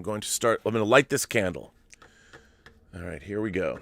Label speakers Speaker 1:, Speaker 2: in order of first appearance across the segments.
Speaker 1: I'm going to light this candle. All right, here we go.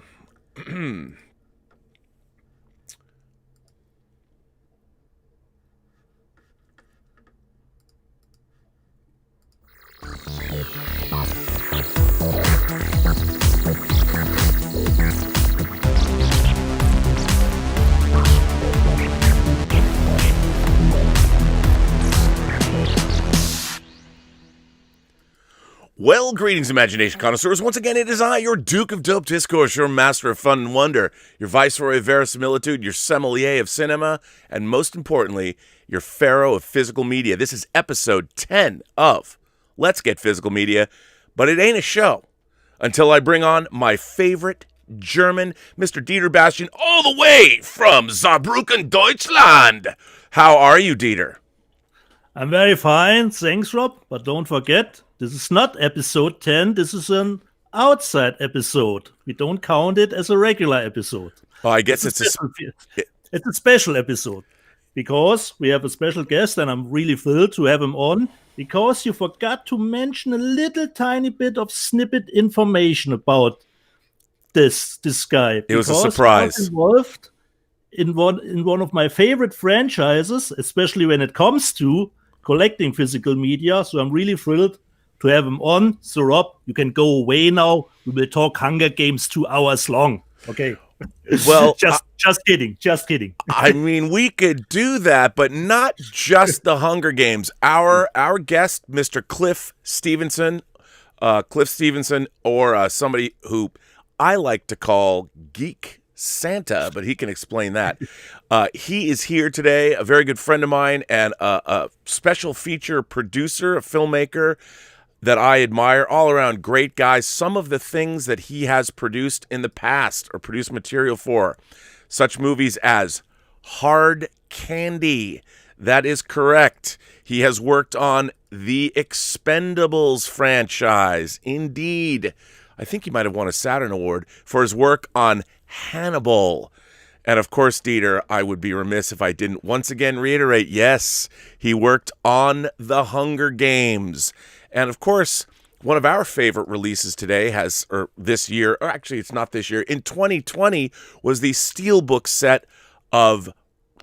Speaker 1: Well, greetings, imagination connoisseurs. Once again, it is I, your Duke of Dope Discourse, your master of fun and wonder, your viceroy of verisimilitude, your sommelier of cinema, and most importantly, your pharaoh of physical media. This is episode 10 of Let's Get Physical Media, but it ain't a show until I bring on my favorite German, Mr. Dieter Bastian, all the way from Saarbrücken, Deutschland. How are you, Dieter?
Speaker 2: I'm very fine, thanks, Rob, but don't forget, this is not episode 10, this is an outside episode. We don't count it as a regular episode.
Speaker 1: Oh, I guess
Speaker 2: it's a special episode because we have a special guest and I'm really thrilled to have him on because you forgot to mention a little tiny bit of snippet information about this guy.
Speaker 1: It was a surprise.
Speaker 2: I was involved in one of my favorite franchises, especially when it comes to collecting physical media, so I'm really thrilled to have him on. So, Rob, you can go away now. We will talk Hunger Games 2 hours long. Okay.
Speaker 1: Well,
Speaker 2: just kidding.
Speaker 1: I mean, we could do that, but not just the Hunger Games. Our guest, Mr. Cliff Stevenson, or somebody who I like to call Geek Santa, but he can explain that. He is here today, a very good friend of mine and a special feature producer, a filmmaker that I admire, all around great guy. Some of the things that he has produced in the past or produced material for, such movies as Hard Candy. That is correct. He has worked on the Expendables franchise. Indeed. I think he might have won a Saturn Award for his work on Hannibal. And of course, Dieter, I would be remiss if I didn't once again reiterate, yes, he worked on The Hunger Games. And of course, one of our favorite releases today this year, or actually it's not this year, in 2020 was the Steelbook set of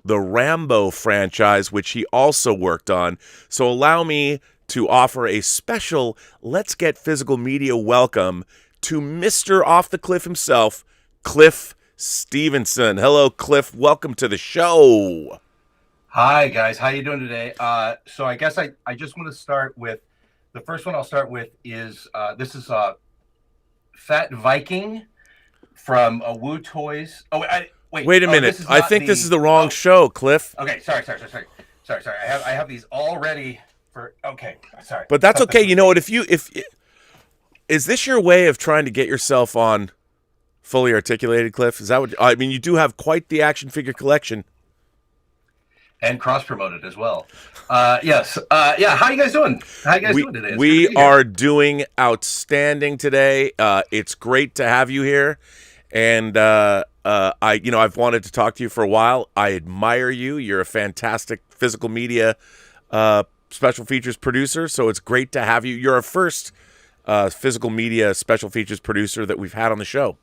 Speaker 1: the Rambo franchise, which he also worked on. So allow me to offer a special Let's Get Physical Media welcome to Mr. Off the Cliff himself, Cliff Stevenson. Hello, Cliff. Welcome to the show.
Speaker 3: Hi, guys. How you doing today? So I guess I just want to start with, the first one I'll start with is, this is Fat Viking from Woo Toys. Oh,
Speaker 1: wait a minute. I think this is the wrong show, Cliff.
Speaker 3: Okay, sorry. I have these all ready for, okay, sorry.
Speaker 1: But that's okay. You know what? Is this your way of trying to get yourself on Fully Articulated, Cliff? Is that what I mean? You do have quite the action figure collection,
Speaker 3: and cross-promoted as well. Yes. Yeah. How you guys doing? How you guys doing today?
Speaker 1: We are doing outstanding today. It's great to have you here, and I've wanted to talk to you for a while. I admire you. You're a fantastic physical media special features producer, so it's great to have you. You're our first physical media special features producer that we've had on the show.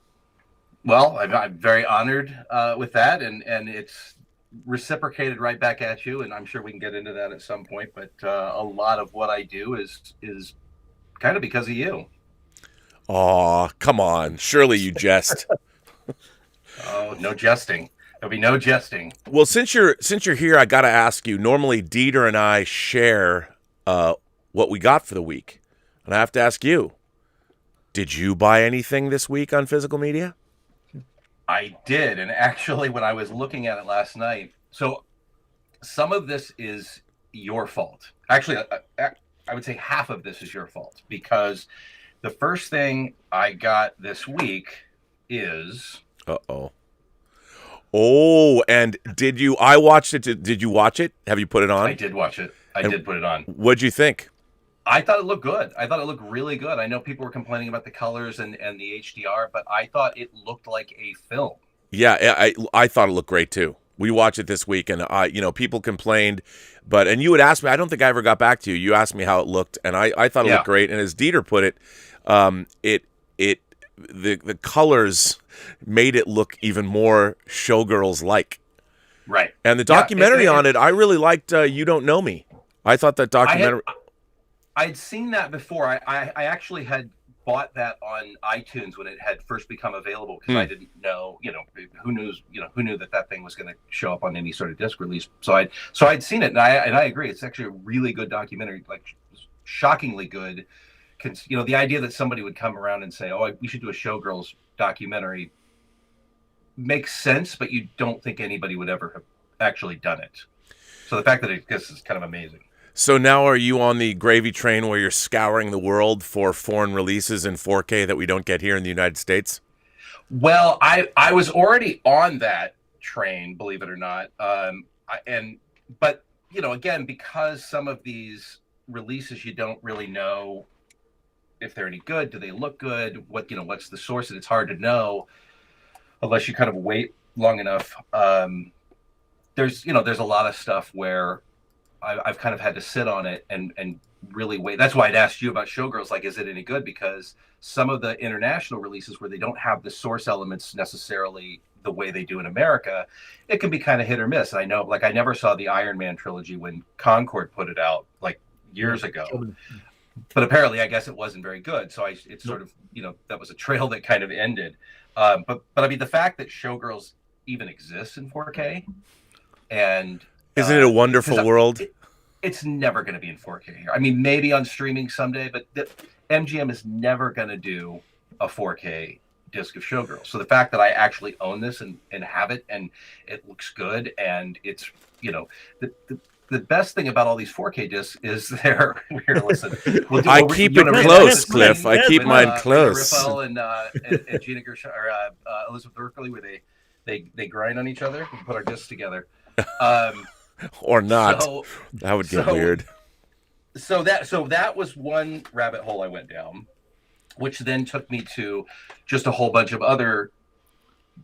Speaker 3: Well, I'm very honored with that, and it's reciprocated right back at you, and I'm sure we can get into that at some point, but a lot of what I do is kind of because of you.
Speaker 1: Aw, come on. Surely you jest.
Speaker 3: Oh, no jesting. There'll be no jesting.
Speaker 1: Well, since you're here, I got to ask you, normally Dieter and I share what we got for the week, and I have to ask you, did you buy anything this week on physical media?
Speaker 3: I did, and actually when I was looking at it last night, so some of this is your fault. Actually, I would say half of this is your fault, because the first thing I got this week is...
Speaker 1: Oh, and I watched it. Did you watch it? Have you put it on?
Speaker 3: I did watch it. I did put it on.
Speaker 1: What'd you think?
Speaker 3: I thought it looked good. I thought it looked really good. I know people were complaining about the colors and the HDR, but I thought it looked like a film.
Speaker 1: Yeah, I thought it looked great too. We watched it this week, and people complained, and you had asked me. I don't think I ever got back to you. You asked me how it looked, and I thought it looked great. And as Dieter put it, the colors made it look even more Showgirls like.
Speaker 3: Right.
Speaker 1: And the documentary on it, I really liked. You Don't Know Me. I thought that documentary.
Speaker 3: I'd seen that before. I actually had bought that on iTunes when it had first become available, because I didn't know, who knew that thing was going to show up on any sort of disc release. So I'd seen it, and I agree. It's actually a really good documentary, like shockingly good. The idea that somebody would come around and say, "Oh, we should do a Showgirls documentary," makes sense, but you don't think anybody would ever have actually done it. So the fact that it exists is kind of amazing.
Speaker 1: So now are you on the gravy train where you're scouring the world for foreign releases in 4K that we don't get here in the United States?
Speaker 3: Well, I was already on that train, believe it or not. But again, because some of these releases you don't really know if they're any good. Do they look good? What's the source? And it's hard to know unless you kind of wait long enough. There's a lot of stuff where I've kind of had to sit on it and really wait. That's why I'd asked you about Showgirls. Like, is it any good? Because some of the international releases where they don't have the source elements necessarily the way they do in America, it can be kind of hit or miss. And I know, like, I never saw the Iron Man trilogy when Concord put it out like years ago. But apparently, I guess it wasn't very good. So it's sort of, that was a trail that kind of ended. But I mean, the fact that Showgirls even exists in 4K, and
Speaker 1: isn't it a wonderful world?
Speaker 3: It's never going to be in 4K here. I mean, maybe on streaming someday, but MGM is never going to do a 4K disc of Showgirls. So the fact that I actually own this and have it, and it looks good, and it's, the best thing about all these 4K discs is they're here. Listen,
Speaker 1: I keep it close, Cliff. I keep mine close.
Speaker 3: Raphael and Gina Gershon, or Elizabeth Berkley, where they grind on each other and put our discs together.
Speaker 1: Or not. That would get weird.
Speaker 3: So that was one rabbit hole I went down, which then took me to just a whole bunch of other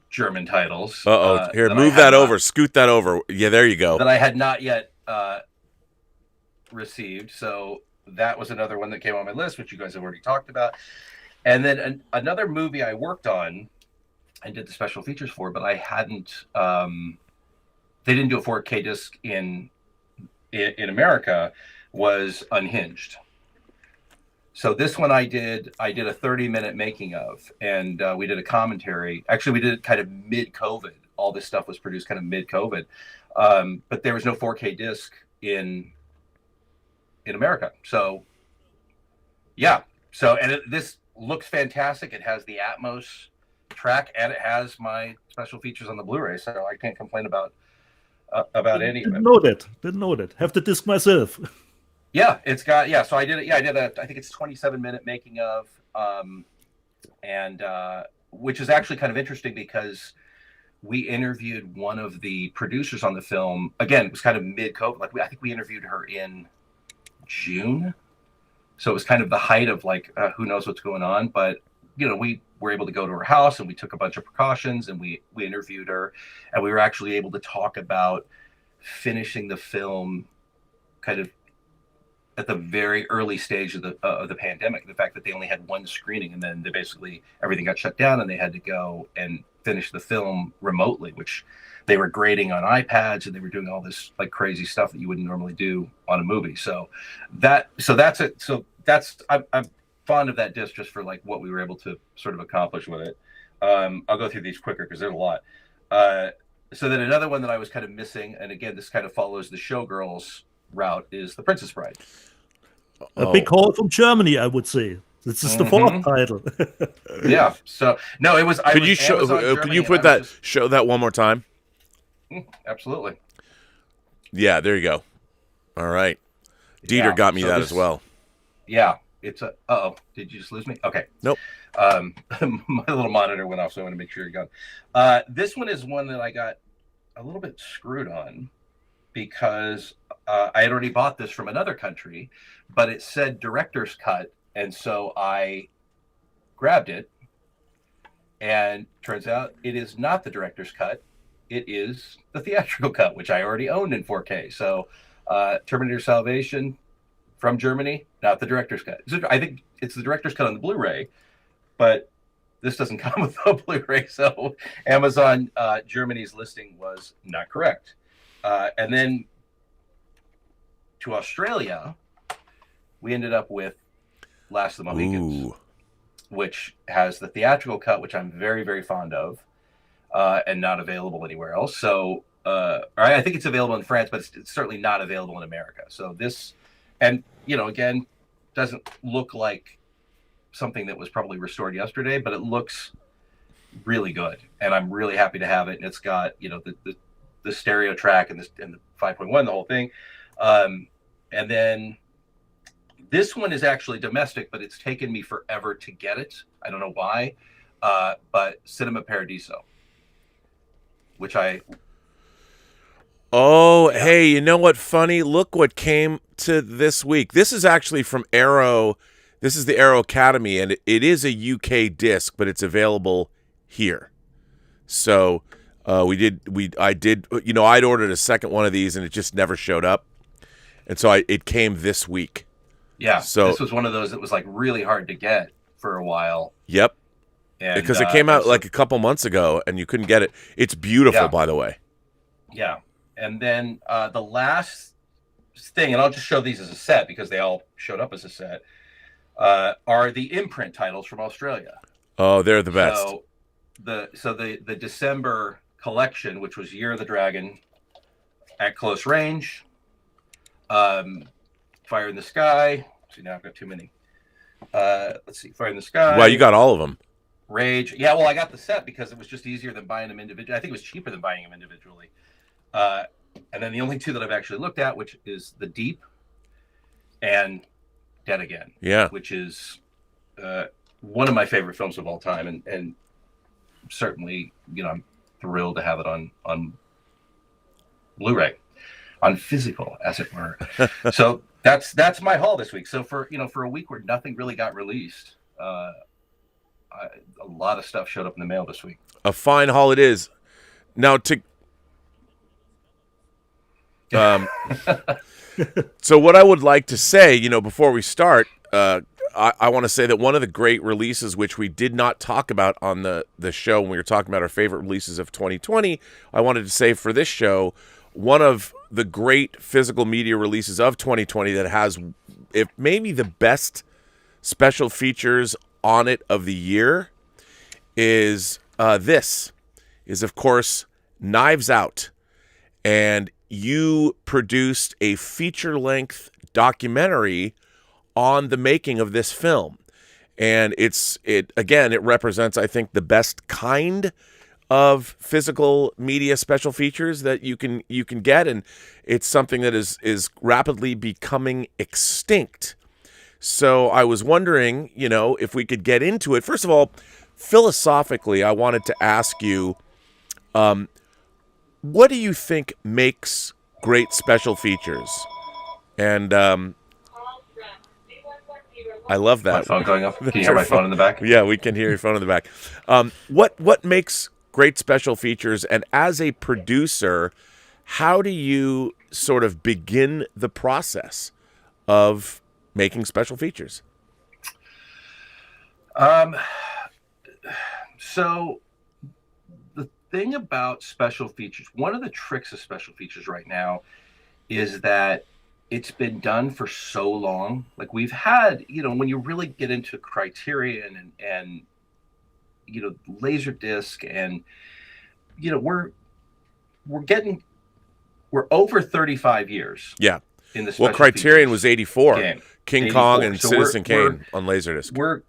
Speaker 3: German titles.
Speaker 1: Here, move that over. Scoot that over. Yeah, there you go.
Speaker 3: That I had not yet received. So that was another one that came on my list, which you guys have already talked about. And then another movie I worked on and did the special features for, but I hadn't... they didn't do a 4K disc in America, was Unhinged. So this one I did a 30-minute making of, and we did a commentary. Actually, we did it kind of mid-COVID. All this stuff was produced kind of mid-COVID. But there was no 4K disc in America. So, yeah. So, and this looks fantastic. It has the Atmos track, and it has my special features on the Blu-ray. So I can't complain about any of it.
Speaker 2: Didn't know that. Have the disc myself.
Speaker 3: Yeah, it's got, so I did it. Yeah, I did I think it's 27-minute making of, and which is actually kind of interesting because we interviewed one of the producers on the film. Again, it was kind of mid-COVID. Like, I think we interviewed her in June. So it was kind of the height of like, who knows what's going on. But, we were able to go to her house, and we took a bunch of precautions, and we interviewed her, and we were actually able to talk about finishing the film kind of at the very early stage of the pandemic. The fact that they only had one screening, and then everything got shut down, and they had to go and finish the film remotely, which they were grading on iPads, and they were doing all this like crazy stuff that you wouldn't normally do on a movie. So that's it. So I'm fond of that disc just for like what we were able to sort of accomplish with it. I'll go through these quicker because there's a lot. So then another one that I was kind of missing, and again, this kind of follows the Showgirls route, is The Princess Bride.
Speaker 2: A big haul from Germany, I would say. This is the fourth title.
Speaker 3: Yeah. So no, it was.
Speaker 1: Could you show that one more time?
Speaker 3: Absolutely.
Speaker 1: Yeah, there you go. All right. Dieter got me that as well.
Speaker 3: Yeah. It's a. Did you just lose me? Okay.
Speaker 1: Nope.
Speaker 3: My little monitor went off, so I want to make sure you're gone. This one is one that I got a little bit screwed on because I had already bought this from another country, but it said director's cut, and so I grabbed it, and turns out it is not the director's cut. it is the theatrical cut, which I already owned in 4K. So Terminator Salvation from Germany, not the director's cut. I think it's the director's cut on the Blu-ray, but this doesn't come with a Blu-ray. So Amazon Germany's listing was not correct. And then to Australia, we ended up with Last of the Mohicans, which has the theatrical cut, which I'm very, very fond of, and not available anywhere else. So I think it's available in France, but it's certainly not available in America. So this, and, you know, again, doesn't look like something that was probably restored yesterday, but it looks really good. And I'm really happy to have it. And it's got, you know, the stereo track and the 5.1, the whole thing. And then this one is actually domestic, but it's taken me forever to get it. I don't know why, but Cinema Paradiso, which
Speaker 1: Hey, you know what? Funny. Look what came to this week. This is actually from Arrow. This is the Arrow Academy, and it is a UK disc, but it's available here. So I did. You know, I'd ordered a second one of these, and it just never showed up, and so it came this week.
Speaker 3: Yeah.
Speaker 1: So
Speaker 3: this was one of those that was like really hard to get for a while.
Speaker 1: Yep.
Speaker 3: And,
Speaker 1: because it came out like a couple months ago, and you couldn't get it. It's beautiful, by the way.
Speaker 3: Yeah. And then the last thing, and I'll just show these as a set because they all showed up as a set, are the imprint titles from Australia.
Speaker 1: Oh, they're the best.
Speaker 3: So the December collection, which was Year of the Dragon, At Close Range, Fire in the Sky. See, now I've got too many. Let's see, Fire in the Sky.
Speaker 1: Wow, you got all of them.
Speaker 3: Rage. Yeah, well, I got the set because it was just easier than buying them individually. I think it was cheaper than buying them individually. And then the only two that I've actually looked at, which is The Deep and Dead Again.
Speaker 1: Yeah.
Speaker 3: Which is one of my favorite films of all time. And certainly, you know, I'm thrilled to have it on Blu-ray, on physical, as it were. So that's my haul this week. So for a week where nothing really got released, a lot of stuff showed up in the mail this week.
Speaker 1: A fine haul it is. Now so what I would like to say, you know, before we start, I want to say that one of the great releases, which we did not talk about on the show when we were talking about our favorite releases of 2020, I wanted to say for this show, one of the great physical media releases of 2020 that has, if maybe the best special features on it of the year, is of course Knives Out. And you produced a feature-length documentary on the making of this film. And it represents, I think, the best kind of physical media special features that you can get, and it's something that is rapidly becoming extinct. So I was wondering, you know, if we could get into it. First of all, philosophically, I wanted to ask you, what do you think makes great special features? And I love that.
Speaker 3: My phone going off. Can you hear my phone in the back?
Speaker 1: Yeah, we can hear your phone in the back. What makes great special features? And as a producer, how do you sort of begin the process of making special features?
Speaker 3: So the thing about special features, one of the tricks of special features right now is that it's been done for so long. Like we've had, you know, when you really get into Criterion and you know, Laserdisc, and you know, we're over 35 years.
Speaker 1: Yeah.
Speaker 3: In the special
Speaker 1: Criterion was 84.
Speaker 3: Game.
Speaker 1: King
Speaker 3: 84.
Speaker 1: Kong and
Speaker 3: So
Speaker 1: Citizen Kane on Laserdisc.
Speaker 3: We're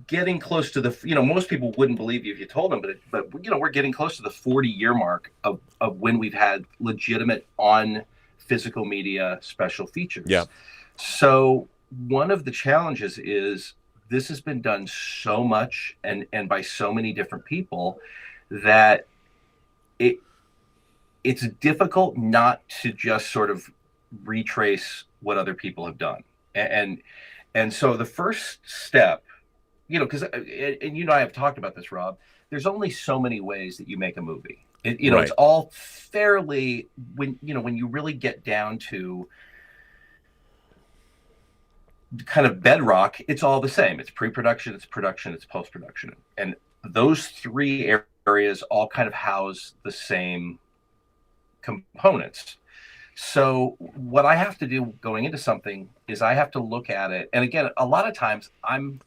Speaker 3: getting close to the, you know, most people wouldn't believe you if you told them, but you know, we're getting close to the 40-year mark of when we've had legitimate on physical media special features.
Speaker 1: Yeah.
Speaker 3: So one of the challenges is this has been done so much and by so many different people that it's difficult not to just sort of retrace what other people have done. And so the first step, you know, because and you and I have talked about this, Rob, there's only so many ways that you make a movie. It's all fairly, when you really get down to kind of bedrock, it's all the same. It's pre-production, it's production, it's post-production. And those three areas all kind of house the same components. So what I have to do going into something is I have to look at it. And again, a lot of times I'm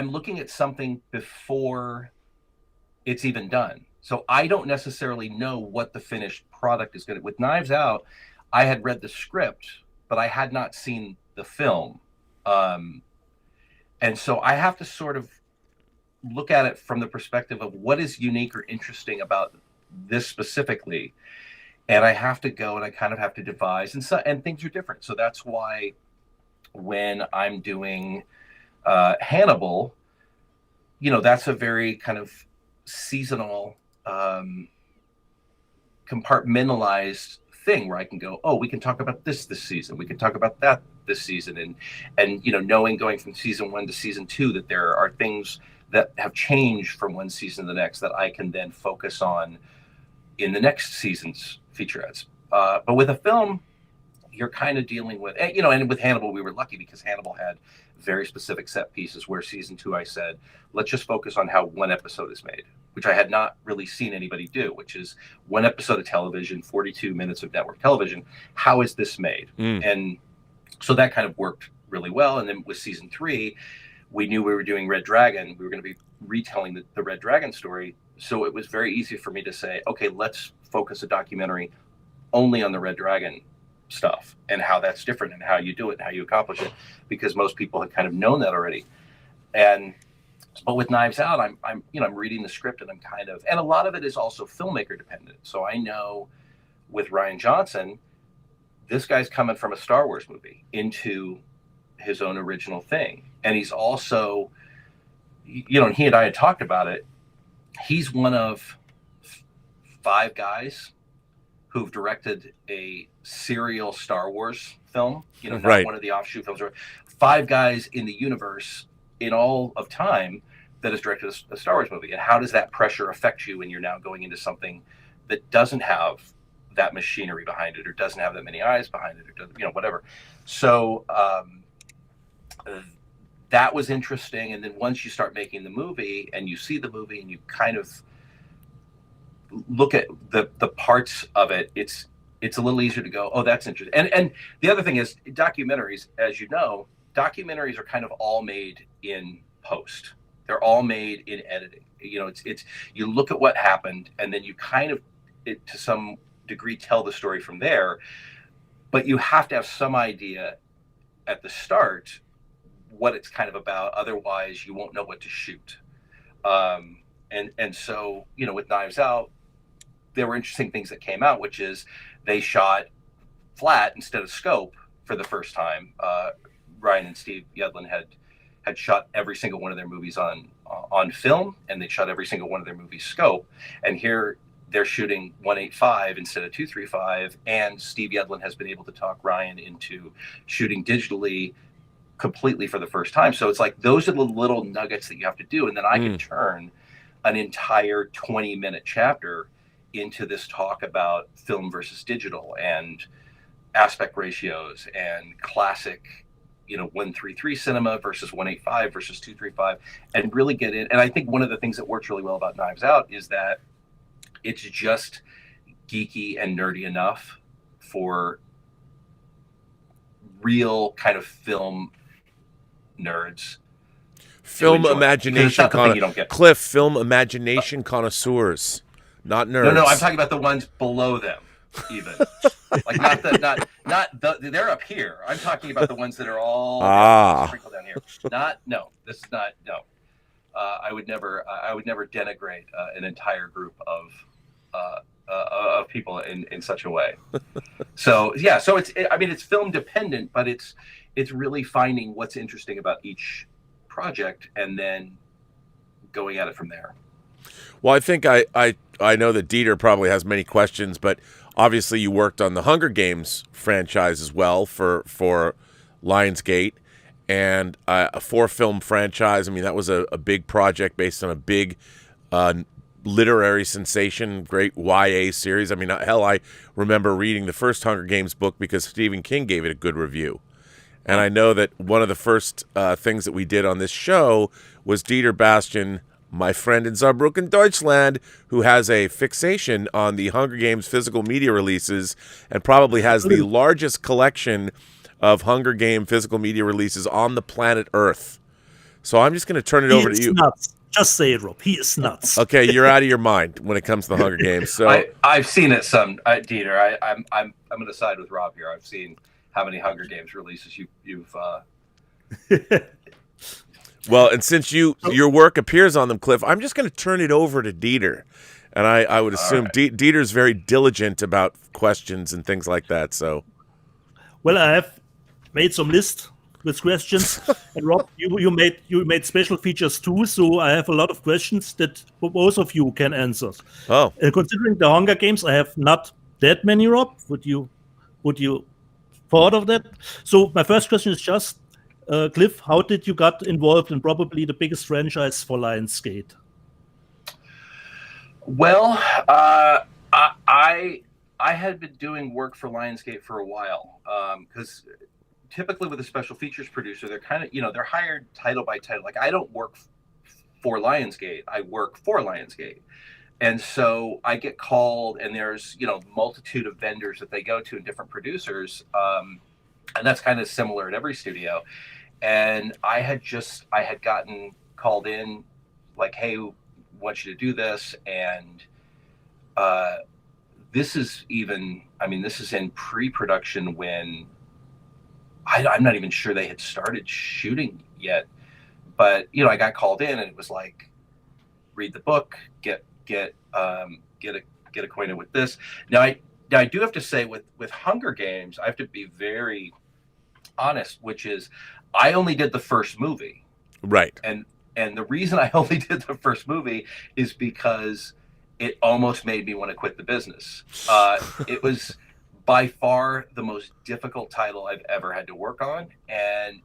Speaker 3: looking at something before it's even done. So I don't necessarily know what the finished product is going to. With Knives Out, I had read the script, but I had not seen the film. And so I have to sort of look at it from the perspective of what is unique or interesting about this specifically. And I have to go and I kind of have to devise, and things are different. So that's why when I'm doing Hannibal, that's a very kind of seasonal, compartmentalized thing where I can go, oh, we can talk about this season, we can talk about that this season, and knowing going from season 1 to season 2 that there are things that have changed from one season to the next that I can then focus on in the next season's featurettes. But with a film, you're kind of dealing with, and with Hannibal, we were lucky because Hannibal had very specific set pieces where season 2, I said, let's just focus on how one episode is made, which I had not really seen anybody do, which is one episode of television, 42 minutes of network television. How is this made? And so that kind of worked really well. And then with season 3, we knew we were doing Red Dragon. We were going to be retelling the Red Dragon story. So it was very easy for me to say, okay, let's focus a documentary only on the Red Dragon stuff and how that's different and how you do it and how you accomplish it, because most people had kind of known that already. But with Knives Out, I'm reading the script and and a lot of it is also filmmaker dependent. So I know with Rian Johnson, this guy's coming from a Star Wars movie into his own original thing. And he's also, and he and I had talked about it. He's one of 5 guys who've directed a serial Star Wars film, not one of the offshoot films. 5 guys in the universe in all of time that has directed a Star Wars movie. And how does that pressure affect you when you're now going into something that doesn't have that machinery behind it, or doesn't have that many eyes behind it, or whatever. So that was interesting. And then once you start making the movie and you see the movie and you kind of look at the parts of it, it's a little easier to go, oh, that's interesting. And the other thing is documentaries, as you know, documentaries are kind of all made in post. They're all made in editing. It's you look at what happened and then you kind of, to some degree, tell the story from there, but you have to have some idea at the start what it's kind of about. Otherwise you won't know what to shoot. And so, with Knives Out, there were interesting things that came out, which is they shot flat instead of scope for the first time. Ryan and Steve Yedlin had shot every single one of their movies on film, and they shot every single one of their movies scope. And here they're shooting 1.85 instead of 2.35, and Steve Yedlin has been able to talk Ryan into shooting digitally completely for the first time. So it's like those are the little nuggets that you have to do, and then I can turn an entire 20-minute chapter into this talk about film versus digital and aspect ratios and classic 1:33 cinema versus 1.85 versus 2.35, and really get in. And I think one of the things that works really well about Knives Out is that it's just geeky and nerdy enough for real kind of film nerds.
Speaker 1: Film imagination
Speaker 3: Cliff,
Speaker 1: film imagination connoisseurs, not nerds.
Speaker 3: No, I'm talking about the ones below them, even. Like they're up here. I'm talking about the ones that are all sprinkled down here. This is not. I would never denigrate an entire group of people in such a way. So it's film dependent, but it's really finding what's interesting about each project and then going at it from there.
Speaker 1: Well, I think I know that Dieter probably has many questions, but obviously you worked on the Hunger Games franchise as well for Lionsgate, and a 4-film franchise. I mean, that was a big project based on a big literary sensation, great YA series. I mean, hell, I remember reading the first Hunger Games book because Stephen King gave it a good review. And I know that one of the first things that we did on this show was Dieter Bastian, my friend in Saarbrücken, Deutschland, who has a fixation on the Hunger Games physical media releases and probably has the largest collection of Hunger Game physical media releases on the planet Earth. So I'm just going to turn it over to you.
Speaker 2: Nuts. Just say it, Rob. He is nuts.
Speaker 1: Okay, you're out of your mind when it comes to the Hunger Games. So
Speaker 3: I've seen it some, Dieter. I'm going to side with Rob here. I've seen how many Hunger Games releases you've
Speaker 1: Well, and since your work appears on them, Cliff, I'm just going to turn it over to Dieter. And I would assume Dieter's very diligent about questions and things like that. So,
Speaker 2: well, I have made some lists with questions, and Rob, you made special features too. So I have a lot of questions that both of you can answer.
Speaker 1: Oh,
Speaker 2: considering the Hunger Games, I have not that many. Rob, would you thought of that? So my first question is just, Cliff, how did you got involved in probably the biggest franchise for Lionsgate?
Speaker 3: Well, I had been doing work for Lionsgate for a while, because typically with a special features producer, they're kind of, they're hired title by title. Like, I don't work for Lionsgate, I work for Lionsgate. And so I get called, and there's, multitude of vendors that they go to and different producers. And that's kind of similar at every studio. And I had gotten called in like, hey, we want you to do this. And this is in pre-production when I'm not even sure they had started shooting yet. But, I got called in, and it was like, read the book, get acquainted with this. Now I do have to say with Hunger Games, I have to be very honest, which is I only did the first movie.
Speaker 1: Right.
Speaker 3: And the reason I only did the first movie is because it almost made me want to quit the business. It was by far the most difficult title I've ever had to work on. And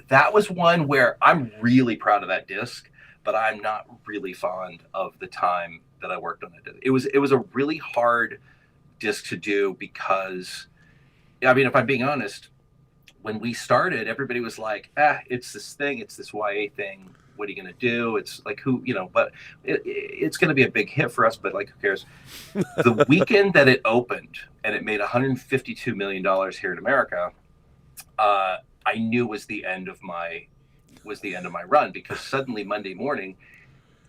Speaker 3: that was one where I'm really proud of that disc, but I'm not really fond of the time that I worked on it. It was a really hard disc to do because, if I'm being honest, when we started, everybody was like, it's this thing, it's this YA thing. What are you going to do? It's like, but it's going to be a big hit for us, but like, who cares? The weekend that it opened and it made $152 million here in America, I knew was the end of my run, because suddenly Monday morning,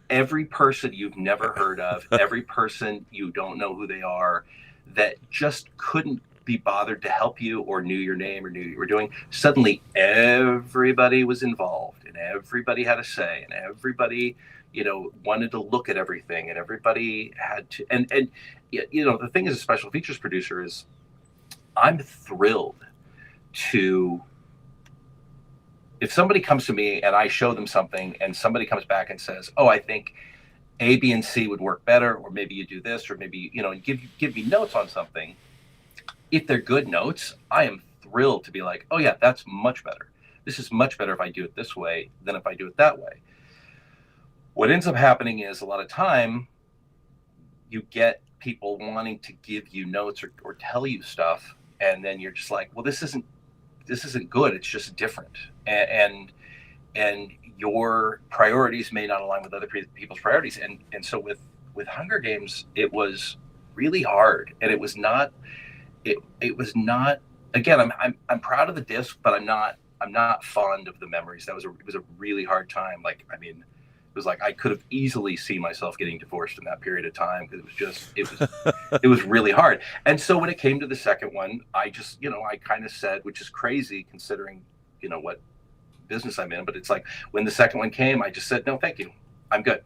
Speaker 3: every person you've never heard of, every person you don't know who they are, that just couldn't be bothered to help you or knew your name or knew you were doing, suddenly everybody was involved and everybody had a say and everybody, wanted to look at everything and everybody had to, and the thing as a special features producer is I'm thrilled to, if somebody comes to me and I show them something and somebody comes back and says, oh, I think A, B, and C would work better, or maybe you do this, or maybe, give me notes on something. If they're good notes, I am thrilled to be like, oh yeah, that's much better. This is much better if I do it this way than if I do it that way. What ends up happening is a lot of time you get people wanting to give you notes or tell you stuff, and then you're just like, well, this isn't good. It's just different. And your priorities may not align with other people's priorities. And so with Hunger Games, it was really hard, and it was not, again, I'm proud of the disc, but I'm not fond of the memories. It was a really hard time. Like, it was like I could have easily seen myself getting divorced in that period of time, because it was really hard. And so when it came to the second one, I just, I kind of said, which is crazy considering, what business I'm in, but it's like when the second one came, I just said, no, thank you. I'm good.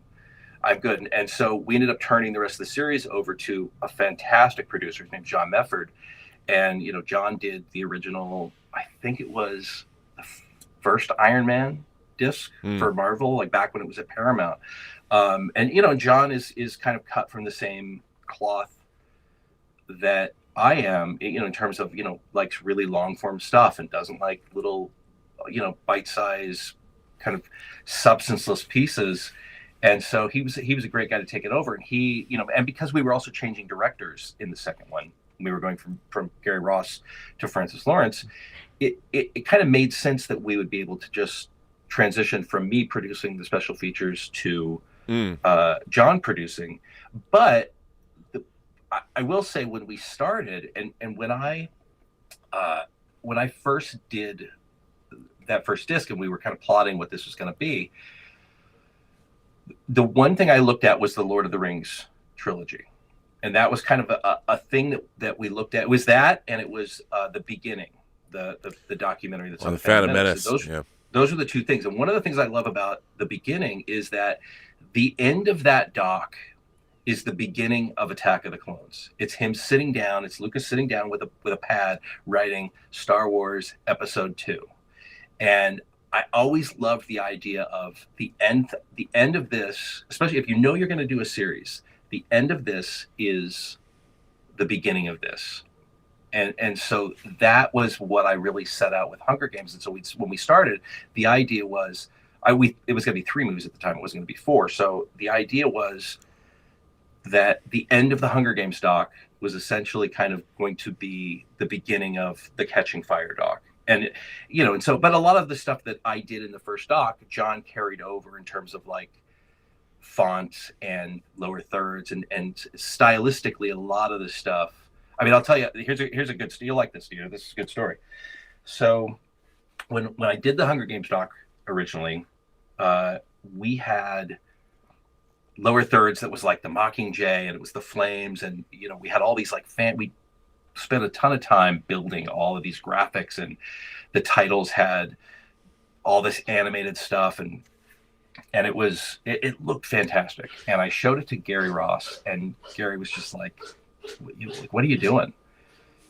Speaker 3: And so we ended up turning the rest of the series over to a fantastic producer named John Mefford. And, John did the original, I think it was the first Iron Man disc for Marvel, like back when it was at Paramount. And John is kind of cut from the same cloth that I am, in terms of, likes really long form stuff and doesn't like little, bite-sized kind of substanceless pieces. And so he was a great guy to take it over. And he, and because we were also changing directors in the second one, we were going from Gary Ross to Francis Lawrence, it kind of made sense that we would be able to just transition from me producing the special features to John producing. But I will say, when we started and when I first did that first disc and we were kind of plotting what this was going to be, the one thing I looked at was the Lord of the Rings trilogy. And that was kind of a thing that we looked at. It was that, and it was the beginning, the documentary that's on
Speaker 1: the Phantom Menace.
Speaker 3: Those are the two things. And one of the things I love about the beginning is that the end of that doc is the beginning of Attack of the Clones. It's him sitting down. It's Lucas sitting down with a pad writing Star Wars Episode 2. And I always loved the idea of the end of this, especially if you're going to do a series, the end of this is the beginning of this. And so that was what I really set out with Hunger Games. And so when we started, the idea was, it was going to be 3 movies at the time. It wasn't going to be 4. So the idea was that the end of the Hunger Games doc was essentially kind of going to be the beginning of the Catching Fire doc. And, but a lot of the stuff that I did in the first doc, John carried over in terms of like font and lower thirds and stylistically, a lot of the stuff. I mean, I'll tell you, here's a good, you'll like this, This is a good story. So when I did the Hunger Games doc originally, we had lower thirds that was like the Mockingjay, and it was the flames. And, we had all these like we spent a ton of time building all of these graphics, and the titles had all this animated stuff, and it looked fantastic. And I showed it to Gary Ross, and Gary was just like, what are you doing?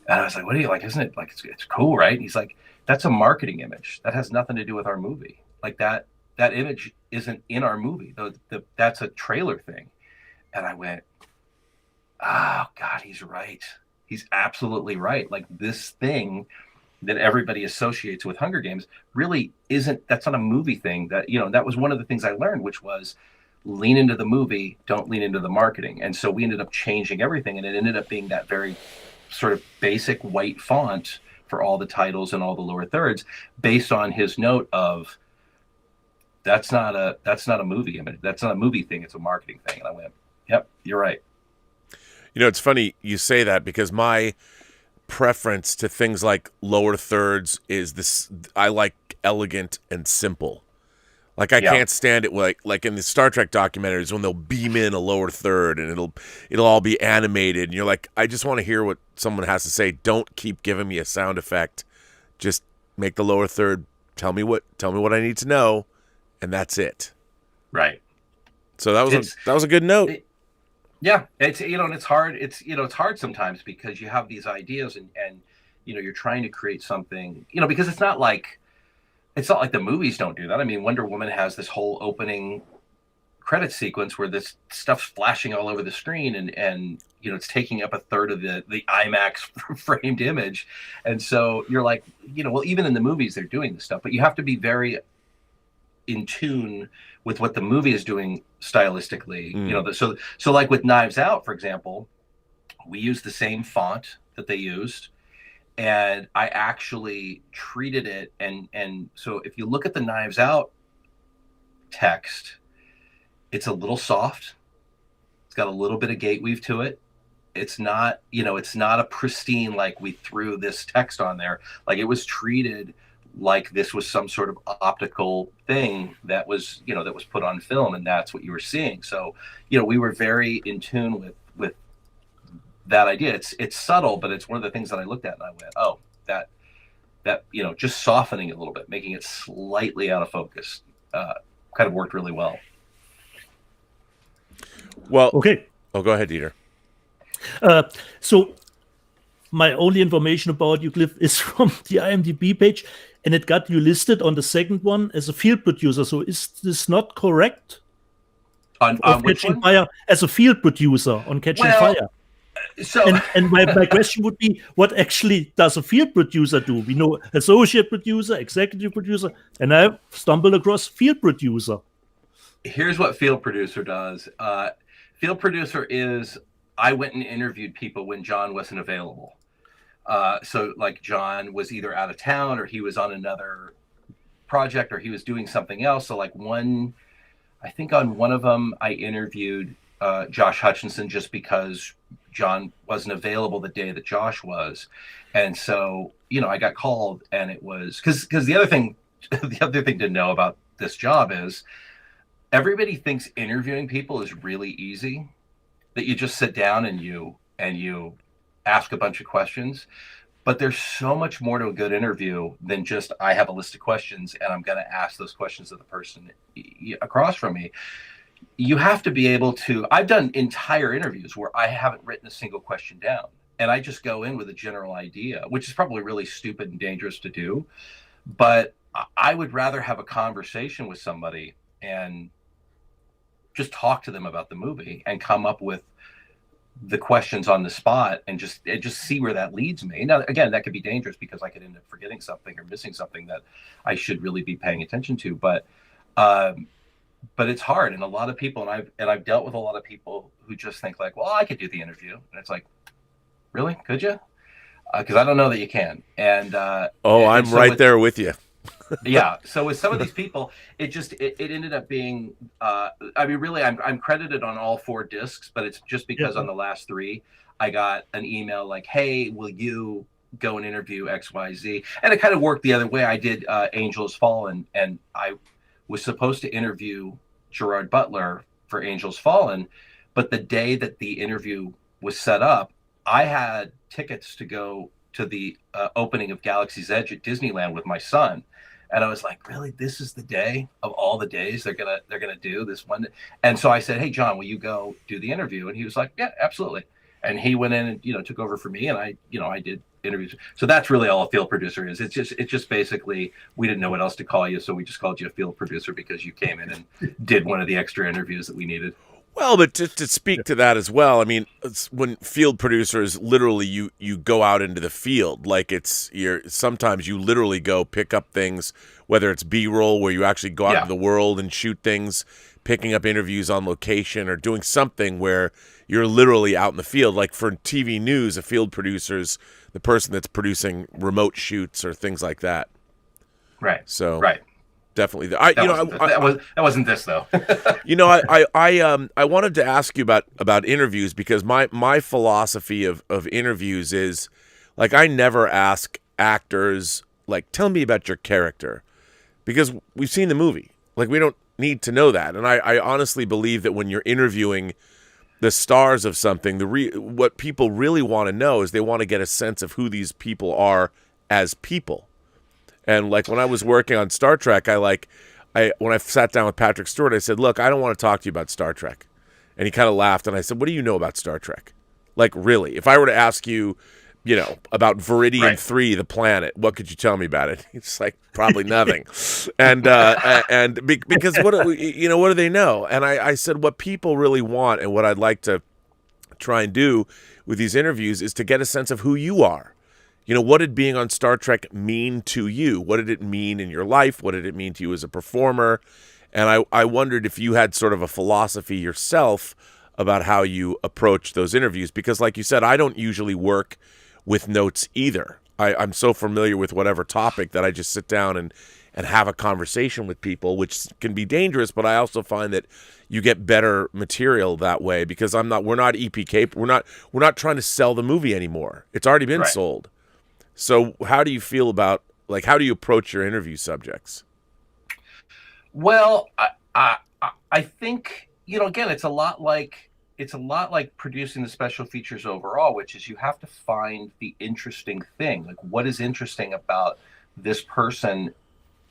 Speaker 3: And I was like, what are you like? Isn't it like, it's cool, right? And he's like, that's a marketing image. That has nothing to do with our movie. Like that image isn't in our movie. That's a trailer thing. And I went, oh God, he's right. He's absolutely right. Like, this thing that everybody associates with Hunger Games really that's not a movie thing. That was one of the things I learned, which was lean into the movie, don't lean into the marketing. And so we ended up changing everything, and it ended up being that very sort of basic white font for all the titles and all the lower thirds, based on his note of, that's not a movie image. That's not a movie thing. It's a marketing thing. And I went, yep, you're right.
Speaker 1: It's funny you say that, because my preference to things like lower thirds is this. I like elegant and simple. Like, I can't stand it like in the Star Trek documentaries when they'll beam in a lower third and it'll all be animated, and you're like, I just want to hear what someone has to say. Don't keep giving me a sound effect. Just make the lower third tell me what I need to know, and that's it. Right. So that was a good note.
Speaker 3: Yeah, it's and it's hard. It's hard sometimes, because you have these ideas and you're trying to create something, because it's not like the movies don't do that. I mean, Wonder Woman has this whole opening credit sequence where this stuff's flashing all over the screen, and it's taking up a third of the IMAX framed image, and so you're like, well, even in the movies they're doing this stuff, but you have to be very in tune with what the movie is doing stylistically. So like with Knives Out, for example, we used the same font that they used, and I actually treated it, and so if you look at the Knives Out text, it's a little soft. It's got a little bit of gate weave to it. It's not a pristine, like, we threw this text on there. Like, it was treated like this was some sort of optical thing that was put on film, and that's what you were seeing. So, we were very in tune with that idea. It's subtle, but it's one of the things that I looked at and I went, oh, that just softening it a little bit, making it slightly out of focus, kind of worked really well.
Speaker 1: Well,
Speaker 2: okay.
Speaker 1: Oh, go ahead, Dieter.
Speaker 2: So my only information about you, Cliff, is from the IMDb page, and it got you listed on the second one as a field producer. So is this not correct?
Speaker 3: On which one?
Speaker 2: Fire, as a field producer on Catching Fire.
Speaker 3: So,
Speaker 2: and my question would be, what actually does a field producer do? We know associate producer, executive producer, and I stumbled across field producer.
Speaker 3: Here's what field producer does. Field producer is, I went and interviewed people when John wasn't available. So like John was either out of town or he was on another project or he was doing something else. So like I think on one of them I interviewed Josh Hutchinson just because John wasn't available the day that Josh was. And so, I got called, and it was because the other thing to know about this job is everybody thinks interviewing people is really easy, that you just sit down and you ask a bunch of questions. But there's so much more to a good interview than just I have a list of questions and I'm going to ask those questions to the person across from me. You have to be able to. I've done entire interviews where I haven't written a single question down, and I just go in with a general idea, which is probably really stupid and dangerous to do. But I would rather have a conversation with somebody and just talk to them about the movie and come up with the questions on the spot and just see where that leads me. Now, again, that could be dangerous because I could end up forgetting something or missing something that I should really be paying attention to. But it's hard. And a lot of people, and I've dealt with a lot of people who just think like, well, I could do the interview. And it's like, really? Could you? Because I don't know that you can. And
Speaker 1: I'm
Speaker 3: so
Speaker 1: right there with you.
Speaker 3: Yeah. So with some of these people, it ended up being, really, I'm credited on all 4 discs, but it's just because on the last 3, I got an email like, hey, will you go and interview XYZ? And it kind of worked the other way. I did Angels Fallen, and I was supposed to interview Gerard Butler for Angels Fallen, but the day that the interview was set up, I had tickets to go to the opening of Galaxy's Edge at Disneyland with my son. And I was like, really, this is the day of all the days they're gonna do this one. And so I said, hey, John, will you go do the interview? And he was like, yeah, absolutely. And he went in and took over for me, and I did interviews. So that's really all a field producer is. It's just basically we didn't know what else to call you, so we just called you a field producer because you came in and did one of the extra interviews that we needed.
Speaker 1: Well, but to speak to that as well, I mean, when field producers, literally you go out into the field, like sometimes you literally go pick up things, whether it's B-roll where you actually go out into the world and shoot things, picking up interviews on location, or doing something where you're literally out in the field. Like for TV news, a field producer's the person that's producing remote shoots or things like that.
Speaker 3: Right.
Speaker 1: So
Speaker 3: right.
Speaker 1: Definitely.
Speaker 3: That wasn't this though.
Speaker 1: I wanted to ask you about interviews because my philosophy of interviews is like I never ask actors like tell me about your character because we've seen the movie. Like we don't need to know that. And I honestly believe that when you're interviewing the stars of something, what people really want to know is they want to get a sense of who these people are as people. And like when I was working on Star Trek, when I sat down with Patrick Stewart, I said, look, I don't want to talk to you about Star Trek. And he kind of laughed, and I said, what do you know about Star Trek? Like, really? If I were to ask you, about Viridian 3, the planet, what could you tell me about it? He's like, probably nothing. Because what do they know? And I said, what people really want and what I'd like to try and do with these interviews is to get a sense of who you are. What did being on Star Trek mean to you? What did it mean in your life? What did it mean to you as a performer? And I wondered if you had sort of a philosophy yourself about how you approach those interviews. Because like you said, I don't usually work with notes either. I'm so familiar with whatever topic that I just sit down and have a conversation with people, which can be dangerous, but I also find that you get better material that way because we're not EPK. We're not trying to sell the movie anymore. It's already been sold. So how do you feel about, like, how do you approach your interview subjects?
Speaker 3: Well, I think, again, it's a lot like producing the special features overall, which is you have to find the interesting thing. Like, what is interesting about this person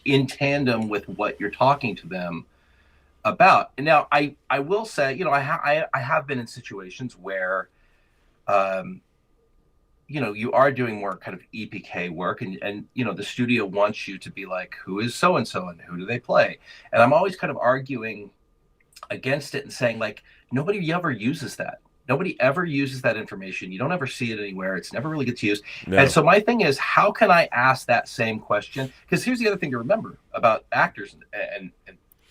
Speaker 3: in tandem with what you're talking to them about? And now I will say, I have been in situations where, you are doing more kind of EPK work and the studio wants you to be like, who is so-and-so and who do they play? And I'm always kind of arguing against it and saying like, nobody ever uses that. Nobody ever uses that information. You don't ever see it anywhere. It's never really gets used. No. And so my thing is, how can I ask that same question? Because here's the other thing to remember about actors and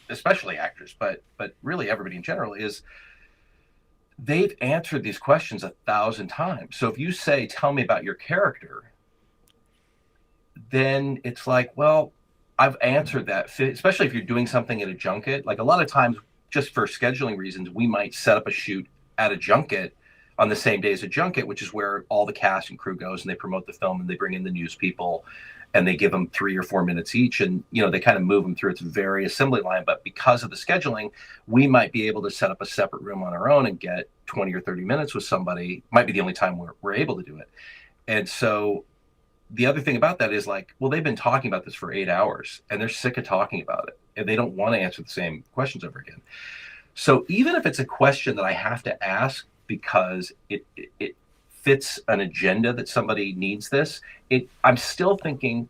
Speaker 3: especially actors, but really everybody in general, is they've answered these questions 1,000 times. So if you say, tell me about your character, then it's like, well, I've answered that, especially if you're doing something at a junket. Like a lot of times, just for scheduling reasons, we might set up a shoot at a junket on the same day as a junket, which is where all the cast and crew goes and they promote the film and they bring in the news people and they give them 3 or 4 minutes each. And, you know, they kind of move them through its very assembly line. But because of the scheduling, we might be able to set up a separate room on our own and get 20 or 30 minutes with somebody. Might be the only time we're able to do it. And so the other thing about that is like, well, they've been talking about this for 8 hours and they're sick of talking about it and they don't want to answer the same questions over again. So even if it's a question that I have to ask because it fits an agenda that somebody needs this, I'm still thinking,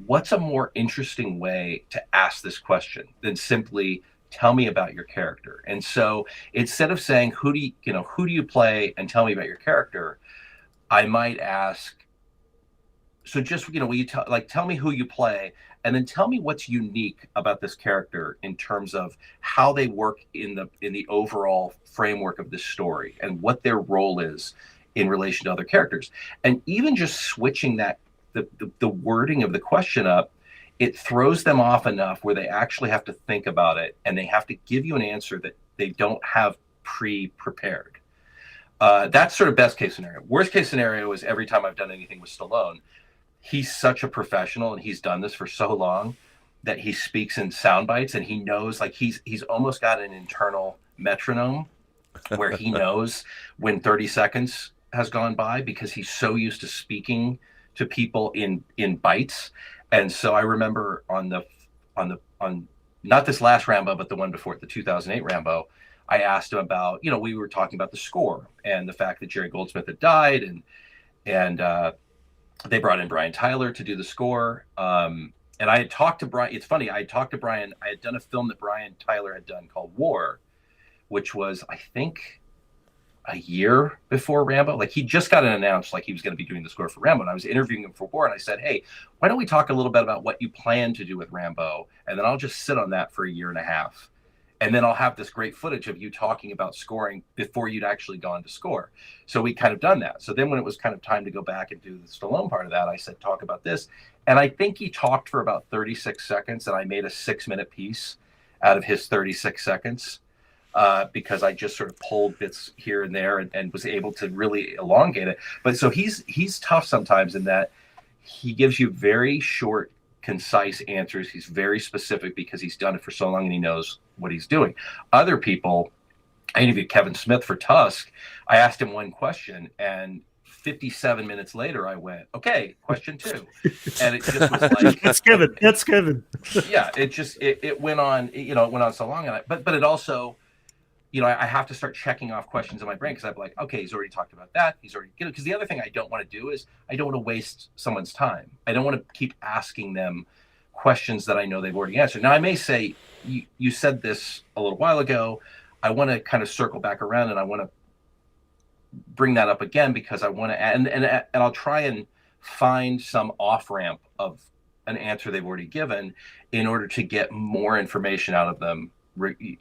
Speaker 3: what's a more interesting way to ask this question than simply tell me about your character? And so instead of saying, who do you play and tell me about your character, I might ask, so just, will you tell me who you play, and then tell me what's unique about this character in terms of how they work in the overall framework of this story and what their role is in relation to other characters. And even just switching the wording of the question up, it throws them off enough where they actually have to think about it and they have to give you an answer that they don't have pre-prepared. That's sort of best case scenario. Worst case scenario is every time I've done anything with Stallone, he's such a professional and he's done this for so long that he speaks in sound bites and he knows, like he's almost got an internal metronome where he knows when 30 seconds has gone by because he's so used to speaking to people in bites. And so I remember on not this last Rambo, but the one before it, the 2008 Rambo, I asked him about, we were talking about the score and the fact that Jerry Goldsmith had died and they brought in Brian Tyler to do the score. And I had talked to Brian. It's funny. I had talked to Brian. I had done a film that Brian Tyler had done called War, which was, I think, a year before Rambo. Like he just got it announced, like he was going to be doing the score for Rambo. And I was interviewing him for War. And I said, hey, why don't we talk a little bit about what you plan to do with Rambo? And then I'll just sit on that for a year and a half. And then I'll have this great footage of you talking about scoring before you'd actually gone to score. So we kind of done that. So then when it was kind of time to go back and do the Stallone part of that, I said, talk about this. And I think he talked for about 36 seconds and I made a 6-minute piece out of his 36 seconds because I just sort of pulled bits here and there and was able to really elongate it. But so he's tough sometimes in that he gives you very short, concise answers. He's very specific because he's done it for so long and he knows what he's doing. Other people, I interviewed Kevin Smith for Tusk. I asked him one question and 57 minutes later I went, okay, question 2. And it just was like,
Speaker 2: that's Kevin.
Speaker 3: Yeah, it went on, it went on so long. But it also, I have to start checking off questions in my brain because I'm like, okay, he's already talked about that. He's already, because the other thing I don't want to do is I don't want to waste someone's time. I don't want to keep asking them questions that I know they've already answered. Now I may say, you said this a little while ago. I want to kind of circle back around and I want to bring that up again because I want to add, and I'll try and find some off ramp of an answer they've already given in order to get more information out of them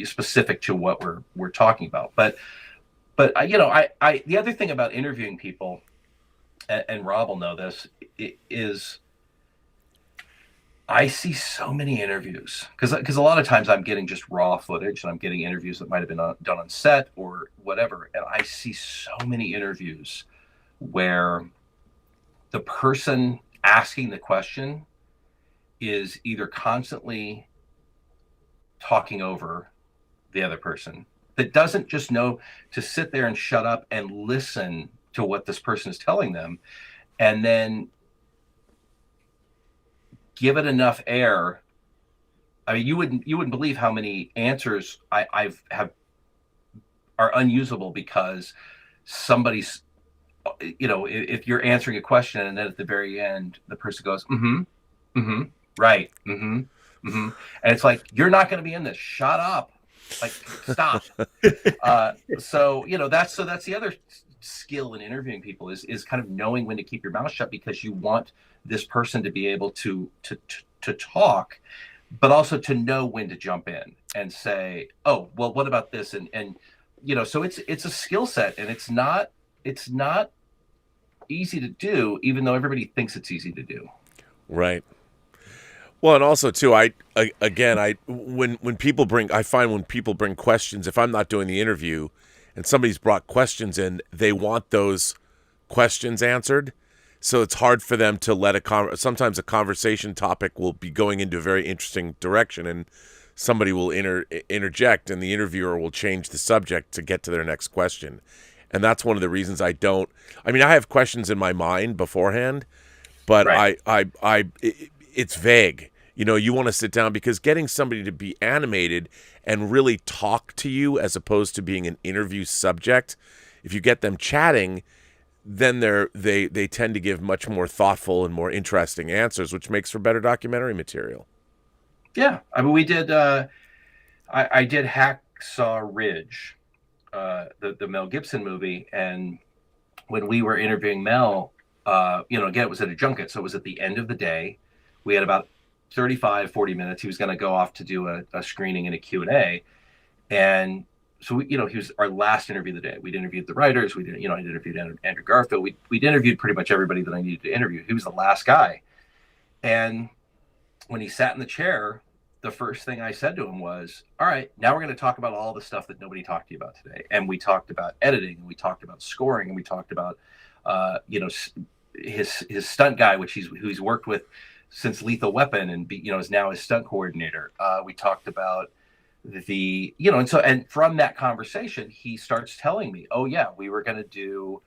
Speaker 3: specific to what we're talking about. But I the other thing about interviewing people, and Rob will know this, is I see so many interviews because a lot of times I'm getting just raw footage and I'm getting interviews that might have been done on set or whatever. And I see so many interviews where the person asking the question is either constantly talking over the other person, that doesn't just know to sit there and shut up and listen to what this person is telling them, and then give it enough air. I mean, you wouldn't believe how many answers I've are unusable because somebody's, if you're answering a question and then at the very end the person goes, right, and it's like, you're not going to be in this. Shut up. Like, stop. So that's the other skill in interviewing people is kind of knowing when to keep your mouth shut because you want this person to be able to talk, but also to know when to jump in. and say, oh, well, what about this? And so it's a skill set, and it's not easy to do, even though everybody thinks it's easy to do.
Speaker 1: Right. Well, and also too, when people bring questions, if I'm not doing the interview and somebody's brought questions in, they want those questions answered. So it's hard for them to sometimes a conversation topic will be going into a very interesting direction, and somebody will interject, and the interviewer will change the subject to get to their next question. And that's one of the reasons I have questions in my mind beforehand, but right. It's vague. You want to sit down, because getting somebody to be animated and really talk to you as opposed to being an interview subject, if you get them chatting, then they tend to give much more thoughtful and more interesting answers, which makes for better documentary material.
Speaker 3: Yeah, I mean, we did. I did Hacksaw Ridge, the Mel Gibson movie, and when we were interviewing Mel, again, it was at a junket, so it was at the end of the day. We had about 35-40 minutes. He was going to go off to do a screening and a Q&A, and so he was our last interview of the day. We'd interviewed the writers. I'd interviewed Andrew Garfield. We'd interviewed pretty much everybody that I needed to interview. He was the last guy, and when he sat in the chair, the first thing I said to him was, all right, now we're going to talk about all the stuff that nobody talked to you about today. And we talked about editing, and we talked about scoring, and we talked about, his stunt guy, who he's worked with since Lethal Weapon, and is now his stunt coordinator. We talked about and from that conversation, he starts telling me, oh yeah, we were going to do,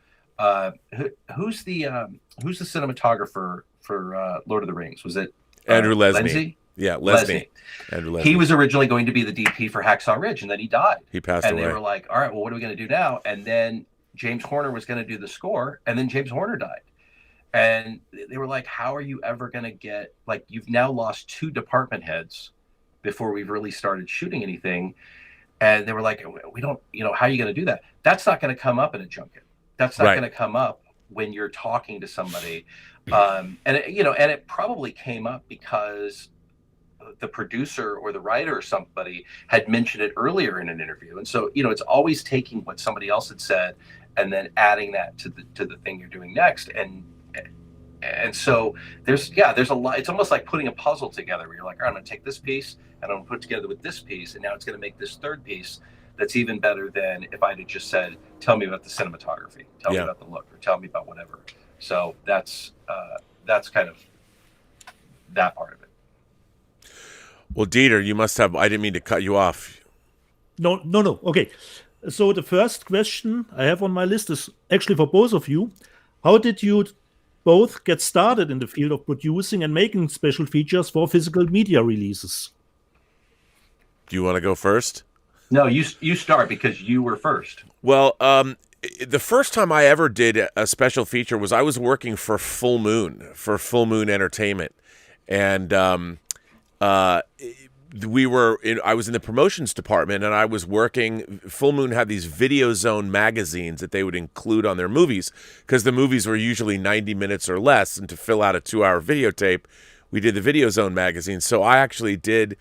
Speaker 3: who's the cinematographer for Lord of the Rings? Was it
Speaker 1: Andrew Lesnie?
Speaker 3: Lindsay?
Speaker 1: Yeah, Lesnie. Andrew Lesnie.
Speaker 3: He was originally going to be the DP for Hacksaw Ridge, and then he died.
Speaker 1: He passed away.
Speaker 3: And they were like, all right, well, what are we going to do now? And then James Horner was going to do the score, and then James Horner died. And they were like, how are you ever going to get, you've now lost 2 department heads before we've really started shooting anything. And they were like, we don't, how are you going to do that? That's not going to come up in a junket. That's not going to come up when you're talking to somebody. And it probably came up because the producer or the writer or somebody had mentioned it earlier in an interview. And so, it's always taking what somebody else had said and then adding that to the thing you're doing next. And so there's a lot. It's almost like putting a puzzle together where you're like, all right, I'm going to take this piece and I'm going to put it together with this piece, and now it's going to make this third piece that's even better than if I had just said, tell me about the cinematography, tell me about the look, or tell me about whatever. So that's kind of that part of it.
Speaker 1: Well, Dieter, you must have, I didn't mean to cut you off.
Speaker 2: No. Okay. So the first question I have on my list is actually for both of you. How did you both get started in the field of producing and making special features for physical media releases?
Speaker 1: Do you want to go first?
Speaker 3: No, you start, because you were first.
Speaker 1: Well, the first time I ever did a special feature was I was working for Full Moon Entertainment, and I was in the promotions department, and I was working. Full Moon had these Video Zone magazines that they would include on their movies, because the movies were usually 90 minutes or less, and to fill out a 2-hour videotape, we did the Video Zone magazine. So I actually did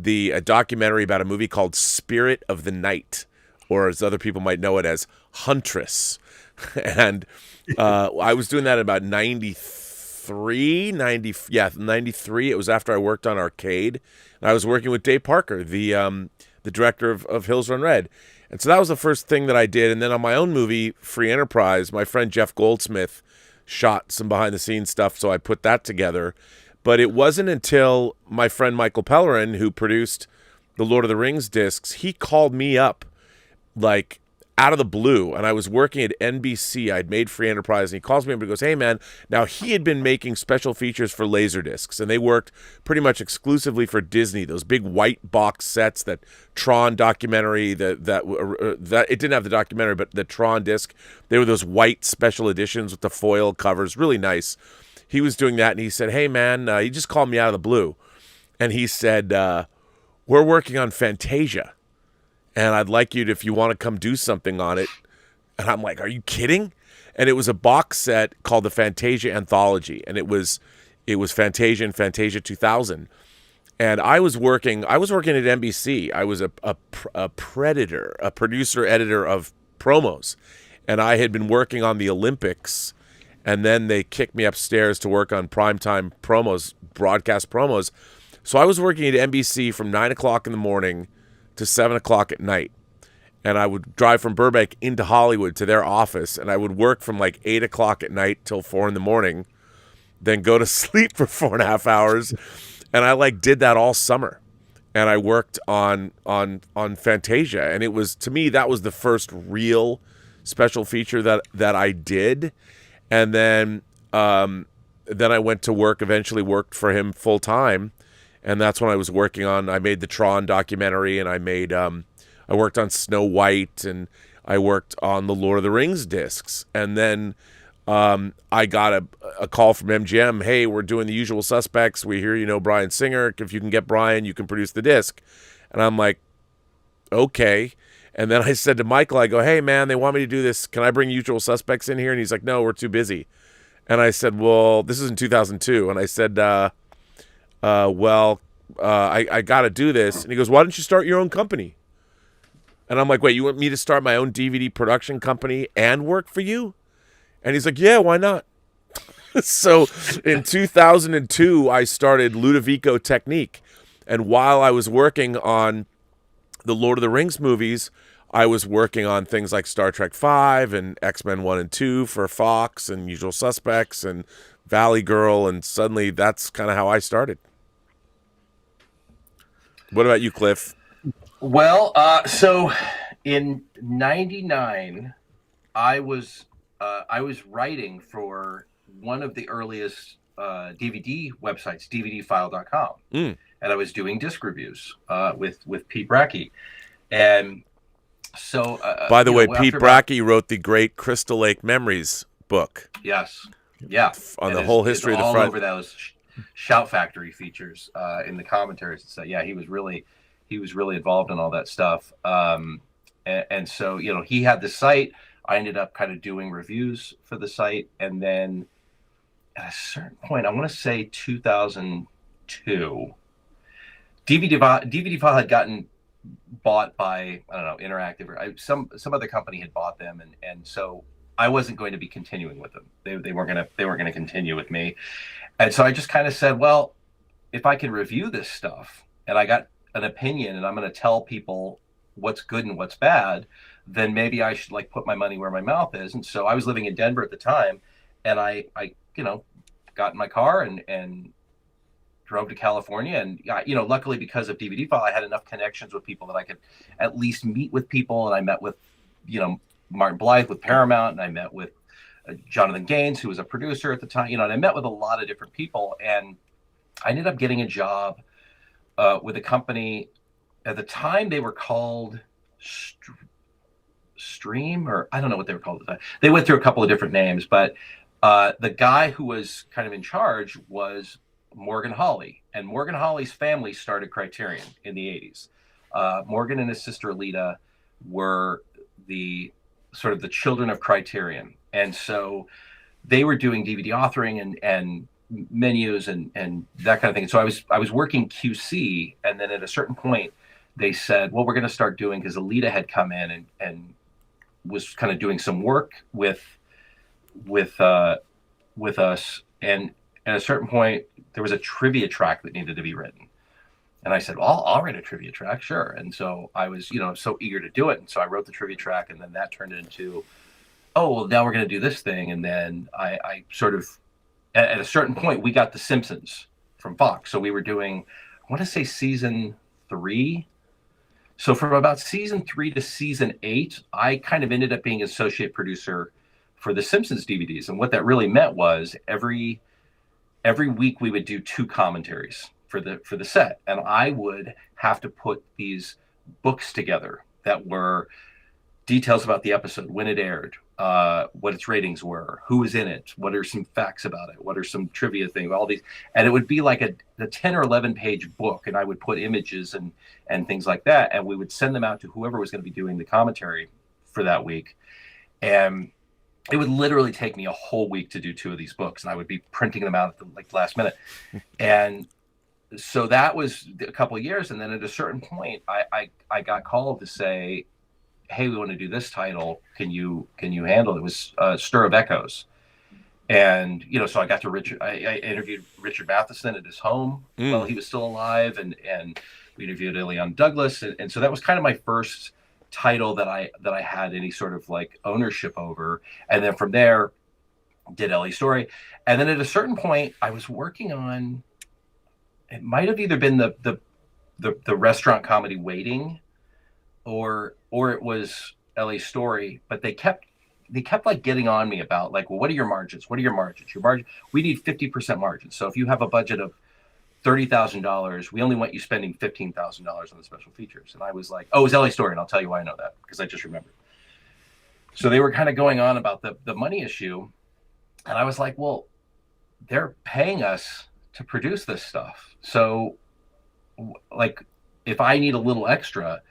Speaker 1: a documentary about a movie called Spirit of the Night, or as other people might know it as Huntress. And I was doing that in about 93. It was after I worked on Arcade. And I was working with Dave Parker, the director of Hills Run Red. And so that was the first thing that I did. And then on my own movie, Free Enterprise, my friend Jeff Goldsmith shot some behind-the-scenes stuff, so I put that together. But it wasn't until my friend Michael Pellerin, who produced the Lord of the Rings discs, he called me up, out of the blue, and I was working at NBC. I'd made Free Enterprise, and he calls me up and goes, hey, man, now he had been making special features for Laserdiscs, and they worked pretty much exclusively for Disney, those big white box sets, that Tron documentary, that it didn't have the documentary, but the Tron disc, they were those white special editions with the foil covers, really nice. He was doing that, and he said, hey, man, he just called me out of the blue, and he said, we're working on Fantasia, and I'd like you to, if you want to come do something on it. And I'm like, are you kidding? And it was a box set called the Fantasia Anthology, and it was Fantasia and Fantasia 2000. And I was working at NBC. I was a producer editor of promos, and I had been working on the Olympics, and then they kicked me upstairs to work on primetime promos, broadcast promos. So I was working at NBC from 9 o'clock in the morning to 7 o'clock at night. And I would drive from Burbank into Hollywood to their office, and I would work from like 8 o'clock at night till 4 in the morning, then go to sleep for 4.5 hours. And I like did that all summer. And I worked on Fantasia. And it was, to me, that was the first real special feature that I did. And then I went to work, eventually worked for him full time. And that's when I was working on, I made the Tron documentary, and I made, I worked on Snow White, and I worked on the Lord of the Rings discs. And then I got a call from MGM. Hey, we're doing The Usual Suspects. We hear you know Bryan Singer. If you can get Bryan, you can produce the disc. And I'm like, okay. And then I said to Michael, I go, hey, man, they want me to do this. Can I bring Usual Suspects in here? And he's like, no, we're too busy. And I said, well, this is in 2002. And I said, I got to do this. And he goes, why don't you start your own company? And I'm like, wait, you want me to start my own DVD production company and work for you? And he's like, yeah, why not? So in 2002, I started Ludovico Technique. And while I was working on the Lord of the Rings movies, I was working on things like Star Trek V and X-Men 1 and 2 for Fox and Usual Suspects and Valley Girl. And suddenly that's kind of how I started. What about you, Cliff?
Speaker 3: Well, so in '99, I was writing for one of the earliest DVD websites, DVDfile.com, and I was doing disc reviews with Pete Brackey. And so,
Speaker 1: by the way, Pete Brackey wrote the great Crystal Lake Memories book.
Speaker 3: Yes, yeah,
Speaker 1: on the whole history of the front.
Speaker 3: All over those Shout Factory features in the commentaries. So yeah, he was really involved in all that stuff. And so, you know, he had the site. I ended up kind of doing reviews for the site. And then at a certain point, I want to say 2002, DVD File had gotten bought by, I don't know, Interactive or some other company had bought them. And so I wasn't going to be continuing with them. They weren't going to continue with me. And so I just kind of said, well, if I can review this stuff and I got an opinion and I'm going to tell people what's good and what's bad, then maybe I should like put my money where my mouth is. And so I was living in Denver at the time, and I you know, got in my car and drove to California. And you know, luckily because of DVD File, I had enough connections with people that I could at least meet with people. And I met with, you know, Martin Blythe with Paramount, and I met with Jonathan Gaines, who was a producer at the time, you know, and I met with a lot of different people. And I ended up getting a job with a company. At the time, they were called Stream, or I don't know what they were called at the time. They went through a couple of different names, but the guy who was kind of in charge was Morgan Hawley. And Morgan Hawley's family started Criterion in the 80s. Morgan and his sister Alita were the sort of the children of Criterion. And so they were doing DVD authoring and menus and that kind of thing. So I was working QC, and then at a certain point they said, well, we're going to start doing, because Alita had come in and was kind of doing some work with us. And at a certain point there was a trivia track that needed to be written. And I said, well, I'll write a trivia track. Sure. And so I was, you know, so eager to do it. And so I wrote the trivia track, and then that turned into, oh, well, now we're going to do this thing. And then I sort of, at a certain point, we got The Simpsons from Fox. So we were doing, I want to say season 3. So from about season 3 to season 8, I kind of ended up being associate producer for The Simpsons DVDs. And what that really meant was every week we would do 2 commentaries for the set. And I would have to put these books together that were details about the episode, when it aired, what its ratings were, who was in it, what are some facts about it, what are some trivia things, all these. And it would be like a 10 or 11 page book, and I would put images and things like that, and we would send them out to whoever was going to be doing the commentary for that week. And it would literally take me a whole week to do 2 of these books, and I would be printing them out at the last minute. And so that was a couple of years, and then at a certain point, I got called to say, "Hey, we want to do this title. Can you handle it?" It was Stir of Echoes, and so I got to I interviewed Richard Matheson at his home while he was still alive, and we interviewed Illeon Douglas, and so that was kind of my first title that I had any sort of like ownership over, and then from there, did LA Story, and then at a certain point, I was working on. It might have either been the restaurant comedy Waiting, or it was LA Story, but they kept like getting on me about like, well, what are your margins? What are your margins? We need 50% margins. So if you have a budget of $30,000, we only want you spending $15,000 on the special features. And I was like, oh, it's LA Story, and I'll tell you why I know that, because I just remembered. So they were kind of going on about the money issue, and I was like, well, they're paying us to produce this stuff. So like, if I need a little extra,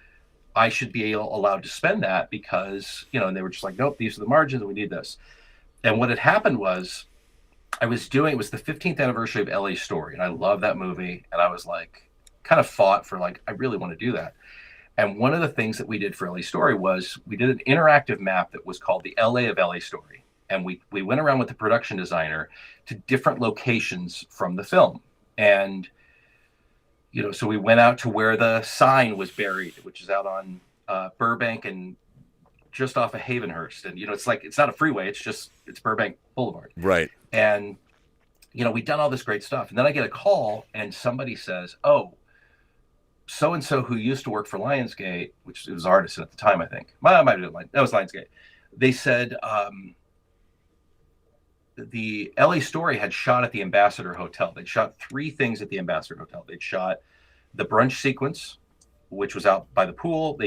Speaker 3: I should be allowed to spend that, because, and they were just like, nope, these are the margins, and we need this. And what had happened was, it was the 15th anniversary of LA Story, and I love that movie. And I was like, kind of fought for like, I really want to do that. And one of the things that we did for LA Story was we did an interactive map that was called the LA of LA Story. And we went around with the production designer to different locations from the film. And, so we went out to where the sign was buried, which is out on Burbank and just off of Havenhurst. And, it's not a freeway. It's Burbank Boulevard.
Speaker 1: Right.
Speaker 3: And, we've done all this great stuff. And then I get a call and somebody says, oh, so-and-so who used to work for Lionsgate, which it was Artisan at the time, I think. That was Lionsgate. They said, the LA Story had shot at the Ambassador Hotel. They'd shot 3 things at the Ambassador Hotel. They'd shot the brunch sequence, which was out by the pool.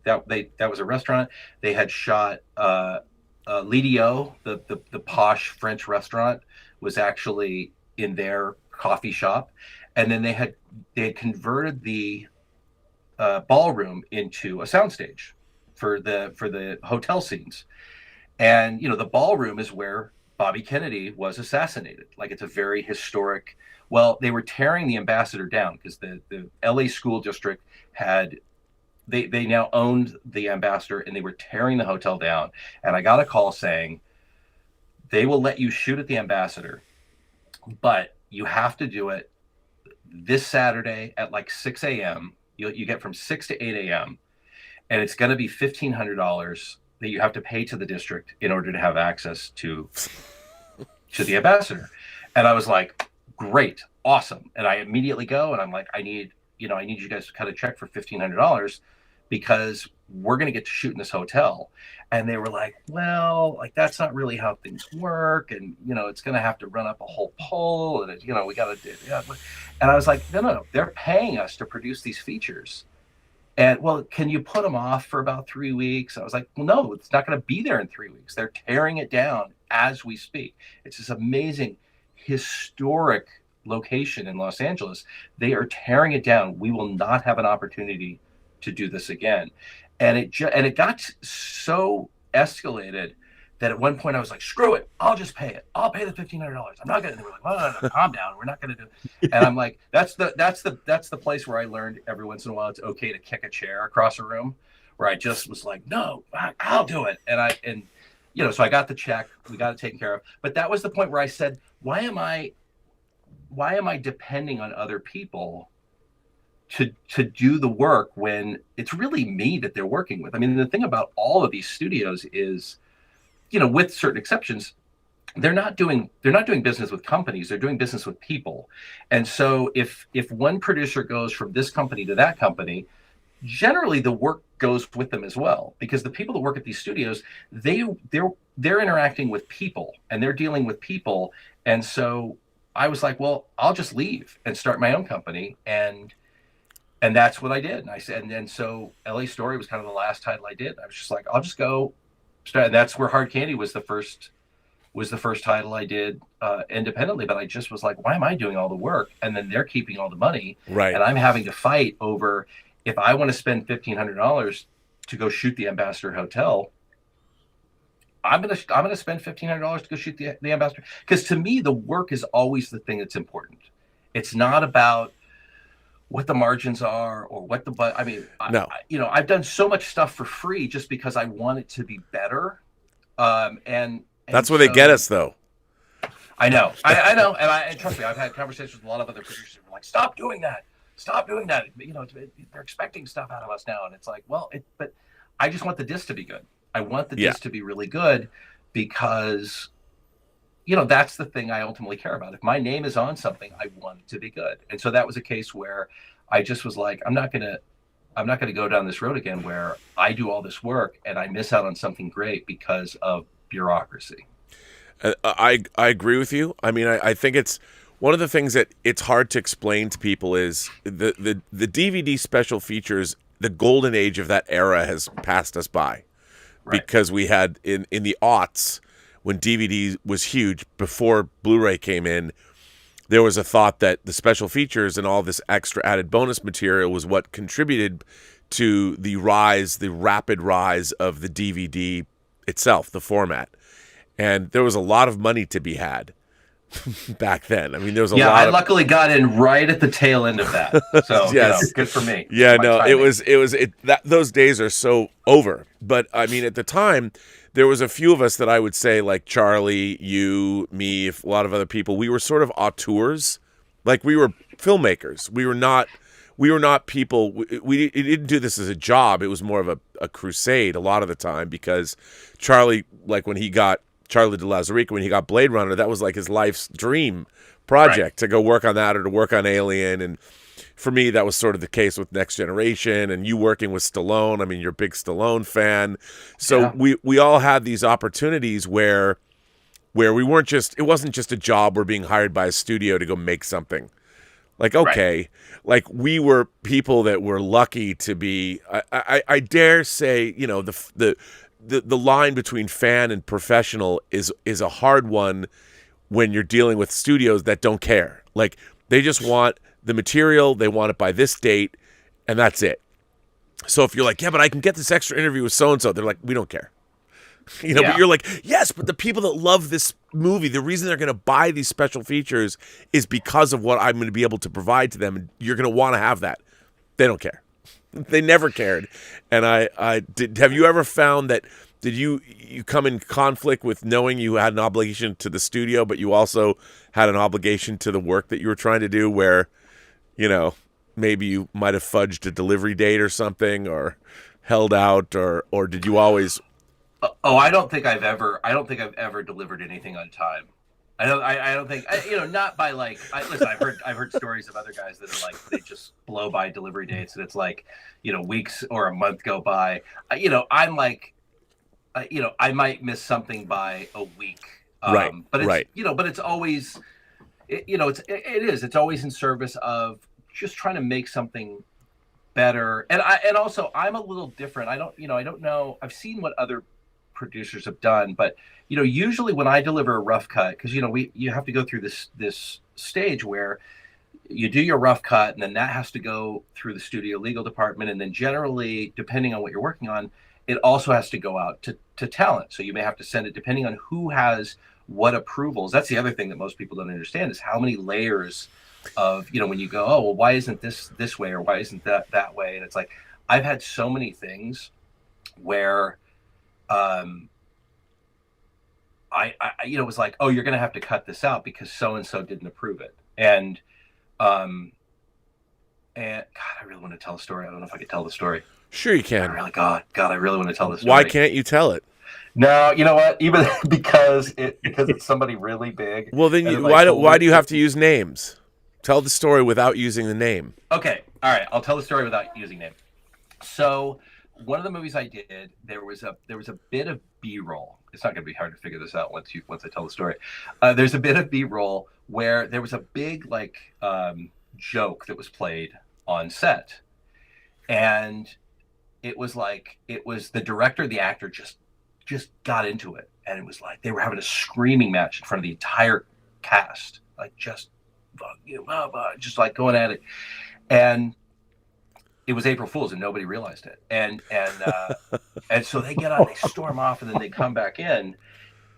Speaker 3: That was a restaurant. They had shot Lidio, the posh French restaurant, was actually in their coffee shop, and then they had converted the ballroom into a soundstage for the hotel scenes. And the ballroom is where Bobby Kennedy was assassinated. Like, it's a very historic. Well, they were tearing the Ambassador down because the LA school district had they now owned the Ambassador, and they were tearing the hotel down. And I got a call saying they will let you shoot at the Ambassador, but you have to do it this Saturday at like 6 a.m. You get from 6 to 8 a.m. and it's going to be $1,500 that you have to pay to the district in order to have access to the Ambassador. And I was like, great, awesome. And I immediately go, and I'm like, I need you guys to cut a check for $1,500 because we're going to get to shoot in this hotel. And they were like, well, like, that's not really how things work. And, it's going to have to run up a whole pole, and, we got to do it. And I was like, no, they're paying us to produce these features. And, well, can you put them off for about 3 weeks? I was like, well, no, it's not going to be there in 3 weeks. They're tearing it down as we speak. It's this amazing, historic location in Los Angeles. They are tearing it down. We will not have an opportunity to do this again. And it got so escalated that at one point I was like, screw it, I'll just pay it. I'll pay the $1,500. I'm not going to. They were like, well, no, calm down. We're not going to do it. And I'm like, that's the place where I learned every once in a while it's okay to kick a chair across a room, where I just was like, no, I'll do it. And so I got the check. We got it taken care of. But that was the point where I said, why am I depending on other people to do the work when it's really me that they're working with? I mean, the thing about all of these studios is, with certain exceptions, they're not doing business with companies. They're doing business with people. And so if one producer goes from this company to that company, generally the work goes with them as well, because the people that work at these studios, they're interacting with people, and they're dealing with people. And so I was like, well, I'll just leave and start my own company. And that's what I did. And I said, and so LA Story was kind of the last title I did. I was just like, I'll just go start. And that's where Hard Candy was the first title I did independently. But I just was like, why am I doing all the work? And then they're keeping all the money. Right. And I'm having to fight over, if I want to spend $1,500 to go shoot the Ambassador Hotel, I'm gonna spend $1,500 to go shoot the Ambassador. Because to me, the work is always the thing that's important. It's not about what the margins are or what the but. I mean,
Speaker 1: No.
Speaker 3: I've done so much stuff for free just because I want it to be better. And
Speaker 1: That's where they get us, though.
Speaker 3: I know, I know, and trust me, I've had conversations with a lot of other producers who are like, "Stop doing that! Stop doing that!" They're expecting stuff out of us now, and it's like, well, but I just want the disc to be good. I want the disc to be really good because, that's the thing I ultimately care about. If my name is on something, I want it to be good, and so that was a case where I just was like, I'm not gonna go down this road again where I do all this work and I miss out on something great because of bureaucracy.
Speaker 1: I agree with you. I mean, I think it's one of the things that it's hard to explain to people is the DVD special features. The golden age of that era has passed us by, because we had in the aughts when DVD was huge before Blu-ray came in. There was a thought that the special features and all this extra added bonus material was what contributed to the rapid rise of the DVD itself, the format. And there was a lot of money to be had back then. I mean, there was a lot.
Speaker 3: I luckily got in right at the tail end of that. So
Speaker 1: yes.
Speaker 3: Good for me.
Speaker 1: Yeah, no, timing. Those days are so over. But I mean, at the time, there was a few of us that I would say, like Charlie, you, me, a lot of other people. We were sort of auteurs, like we were filmmakers. We were not people. We didn't do this as a job. It was more of a crusade a lot of the time, because Charlie, like when he got Charlie de Lauzirika, when he got Blade Runner, that was like his life's dream project, to go work on that or to work on Alien. And for me, that was sort of the case with Next Generation, and you working with Stallone. I mean, you're a big Stallone fan. So we all had these opportunities where we weren't it wasn't just a job. We're being hired by a studio to go make something. Like, okay, like we were people that were lucky to be, I dare say, the line between fan and professional is a hard one when you're dealing with studios that don't care. Like, they just want the material, they want it by this date, and that's it. So if you're like, yeah, but I can get this extra interview with so-and-so, they're like, we don't care. But you're like, yes, but the people that love this movie, the reason they're going to buy these special features is because of what I'm going to be able to provide to them, and you're going to want to have that. They don't care. They never cared. And have you ever found that, did you come in conflict with knowing you had an obligation to the studio, but you also had an obligation to the work that you were trying to do, where, maybe you might have fudged a delivery date or something, or held out, or did you always...
Speaker 3: I don't think I've ever delivered anything on time. I don't think, not by like, listen, I've heard stories of other guys that are like, they just blow by delivery dates, and it's like, weeks or a month go by. I'm like, I might miss something by a week. But it's, but it's always, it's always in service of just trying to make something better. And also I'm a little different. I don't know. I've seen what other producers have done, but usually when I deliver a rough cut, because you have to go through this stage where you do your rough cut, and then that has to go through the studio legal department, and then generally, depending on what you're working on, it also has to go out to talent. So you may have to send it depending on who has what approvals. That's the other thing that most people don't understand, is how many layers of, when you go, oh, well, why isn't this way, or why isn't that way? And it's like, I've had so many things where it was like, oh, you're going to have to cut this out because so-and-so didn't approve it. And God, I really want to tell a story. I don't know if I could tell the story.
Speaker 1: Sure you can.
Speaker 3: God, I really want to tell this story.
Speaker 1: Why can't you tell it?
Speaker 3: No, you know what? Even because it's somebody really big.
Speaker 1: Well, then why do you have to use names? Tell the story without using the name.
Speaker 3: Okay. All right. I'll tell the story without using name. So one of the movies I did, there was a bit of B-roll. It's not going to be hard to figure this out once I tell the story. There's a bit of B-roll where there was a big joke that was played on set, and it was the director, the actor just got into it, and it was like they were having a screaming match in front of the entire cast, like just like going at it, and it was April Fool's, and nobody realized it. And so they get on, they storm off, and then they come back in,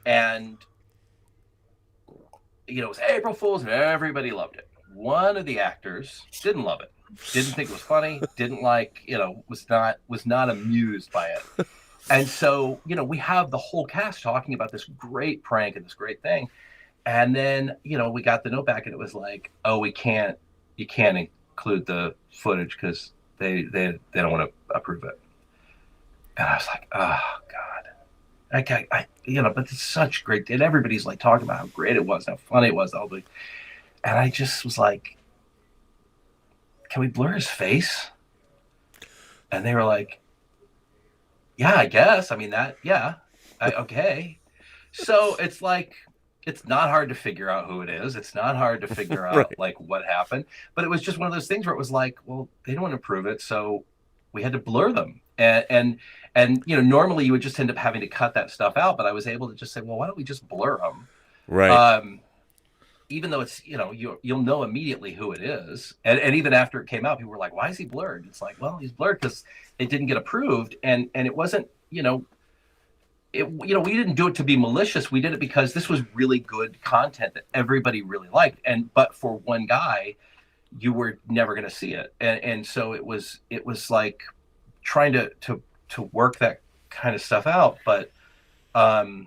Speaker 3: and it was April Fool's, and everybody loved it. One of the actors didn't love it. didn't think it was funny, didn't like, was not amused by it. And so, we have the whole cast talking about this great prank and this great thing. And then, we got the note back and it was like, oh, you can't include the footage because they don't want to approve it. And I was like, oh God, but it's such great, and everybody's like talking about how great it was, how funny it was, and I just was like, can we blur his face? And they were like, yeah, I guess. I mean, okay. So it's like, it's not hard to figure out who it is. It's not hard to figure out
Speaker 1: Right.
Speaker 3: like what happened, but it was just one of those things where it was like, well, they don't want to prove it. So we had to blur them. And normally you would just end up having to cut that stuff out, but I was able to just say, well, why don't we just blur them?
Speaker 1: Right.
Speaker 3: Even though it's, you'll know immediately who it is. And even after it came out, people were like, why is he blurred? It's like, well, he's blurred because it didn't get approved. And it wasn't, we didn't do it to be malicious. We did it because this was really good content that everybody really liked. But for one guy, you were never going to see it. And so it was like trying to work that kind of stuff out. But so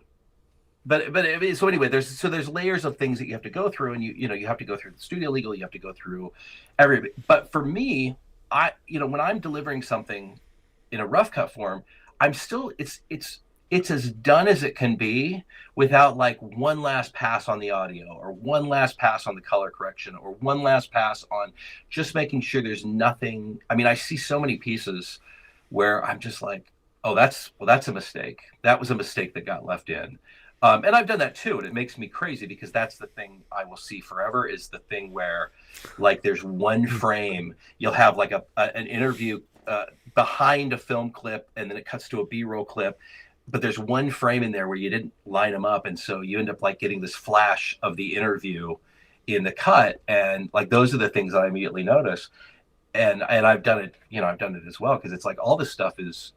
Speaker 3: anyway, there's layers of things that you have to go through, and you have to go through the studio legal, you have to go through everything. But for me, when I'm delivering something in a rough cut form, I'm still it's as done as it can be without like one last pass on the audio or one last pass on the color correction or one last pass on just making sure there's nothing. I mean, I see so many pieces where I'm just like, oh, that's a mistake. That was a mistake that got left in. And I've done that too, and it makes me crazy because that's the thing I will see forever is the thing where, like, there's one frame, you'll have like an interview behind a film clip, and then it cuts to a B-roll clip, but there's one frame in there where you didn't line them up, and so you end up like getting this flash of the interview in the cut, and like those are the things I immediately notice, and I've done it, I've done it as well because it's like all this stuff is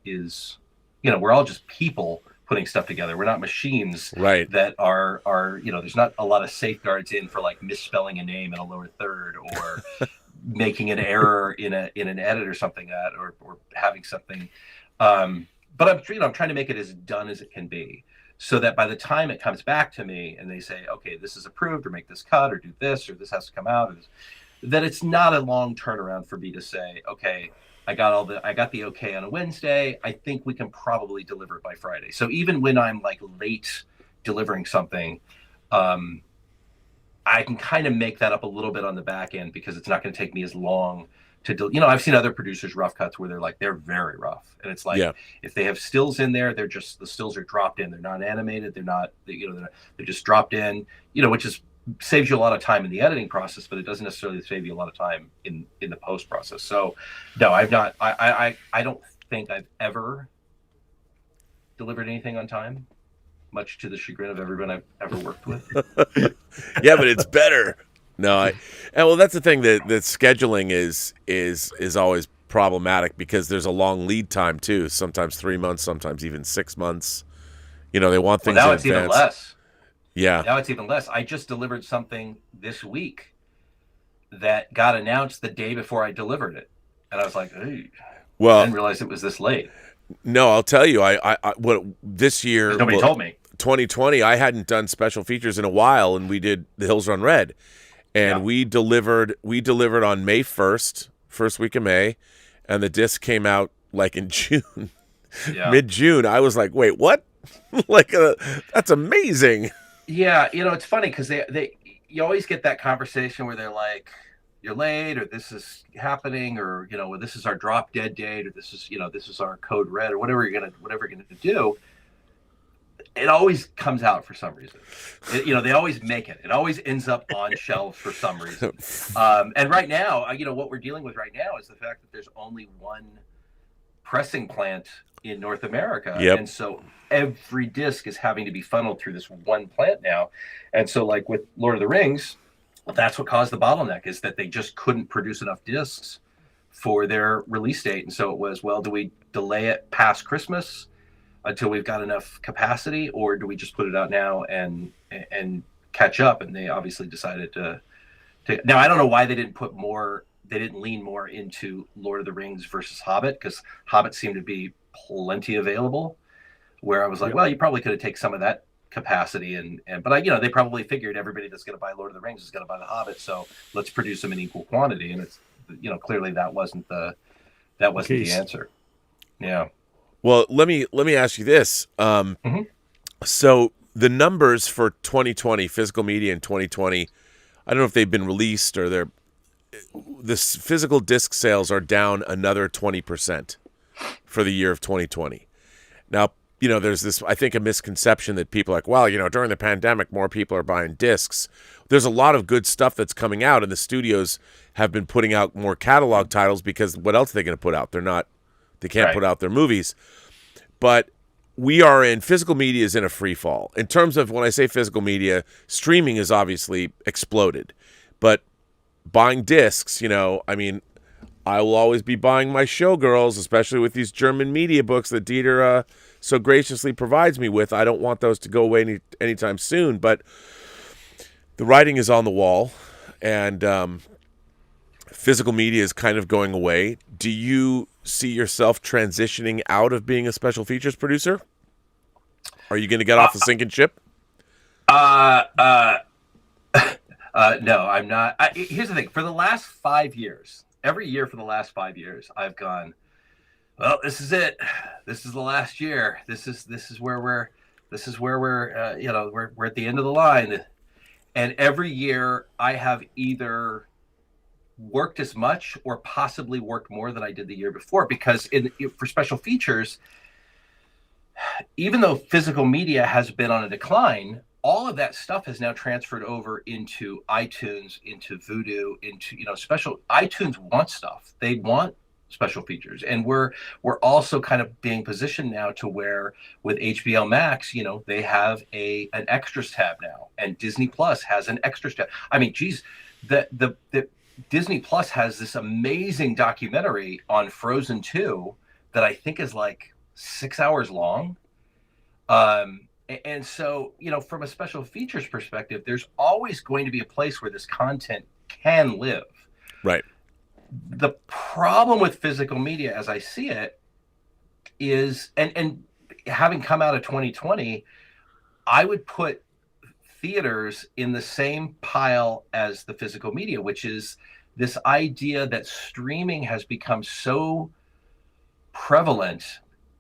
Speaker 3: we're all just people putting stuff together. We're not machines,
Speaker 1: Right.
Speaker 3: that are there's not a lot of safeguards in for like misspelling a name in a lower third or making an error in an edit or something or having something. But I'm trying to make it as done as it can be so that by the time it comes back to me and they say, okay, this is approved or make this cut or do this or this has to come out, that it's not a long turnaround for me to say, okay, I got the okay on a Wednesday. I think we can probably deliver it by Friday. So even when I'm like late delivering something, I can kind of make that up a little bit on the back end because it's not going to take me as long to I've seen other producers rough cuts where they're very rough, and it's like,
Speaker 1: Yeah.
Speaker 3: if they have stills in there, the stills are dropped in. They're not animated. They're not, they're just dropped in, which saves you a lot of time in the editing process, but it doesn't necessarily save you a lot of time in the post process. So no, I've not, I don't think I've ever delivered anything on time, much to the chagrin of everyone I've ever worked with.
Speaker 1: Yeah, but it's better. No, and well, that's the thing that scheduling is always problematic because there's a long lead time too. Sometimes 3 months, sometimes even 6 months. They want things
Speaker 3: now
Speaker 1: in
Speaker 3: it's
Speaker 1: advance.
Speaker 3: even less.
Speaker 1: Yeah.
Speaker 3: Now it's even less. I just delivered something this week that got announced the day before I delivered it, and I was like, hey,
Speaker 1: Well,
Speaker 3: I didn't realize it was this late.
Speaker 1: No, I'll tell you. I this year,
Speaker 3: Nobody told me.
Speaker 1: 2020, I hadn't done special features in a while, and we did The Hills Run Red, and we delivered on May 1st, first week of May, and the disc came out like in June, mid-June. I was like, wait, what? That's amazing.
Speaker 3: Yeah, it's funny because you always get that conversation where they're like, you're late, or this is happening, or well, this is our drop dead date, or this is our code red, or whatever you're gonna do. It always comes out for some reason. They always make it. It always ends up on shelves for some reason. And right now, what we're dealing with right now is the fact that there's only one pressing plant in North America.
Speaker 1: Yep.
Speaker 3: And so every disc is having to be funneled through this one plant now. And so like with Lord of the Rings, that's what caused the bottleneck, is that they just couldn't produce enough discs for their release date. And so it was, well, do we delay it past Christmas until we've got enough capacity, or do we just put it out now and catch up? And they obviously decided to now, I don't know why they didn't put more they didn't lean more into Lord of the Rings versus Hobbit, because Hobbit seemed to be plenty available, where I was like, well, you probably could have taken some of that capacity but they probably figured everybody that's going to buy Lord of the Rings is going to buy the Hobbit, so let's produce them in equal quantity. And it's, clearly that wasn't the answer. Yeah.
Speaker 1: Well, let me ask you this. So the numbers for 2020, physical media in 2020, I don't know if they've been released or the physical disc sales are down another 20% for the year of 2020. Now, there's this, I think, a misconception that people are like, well, during the pandemic, more people are buying discs. There's a lot of good stuff that's coming out, and the studios have been putting out more catalog titles, because what else are they going to put out? They can't put out their movies. But physical media is in a free fall. In terms of, when I say physical media, streaming is obviously exploded. But buying discs, I will always be buying my Showgirls, especially with these German media books that Dieter so graciously provides me with. I don't want those to go away anytime soon, but the writing is on the wall, and physical media is kind of going away. Do you see yourself transitioning out of being a special features producer? Are you going to get off the sinking ship?
Speaker 3: No, I'm not. Here's the thing. For the last 5 years, every year for the last 5 years, I've gone, well, this is it. This is the last year. This is where we're we're at the end of the line. And every year I have either worked as much or possibly worked more than I did the year before, because for special features, even though physical media has been on a decline, all of that stuff has now transferred over into iTunes, into Vudu, into special. iTunes wants stuff. They want special features, and we're also kind of being positioned now to where with HBO Max, they have an extras tab now, and Disney Plus has an extras tab. I mean, geez, the Disney Plus has this amazing documentary on Frozen 2 that I think is like 6 hours long. And so, from a special features perspective, there's always going to be a place where this content can live.
Speaker 1: Right.
Speaker 3: The problem with physical media, as I see it, is, and having come out of 2020, I would put theaters in the same pile as the physical media, which is this idea that streaming has become so prevalent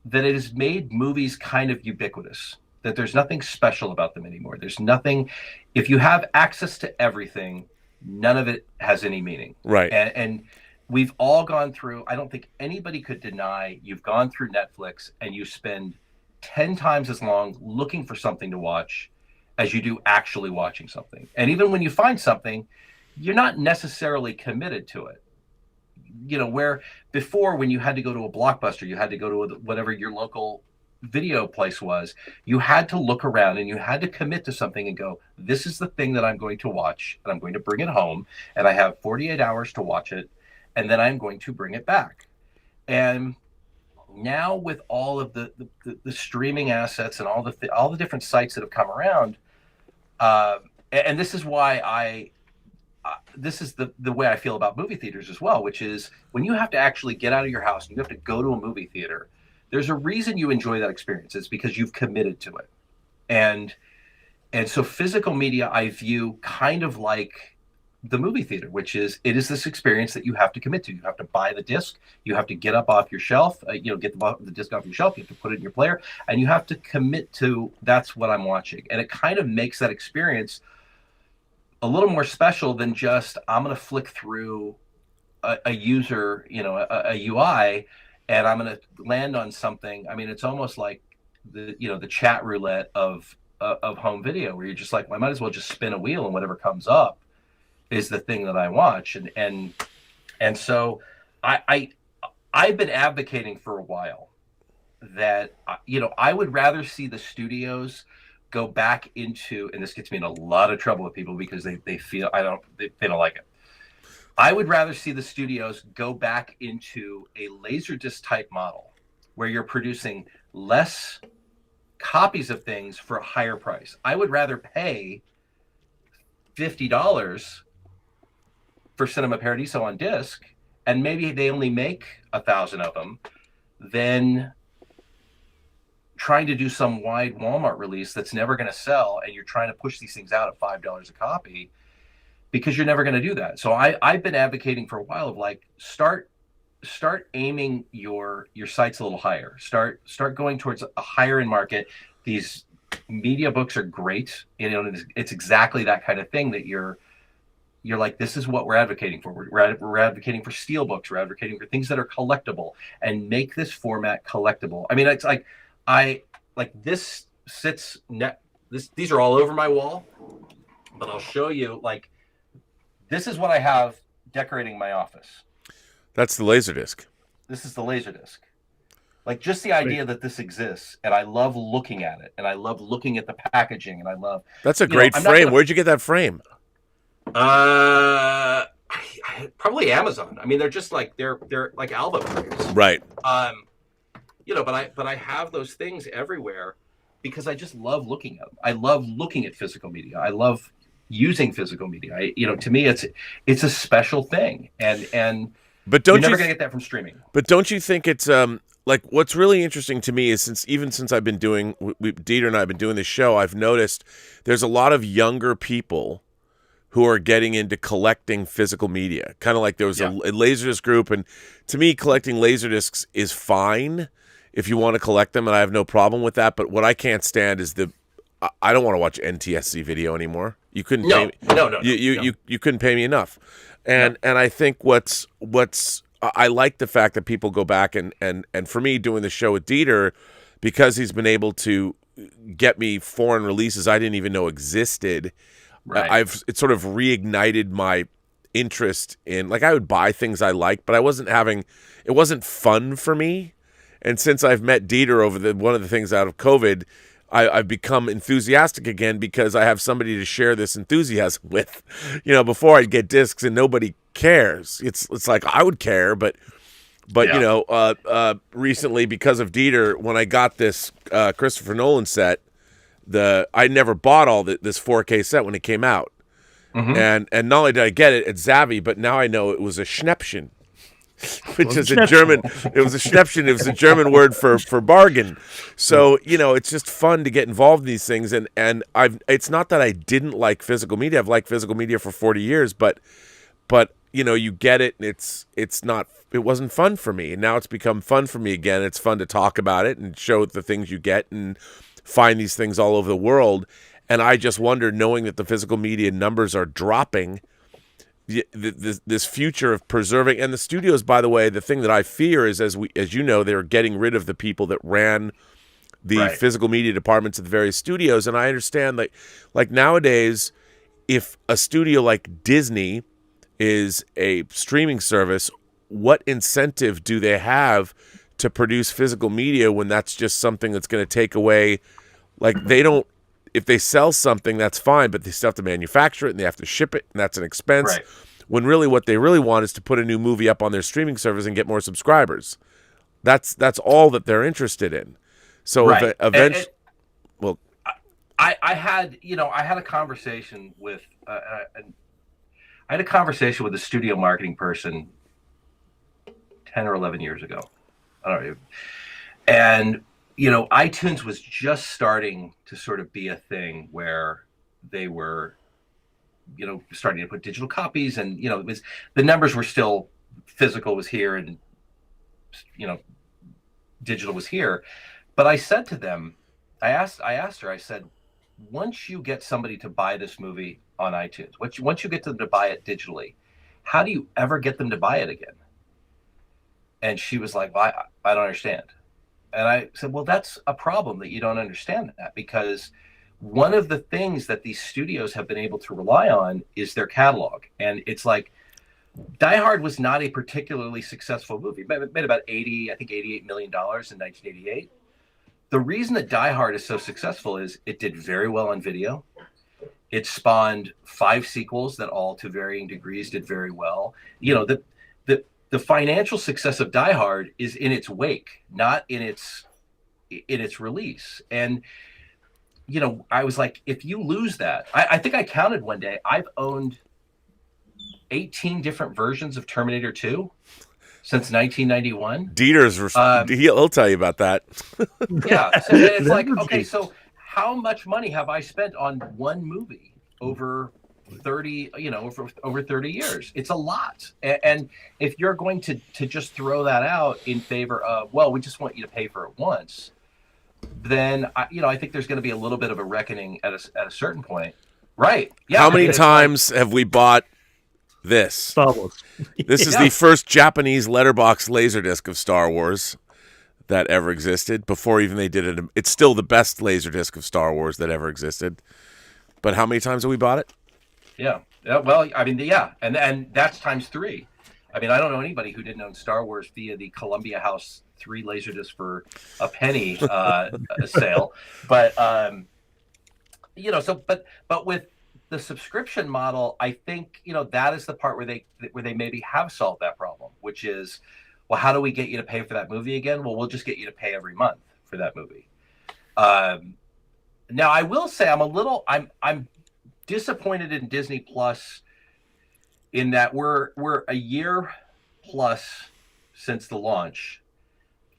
Speaker 3: that it has made movies kind of ubiquitous, that there's nothing special about them anymore. There's nothing, if you have access to everything, none of it has any meaning.
Speaker 1: Right.
Speaker 3: And we've all gone through, I don't think anybody could deny, you've gone through Netflix and you spend 10 times as long looking for something to watch as you do actually watching something. And even when you find something, you're not necessarily committed to it. Where before, when you had to go to a Blockbuster, you had to go to whatever your local video place was, you had to look around and you had to commit to something and go, this is the thing that I'm going to watch, and I'm going to bring it home, and I have 48 hours to watch it, and then I'm going to bring it back. And now with all of the streaming assets and all the different sites that have come around, and this is why this is the way I feel about movie theaters as well, which is when you have to actually get out of your house and you have to go to a movie theater, there's a reason you enjoy that experience. It's because you've committed to it. And so physical media I view kind of like the movie theater, which is, it is this experience that you have to commit to. You have to buy the disc, you have to get up off your shelf, get the disc off your shelf, you have to put it in your player, and you have to commit to, that's what I'm watching. And it kind of makes that experience a little more special than just, I'm going to flick through a user, a UI, and I'm going to land on something. I mean, it's almost like the chat roulette of home video, where you're just like, well, I might as well just spin a wheel and whatever comes up is the thing that I watch. And so I've been advocating for a while that, I would rather see the studios go back into, and this gets me in a lot of trouble with people because they feel they don't like it. I would rather see the studios go back into a Laserdisc type model where you're producing less copies of things for a higher price. I would rather pay $50 for Cinema Paradiso on disc, and maybe they only make 1,000 of them, then trying to do some wide Walmart release that's never going to sell, and you're trying to push these things out at $5 a copy, because you're never going to do that. So I've been advocating for a while of like, start aiming your sights a little higher. Start going towards a higher end market. These media books are great. You know, it's exactly that kind of thing that you're like, this is what we're advocating for. We're advocating for steel books. We're advocating for things that are collectible, and make this format collectible. I mean, it's like, this sits these are all over my wall, but I'll show you, like, this is what I have decorating my office.
Speaker 1: That's the Laserdisc.
Speaker 3: This is the Laserdisc. Like, just the idea that this exists, and I love looking at it, and I love looking at the packaging, and I love.
Speaker 1: That's a great frame. Where'd you get that frame?
Speaker 3: Probably Amazon. I mean, they're just like they're like album frames,
Speaker 1: right?
Speaker 3: But I have those things everywhere because I just love looking at them. I love looking at physical media. I love using physical media. To me, it's a special thing, and
Speaker 1: but don't
Speaker 3: you're never gonna get that from streaming.
Speaker 1: But don't you think it's like, what's really interesting to me is since I've been doing, Dieter and I have been doing this show, I've noticed there's a lot of younger people who are getting into collecting physical media. Kind of like there was a Laserdisc group, and to me, collecting Laserdiscs is fine if you want to collect them, and I have no problem with that. But what I can't stand is I don't want to watch NTSC video anymore. You couldn't pay me.
Speaker 3: No.
Speaker 1: You couldn't pay me enough. And I think what's I like the fact that people go back and for me, doing the show with Dieter, because he's been able to get me foreign releases I didn't even know existed.
Speaker 3: Right.
Speaker 1: It sort of reignited my interest in, like, I would buy things I liked, but it wasn't fun for me. And since I've met Dieter over one of the things out of COVID, I've become enthusiastic again because I have somebody to share this enthusiasm with. Before I'd get discs and nobody cares. It's like I would care, but recently, because of Dieter, when I got this Christopher Nolan set, I never bought this 4K set when it came out, and not only did I get it at Zavvi, but now I know it was a Schnäppchen. Which is a German. It was a Schnäppchen. It was a German word for bargain. So it's just fun to get involved in these things. And it's not that I didn't like physical media. I've liked physical media for 40 years, but you get it, and it wasn't fun for me, and now it's become fun for me again. It's fun to talk about it and show the things you get and find these things all over the world. And I just wonder, knowing that the physical media numbers are dropping, this future of preserving, and the studios, by the way, the thing that I fear is, as you know, they're getting rid of the people that ran the physical media departments at the various studios. And I understand that, like, nowadays, if a studio like Disney is a streaming service, what incentive do they have to produce physical media when that's just something that's going to take away? Like, they don't. If they sell something, that's fine, but they still have to manufacture it, and they have to ship it, and that's an expense.
Speaker 3: Right.
Speaker 1: When really what they really want is to put a new movie up on their streaming service and get more subscribers. That's all that they're interested in. So eventually,
Speaker 3: I had a conversation with a studio marketing person 10 or 11 years ago. I don't know, and iTunes was just starting to sort of be a thing where they were, starting to put digital copies, and, it was, the numbers were still, physical was here and, digital was here. But I said to them, I asked her, I said, once you get somebody to buy this movie on iTunes, once you get them to buy it digitally, how do you ever get them to buy it again? And she was like, well, I don't understand. And I said, well, that's a problem that you don't understand that, because one of the things that these studios have been able to rely on is their catalog. And it's like, Die Hard was not a particularly successful movie. It made about $88 million in 1988. The reason that Die Hard is so successful is it did very well on video. It spawned 5 sequels that all, to varying degrees, did very well. The financial success of Die Hard is in its wake, not in its release. And I was like, if you lose that, I think I counted one day, I've owned 18 different versions of Terminator 2 since 1991.
Speaker 1: He'll tell you about that.
Speaker 3: Yeah, so it's like,
Speaker 2: Definitely.
Speaker 3: okay, so how much money have I spent on one movie over 30, over 30 years? It's a lot. And if you're going to just throw that out in favor of, well, we just want you to pay for it once, then I think there's going to be a little bit of a reckoning at a certain point. Right. Yeah.
Speaker 1: How many times have we bought this?
Speaker 2: Star Wars.
Speaker 1: This is the first Japanese letterbox laserdisc of Star Wars that ever existed. Before even they did it, it's still the best laserdisc of Star Wars that ever existed. But how many times have we bought it?
Speaker 3: Yeah. Well, I mean, yeah, and that's times 3. I mean, I don't know anybody who didn't own Star Wars via the Columbia House 3 laserdisc for a penny sale, but but with the subscription model, I think that is the part where they maybe have solved that problem, which is, well, how do we get you to pay for that movie again? Well, we'll just get you to pay every month for that movie. Now, I will say I'm disappointed in Disney Plus in that we're a year plus since the launch,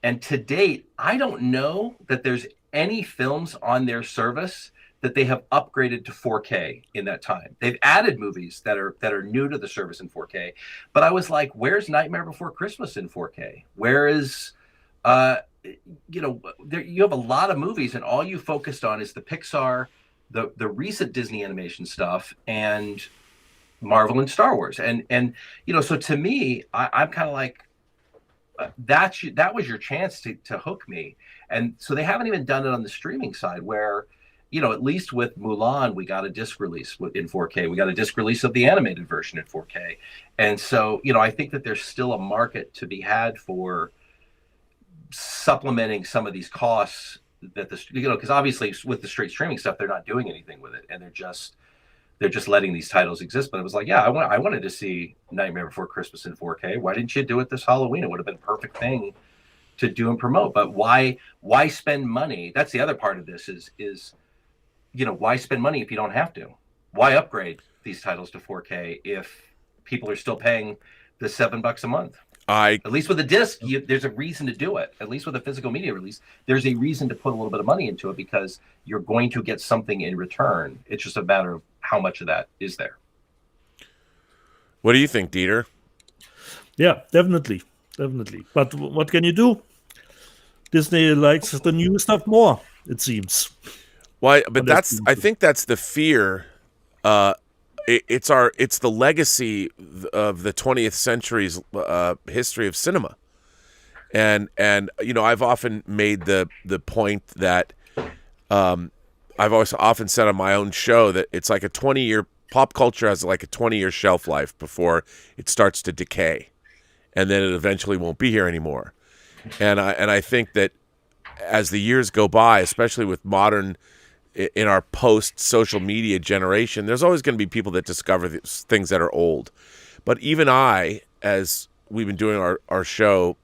Speaker 3: and to date, I don't know that there's any films on their service that they have upgraded to 4K in that time. They've added movies that are new to the service in 4K, but I was like, where's Nightmare Before Christmas in 4K? Where is you have a lot of movies and all you focused on is the Pixar, the recent Disney animation stuff, and Marvel and Star Wars. And so to me, I'm kind of like, that was your chance to hook me. And so they haven't even done it on the streaming side where, at least with Mulan, we got a disc release in 4K. We got a disc release of the animated version in 4K. And so, I think that there's still a market to be had for supplementing some of these costs that because obviously with the straight streaming stuff, they're not doing anything with it. And they're just letting these titles exist. But it was like, yeah, I wanted to see Nightmare Before Christmas in 4K. Why didn't you do it this Halloween? It would have been a perfect thing to do and promote. But why spend money? That's the other part of this is why spend money if you don't have to? Why upgrade these titles to 4K if people are still paying the $7 a month? At least with a disc, there's a reason to do it. At least with a physical media release, there's a reason to put a little bit of money into it because you're going to get something in return. It's just a matter of how much of that is there.
Speaker 1: What do you think, Dieter?
Speaker 2: Yeah, definitely. But what can you do? Disney likes the new stuff more, it seems.
Speaker 1: Why? But I think that's the fear. It's the legacy of the 20th century's history of cinema, and I've often made the point that I've always often said on my own show that it's like a 20-year pop culture has like a 20-year shelf life before it starts to decay, and then it eventually won't be here anymore. And I think that as the years go by, especially with modern, in our post-social media generation, there's always going to be people that discover things that are old. But even as we've been doing our show,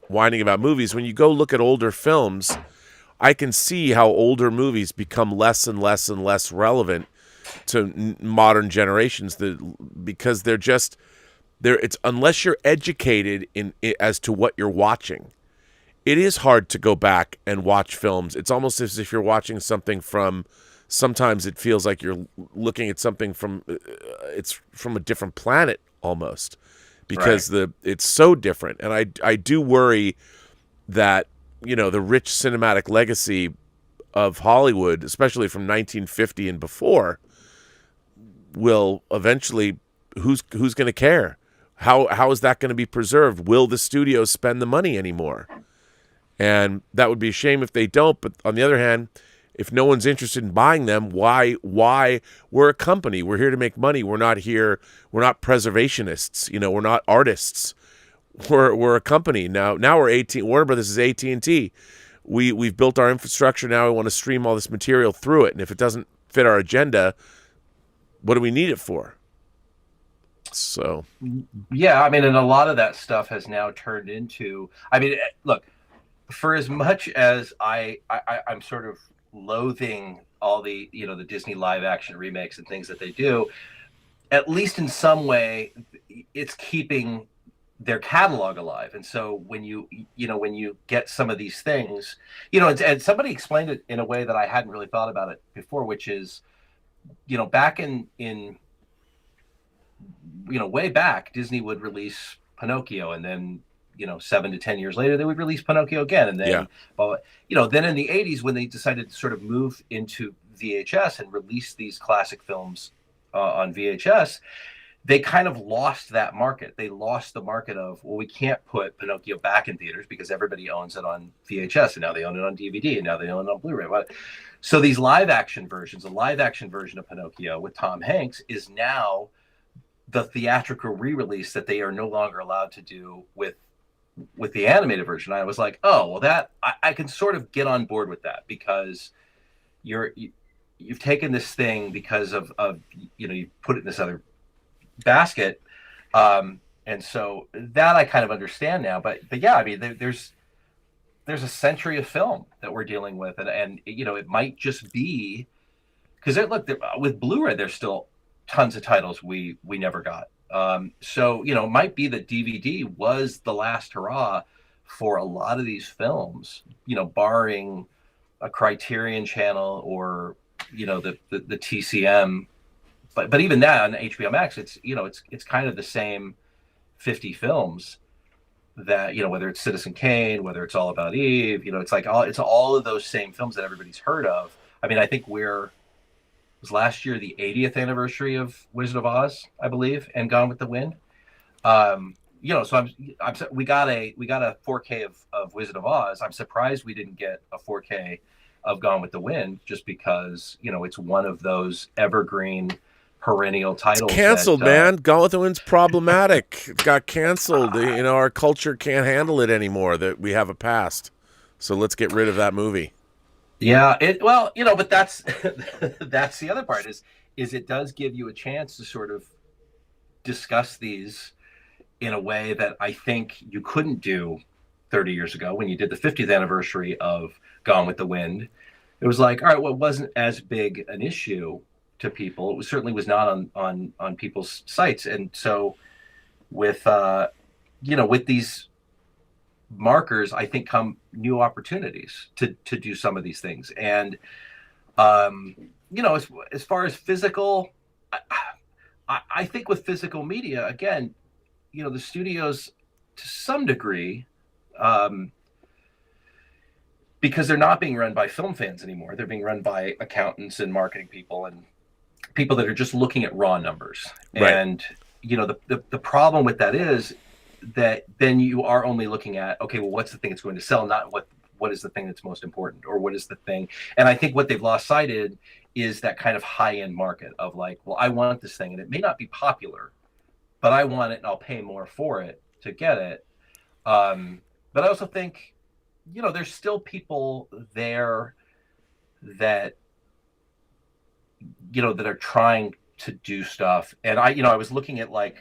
Speaker 1: whining about movies, when you go look at older films, I can see how older movies become less and less and less relevant to modern generations because it's unless you're educated as to what you're watching. It is hard to go back and watch films. It's almost as if you're watching something sometimes it feels like you're looking at something it's from a different planet almost because
Speaker 3: right.
Speaker 1: It's so different. And I do worry that, the rich cinematic legacy of Hollywood, especially from 1950 and before, will eventually, who's going to care? How is that going to be preserved? Will the studios spend the money anymore? And that would be a shame if they don't. But on the other hand, if no one's interested in buying them, why? We're a company. We're here to make money. We're not preservationists. We're not artists. We're a company. Now we're Warner Brothers is AT&T. We've built our infrastructure. Now we want to stream all this material through it. And if it doesn't fit our agenda, what do we need it for? So,
Speaker 3: yeah, I mean, and a lot of that stuff has now turned into, look, for as much as I'm sort of loathing all the, the Disney live action remakes and things that they do, at least in some way, it's keeping their catalog alive. And so when you get some of these things, and somebody explained it in a way that I hadn't really thought about it before, which is, back in way back, Disney would release Pinocchio, and then 7 to 10 years later they would release Pinocchio again, and then then in the 80s, when they decided to sort of move into VHS and release these classic films on VHS, they kind of lost that market. They lost the market of, well, we can't put Pinocchio back in theaters because everybody owns it on VHS, and now they own it on DVD, and now they own it on Blu-ray. So these live action versions, a live action version of Pinocchio with Tom Hanks is now the theatrical re-release that they are no longer allowed to do with the animated version. I was like, oh, well, that I can sort of get on board with that, because you've taken this thing because of you put it in this other basket, and so that I kind of understand now. But yeah, I mean, there's a century of film that we're dealing with, and it might just be because with Blu-ray there's still tons of titles we never got. So it might be that DVD was the last hurrah for a lot of these films, barring a Criterion channel or the TCM. But even that on HBO Max, it's kind of the same 50 films that, whether it's Citizen Kane, whether it's All About Eve, it's all of those same films that everybody's heard of. I mean, I think was last year the 80th anniversary of Wizard of Oz, I believe, and Gone with the Wind. So we got a 4K of Wizard of Oz. I'm surprised we didn't get a 4K of Gone with the Wind, just because it's one of those evergreen perennial titles.
Speaker 1: It's canceled, man. Gone with the Wind's problematic. It got canceled. Our culture can't handle it anymore. That we have a past, so let's get rid of that movie.
Speaker 3: Yeah, but that's that's the other part is it does give you a chance to sort of discuss these in a way that I think you couldn't do 30 years ago when you did the 50th anniversary of Gone with the Wind. It was like, all right, well, it wasn't as big an issue to people. It certainly was not on people's sites. And so with with these markers, I think come new opportunities to do some of these things. And as far as physical, I think with physical media, again, the studios to some degree, because they're not being run by film fans anymore, they're being run by accountants and marketing people and people that are just looking at raw numbers. Right. And the problem with that is that then you are only looking at, okay, well, what's the thing that's going to sell, not what is the thing that's most important, or what is the thing. And I think what they've lost sighted is that kind of high-end market of like, well, I want this thing and it may not be popular, but I want it and I'll pay more for it to get it. But I also think, there's still people there that that are trying to do stuff. And I was looking at like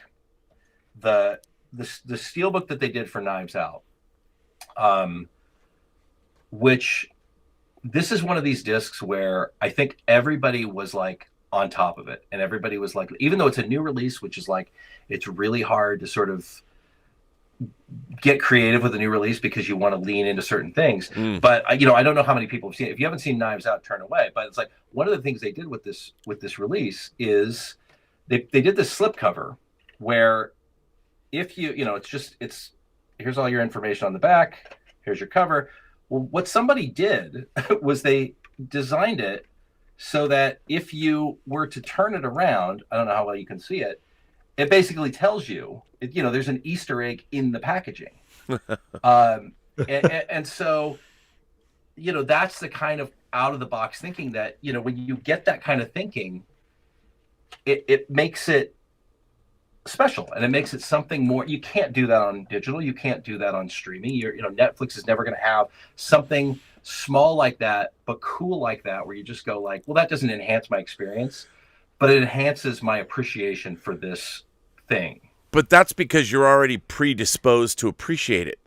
Speaker 3: the steelbook that they did for Knives Out, which this is one of these discs where I think everybody was like on top of it, and everybody was like, even though it's a new release, which is like, it's really hard to sort of get creative with a new release because you want to lean into certain things. But I don't know how many people have seen it. If you haven't seen Knives Out, turn away. But it's like one of the things they did with this release is they did this slipcover where if it's here's all your information on the back, here's your cover. Well, what somebody did was they designed it so that if you were to turn it around, I don't know how well you can see it, it basically tells you, there's an Easter egg in the packaging. And so, that's the kind of out of the box thinking that, when you get that kind of thinking, it makes it special, and it makes it something more. You can't do that on digital. You can't do that on streaming. Netflix is never going to have something small like that, but cool like that, where you just go like, well, that doesn't enhance my experience, but it enhances my appreciation for this thing.
Speaker 1: But that's because you're already predisposed to appreciate it.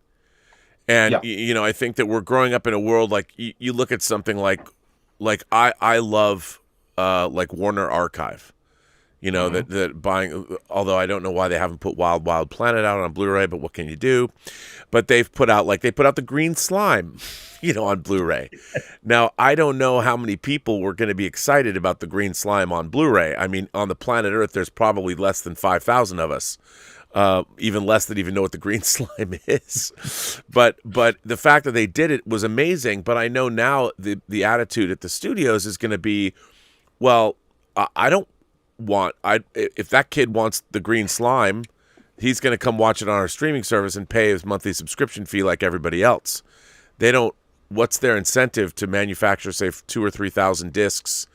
Speaker 1: And, I think that we're growing up in a world like you look at something like I love like Warner Archive. You know, that buying, although I don't know why they haven't put Wild Wild Planet out on Blu-ray, but what can you do? But they put out the green slime, on Blu-ray. Now, I don't know how many people were going to be excited about the green slime on Blu-ray. I mean, on the planet Earth, there's probably less than 5,000 of us, even less that even know what the green slime is. But the fact that they did it was amazing. But I know now the attitude at the studios is going to be, well, I don't if that kid wants the green slime, he's going to come watch it on our streaming service and pay his monthly subscription fee like everybody else. They don't. What's their incentive to manufacture, say, 2,000 or 3,000 discs?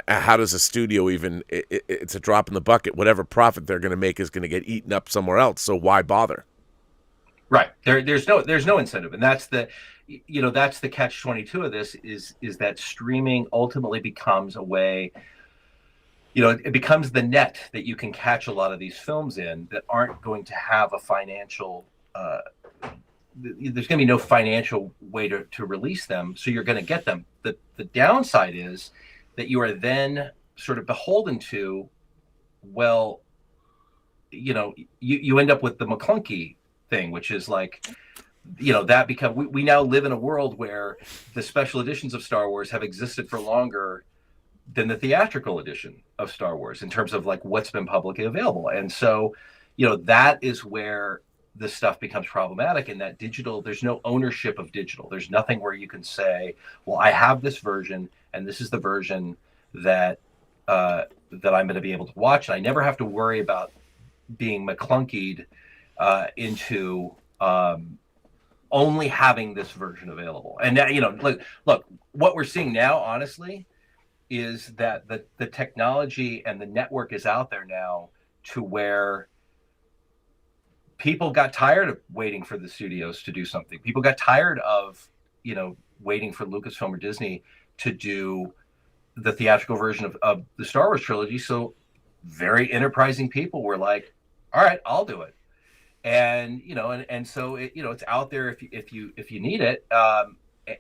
Speaker 1: How does a studio even? It's a drop in the bucket. Whatever profit they're going to make is going to get eaten up somewhere else. So why bother?
Speaker 3: Right. There's no incentive, and that's the catch-22 of this is that streaming ultimately becomes a way. It becomes the net that you can catch a lot of these films in that aren't going to have a financial, there's going to be no financial way to release them. So you're going to get them. The downside is that you are then sort of beholden to, well, you end up with the McClunky thing, which is like, that we now live in a world where the special editions of Star Wars have existed for longer than the theatrical edition of Star Wars in terms of like what's been publicly available. And so, that is where this stuff becomes problematic, in that digital, there's no ownership of digital. There's nothing where you can say, well, I have this version and this is the version that I'm going to be able to watch. And I never have to worry about being McClunkied into only having this version available. And now, look, what we're seeing now, honestly, is that the technology and the network is out there now to where people got tired of waiting for the studios to do something. People got tired of, waiting for Lucasfilm or Disney to do the theatrical version of the Star Wars trilogy. So very enterprising people were like, all right, I'll do it. And, and so it's out there if you need it.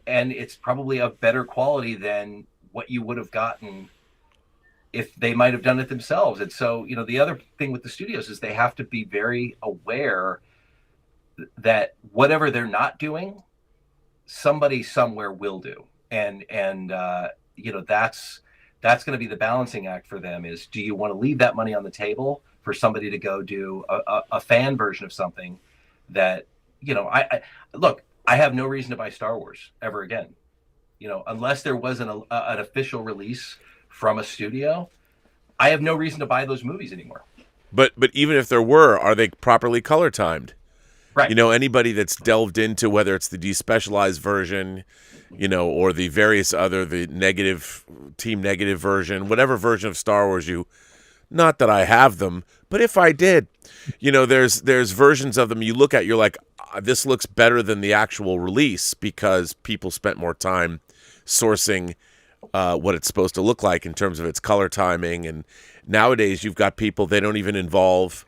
Speaker 3: And it's probably of better quality than what you would have gotten if they might have done it themselves. And so, the other thing with the studios is they have to be very aware that whatever they're not doing, somebody somewhere will do. And that's going to be the balancing act for them is, do you want to leave that money on the table for somebody to go do a fan version of something that, I have no reason to buy Star Wars ever again. Unless there was an official release from a studio, I have no reason to buy those movies anymore.
Speaker 1: But even if there were, are they properly color timed?
Speaker 3: Right.
Speaker 1: Anybody that's delved into whether it's the despecialized version, or the various other, the negative, team negative version, whatever version of Star Wars not that I have them, but if I did, there's versions of them you look at, you're like, this looks better than the actual release because people spent more time sourcing what it's supposed to look like in terms of its color timing. And nowadays you've got people, they don't even involve,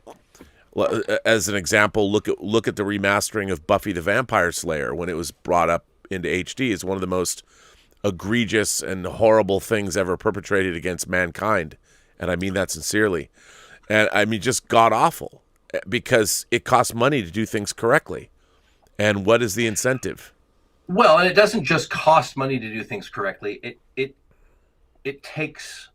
Speaker 1: as an example, look at the remastering of Buffy the Vampire Slayer when it was brought up into HD. It's one of the most egregious and horrible things ever perpetrated against mankind. And I mean that sincerely. And I mean just god awful, because it costs money to do things correctly. And what is the incentive?
Speaker 3: Well, and it doesn't just cost money to do things correctly. It takes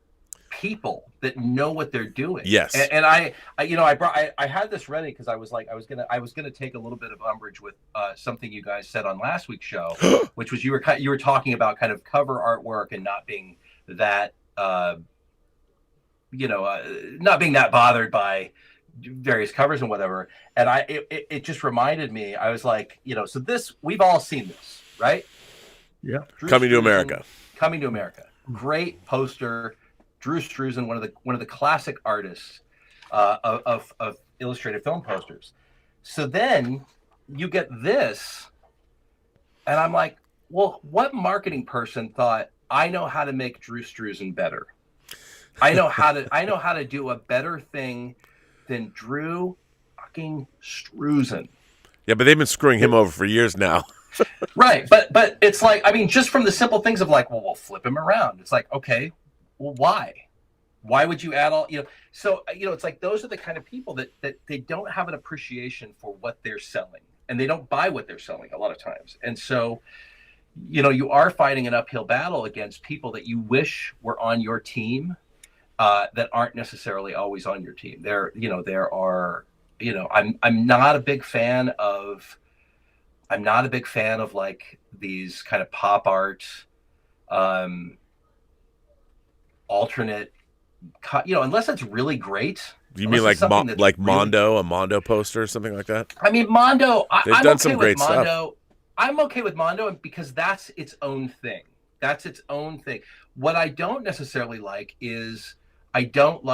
Speaker 3: people that know what they're doing.
Speaker 1: Yes.
Speaker 3: And I had this ready because I was gonna take a little bit of umbrage with something you guys said on last week's show, which was you were talking about kind of cover artwork and not being that not being that bothered by various covers and whatever. And it just reminded me, I was like, so this, we've all seen this, right?
Speaker 2: Yeah.
Speaker 1: Coming to America. Great poster. Drew Struzan, one of the classic artists of illustrated film posters. So then you get this, and I'm like, well, what marketing person thought, I know how to make Drew Struzan better? I know how to do a better thing than Drew fucking Struzan. Yeah, but they've been screwing him over for years now.
Speaker 3: Right, but it's like, I mean, just from the simple things of like, well, we'll flip him around. It's like, okay, well, why? Why would you add all, so, it's like those are the kind of people that they don't have an appreciation for what they're selling, and they don't buy what they're selling a lot of times. And so, you are fighting an uphill battle against people that you wish were on your team, that aren't necessarily always on your team. There are, I'm not a big fan of like these kind of pop art, alternate, unless it's really great.
Speaker 1: You mean like Mondo, a Mondo poster or something like that?
Speaker 3: I mean, Mondo,
Speaker 1: they've done some great stuff.
Speaker 3: I'm okay with Mondo because that's its own thing. That's its own thing. What I don't necessarily like is I don't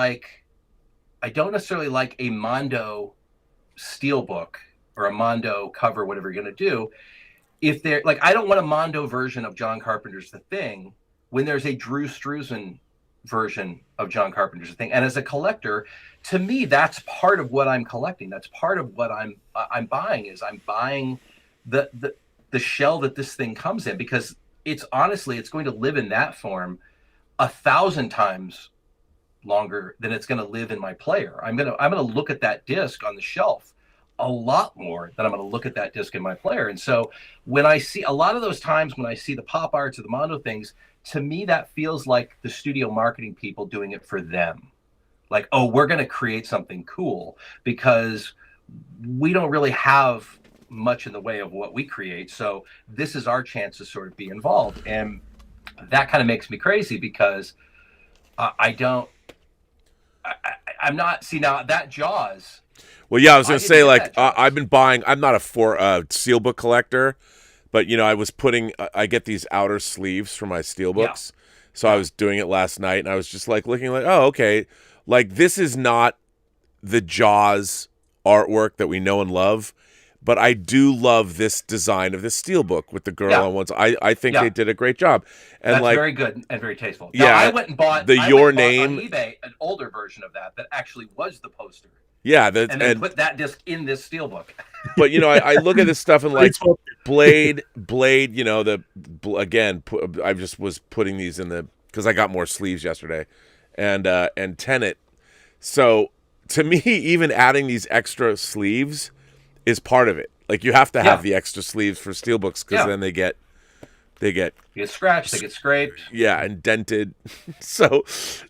Speaker 3: necessarily like a Mondo steelbook or a Mondo cover, whatever you're going to do. If they're like, I don't want a Mondo version of John Carpenter's The Thing when there's a Drew Struzan version of John Carpenter's The Thing. And as a collector, to me, that's part of what I'm collecting. That's part of what I'm buying. Is I'm buying the shell that this thing comes in, because it's going to live in that form 1,000 times longer than it's going to live in my player. I'm going to look at that disc on the shelf a lot more than I'm going to look at that disc in my player. And so when I see a lot of those times when I see the pop arts or the Mondo things, to me, that feels like the studio marketing people doing it for them. Like, oh, we're going to create something cool because we don't really have much in the way of what we create. So this is our chance to sort of be involved. And that kind of makes me crazy because I'm not, see now that Jaws.
Speaker 1: Well, yeah, I was going to say, like, I've been buying, I'm not a steelbook collector, but, I was I get these outer sleeves for my steelbooks. Yeah. So I was doing it last night, and I was just, like, looking like, oh, okay. Like, this is not the Jaws artwork that we know and love, but I do love this design of this steelbook with the girl on one side. I think they did a great job. And
Speaker 3: that's very good and very tasteful.
Speaker 1: Yeah,
Speaker 3: now, I went and bought
Speaker 1: Your Name
Speaker 3: on eBay an older version of that actually was the poster.
Speaker 1: Yeah,
Speaker 3: and then put that disc in this steelbook.
Speaker 1: But I look at this stuff and like Blade. I just was putting these in because I got more sleeves yesterday, and Tenet. So to me, even adding these extra sleeves is part of it. Like you have to have the extra sleeves for steelbooks because then they get
Speaker 3: scratched, they get scraped.
Speaker 1: Yeah, and dented. So,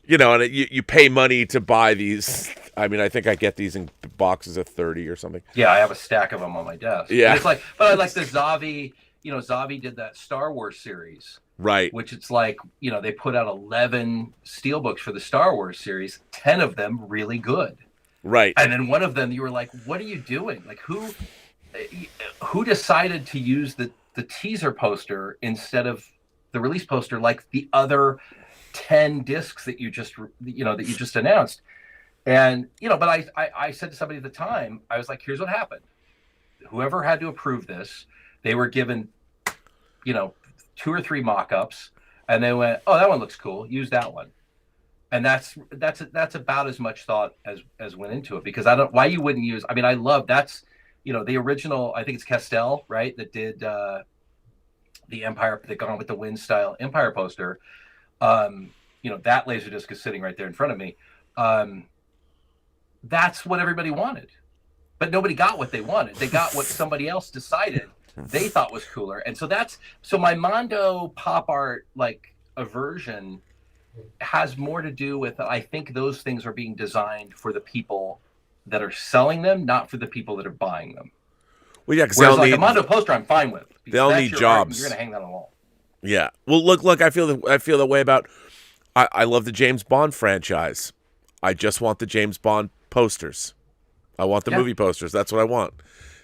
Speaker 1: and you pay money to buy these. I mean, I think I get these in boxes of 30 or something.
Speaker 3: Yeah, I have a stack of them on my desk.
Speaker 1: Yeah.
Speaker 3: And it's like, but I like the Zavi, Zavi did that Star Wars series.
Speaker 1: Right.
Speaker 3: Which it's like, they put out 11 steelbooks for the Star Wars series, 10 of them really good.
Speaker 1: Right.
Speaker 3: And then one of them you were like, what are you doing? Like who decided to use the teaser poster instead of the release poster like the other 10 discs that you just announced? And but I said to somebody at the time, I was like, here's what happened. Whoever had to approve this, they were given 2 or 3 mock-ups, and they went, oh, that one looks cool, use that one. And that's about as much thought as went into it, because why you wouldn't use, I mean, I love that's the original, I think it's Castell, right, that did the Empire, the Gone with the Wind style Empire poster. That Laserdisc is sitting right there in front of me. That's what everybody wanted, but nobody got what they wanted. They got what somebody else decided they thought was cooler. And so my Mondo pop art like aversion has more to do with, I think those things are being designed for the people that are selling them, not for the people that are buying them.
Speaker 1: Well, yeah, because
Speaker 3: a Mondo poster I'm fine with.
Speaker 1: They'll need jobs.
Speaker 3: You're gonna hang that on the wall.
Speaker 1: Yeah. Well, look. I feel the way about. I love the James Bond franchise. I just want the James Bond posters. I want the movie posters. That's what I want.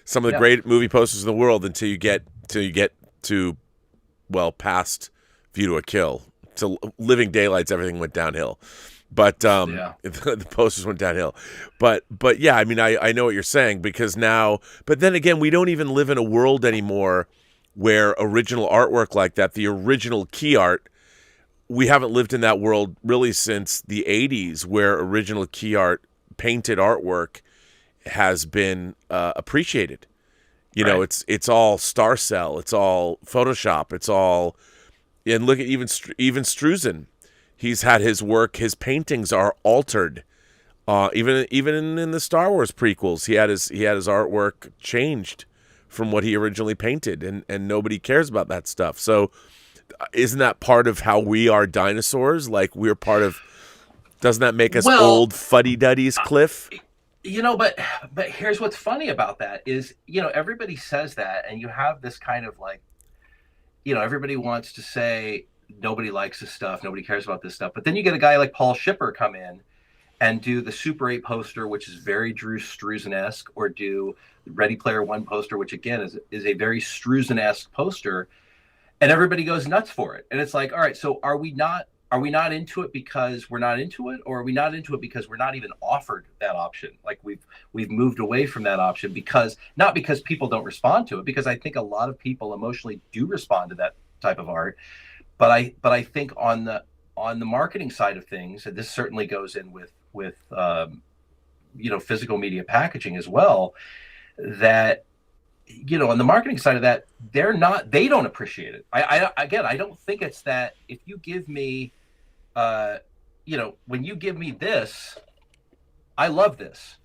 Speaker 1: Some of the great movie posters in the world until you get to past View to a Kill. To Living Daylights, everything went downhill. But the posters went downhill. But yeah, I mean, I know what you're saying, because now, but then again, we don't even live in a world anymore where original artwork like that, the original key art, we haven't lived in that world really since the 80s, where original key art, painted artwork has been appreciated. It's all Star Cell, it's all Photoshop, it's all, and look at even Struzan. He's had his work, his paintings are altered. Even in the Star Wars prequels, he had his artwork changed from what he originally painted, and nobody cares about that stuff. So isn't that part of how we are dinosaurs? Like, we're part of, doesn't that make us old fuddy-duddies, Cliff?
Speaker 3: But here's what's funny about that is, everybody says that, and you have this kind of like, everybody wants to say nobody likes this stuff, nobody cares about this stuff. But then you get a guy like Paul Shipper come in and do the Super 8 poster, which is very Drew Struzan-esque, or do the Ready Player One poster, which again is a very Struzan-esque poster, and everybody goes nuts for it. And it's like, all right, so are we not into it because we're not into it, or are we not into it because we're not even offered that option? Like we've moved away from that option not because people don't respond to it, because I think a lot of people emotionally do respond to that type of art. But I think on the marketing side of things, and this certainly goes in with physical media packaging as well, that on the marketing side of that, they don't appreciate it. I don't think it's that if you give me when you give me this, I love this.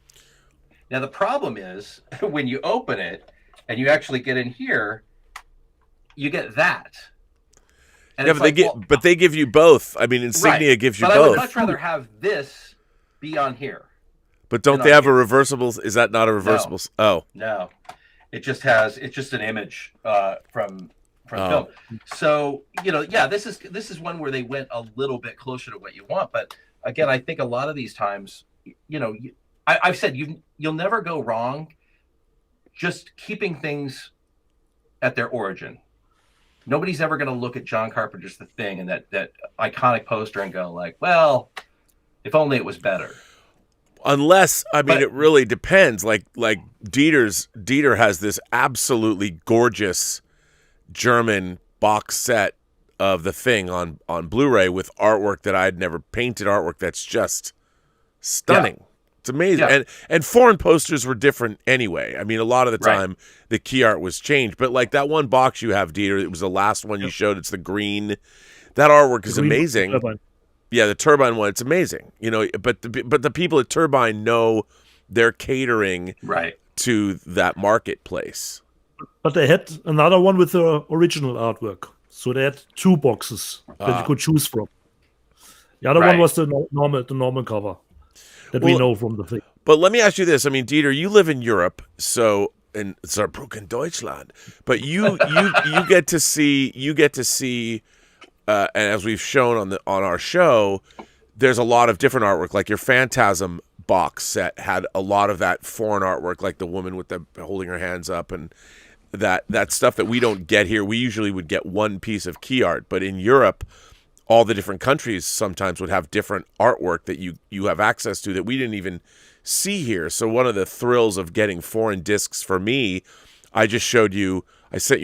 Speaker 3: Now the problem is when you open it and you actually get in here, you get that. And
Speaker 1: yeah, but they give you both. I mean, Insignia gives you both.
Speaker 3: I would much rather have this be on here.
Speaker 1: But don't they have a reversible? Is that not a reversible?
Speaker 3: No.
Speaker 1: Oh,
Speaker 3: no, it's just an image from film. So this is one where they went a little bit closer to what you want. But again, I think a lot of these times, I've said you'll never go wrong just keeping things at their origin. Nobody's ever going to look at John Carpenter's The Thing and that iconic poster and go like, well, if only it was better.
Speaker 1: Unless, it really depends. Like Dieter has this absolutely gorgeous German box set of The Thing on Blu-ray with artwork that I'd never painted, artwork that's just stunning. Yeah. It's amazing. Yeah. And foreign posters were different anyway. I mean, a lot of the time the key art was changed. But like that one box you have, Dieter, it was the last one you showed. It's the green. That artwork is amazing. Yeah, the Turbine one, it's amazing. But the people at Turbine know they're catering to that marketplace.
Speaker 2: But they had another one with the original artwork. So they had two boxes that you could choose from. The other one was the normal cover that we know from The Thing.
Speaker 1: But let me ask you this. I mean, Dieter, you live in Europe, so in Saarbrücken, Deutschland. But you get to see and as we've shown on our show, there's a lot of different artwork. Like your Phantasm box set had a lot of that foreign artwork, like the woman with the holding her hands up, and that stuff that we don't get here. We usually would get one piece of key art, but in Europe, all the different countries sometimes would have different artwork that you have access to that we didn't even see here. So one of the thrills of getting foreign discs for me, I sent you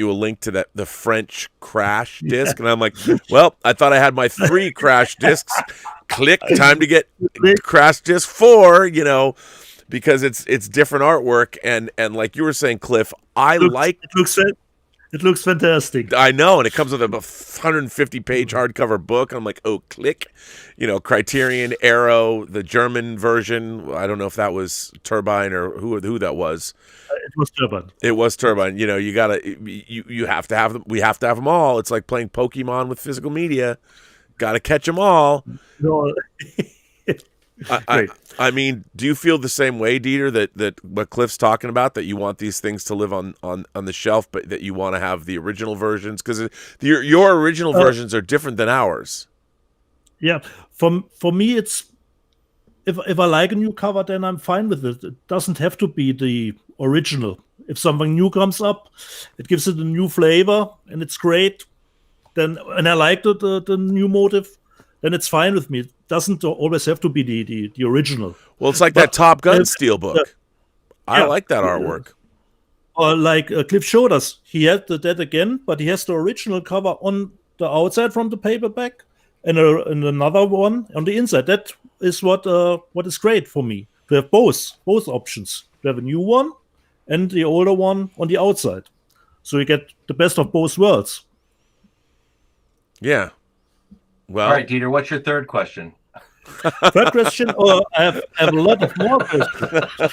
Speaker 1: a link to the French Crash disc, and I'm like, well, I thought I had my 3 Crash discs. Click, time to get Crash disc 4, because it's different artwork, and like you were saying, Cliff,
Speaker 2: it looks fantastic.
Speaker 1: I know, and it comes with a 150-page hardcover book. I'm like, oh, click, Criterion, Arrow, the German version. I don't know if that was Turbine or who that was.
Speaker 2: It was Turbine.
Speaker 1: It was Turbine. You have to have them. We have to have them all. It's like playing Pokemon with physical media. Got to catch them all.
Speaker 2: No.
Speaker 1: I mean, do you feel the same way, Dieter, that what Cliff's talking about, that you want these things to live on the shelf, but that you want to have the original versions? Because your original versions are different than ours.
Speaker 2: Yeah. For me, it's if I like a new cover, then I'm fine with it. It doesn't have to be the original. If something new comes up, it gives it a new flavor, and it's great. And I like the new motive, then it's fine with me. It doesn't always have to be the original.
Speaker 1: Well, it's like that Top Gun steelbook. I like that artwork.
Speaker 2: Or like Cliff showed us, he had that again, but he has the original cover on the outside from the paperback, and another one on the inside. That is what is great for me, to have both options. To have a new one and the older one on the outside, so you get the best of both worlds.
Speaker 1: Yeah. Well,
Speaker 3: All right, Dieter, what's your third question?
Speaker 2: Third question, or I have a lot of more questions.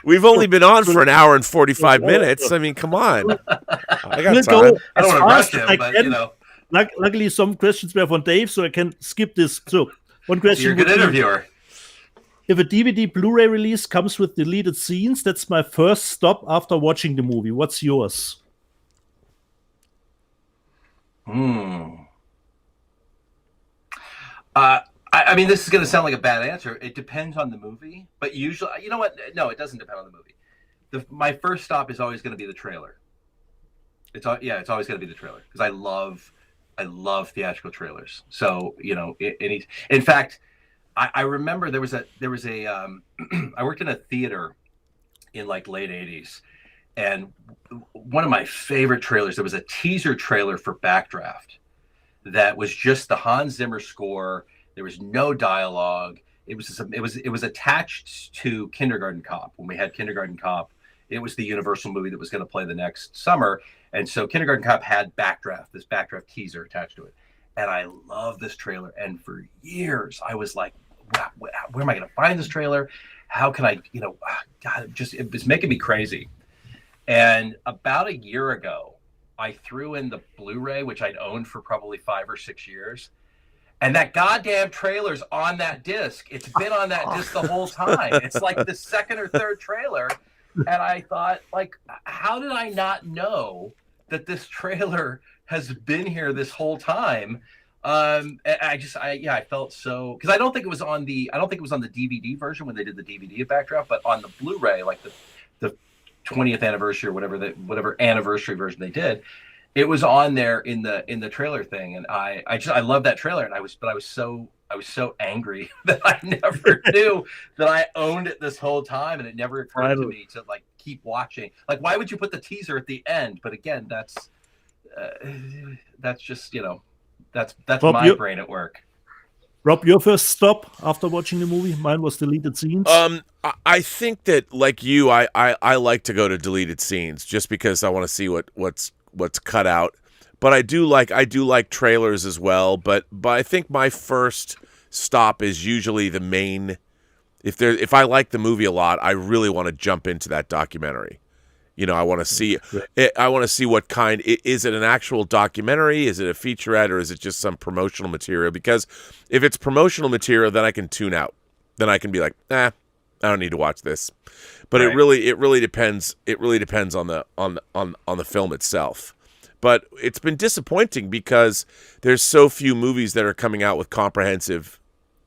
Speaker 1: we've only been on for an hour and 45 minutes. I mean, come on. I got
Speaker 2: We'll
Speaker 1: time.
Speaker 2: go
Speaker 3: I don't
Speaker 2: as
Speaker 3: want to rush
Speaker 2: fast as
Speaker 3: him,
Speaker 2: I
Speaker 3: but
Speaker 2: can.
Speaker 3: you know,
Speaker 2: Luckily, some questions were from Dave, so I can skip this. So, one question
Speaker 3: you're a good
Speaker 2: would be,
Speaker 3: interviewer.
Speaker 2: if a DVD Blu-ray release comes with deleted scenes, that's my first stop after watching the movie. What's yours?
Speaker 3: I mean, this is going to sound like a bad answer. It depends on the movie, but usually, you know what? No, it doesn't depend on the movie. My first stop is always going to be the trailer. It's always going to be the trailer because I love theatrical trailers. So you know, in fact, I remember there was a I worked in a theater in like late '80s, and one of my favorite trailers. There was a teaser trailer for Backdraft that was just the Hans Zimmer score. There was no dialogue. It was attached to Kindergarten Cop. When we had Kindergarten Cop, it was the Universal movie that was going to play the next summer. And so Kindergarten Cop had this Backdraft teaser attached to it. And I love this trailer. And for years, I was like, where am I going to find this trailer? How can I, God, it was making me crazy. And about a year ago, I threw in the Blu-ray, which I'd owned for probably 5 or 6 years. And that goddamn trailer's on that disc. It's been on that disc the whole time. It's like the second or third trailer. And I thought, like, how did I not know that this trailer has been here this whole time? I felt so, because I don't think it was on the DVD version when they did the DVD of Backdraft, but on the Blu-ray, like the 20th anniversary or whatever anniversary version they did, it was on there in the trailer thing. And I love that trailer. And I was so angry that I never knew that I owned it this whole time. And it never occurred to me to like keep watching. Like, why would you put the teaser at the end? But again, that's just, that's Rob, my brain at work.
Speaker 2: Rob, your first stop after watching the movie? Mine was deleted scenes.
Speaker 1: I think that, like you, I like to go to deleted scenes just because I want to see what's cut out. But I do like trailers as well. But I think my first stop is usually the main. If I like the movie a lot, I really want to jump into that documentary. I want to see it. I want to see what kind. Is it an actual documentary? Is it a featurette? Or is it just some promotional material? Because if it's promotional material, then I can tune out. Then I can be like, I don't need to watch this. But right. It really depends. It really depends on the film itself. But it's been disappointing because there's so few movies that are coming out with comprehensive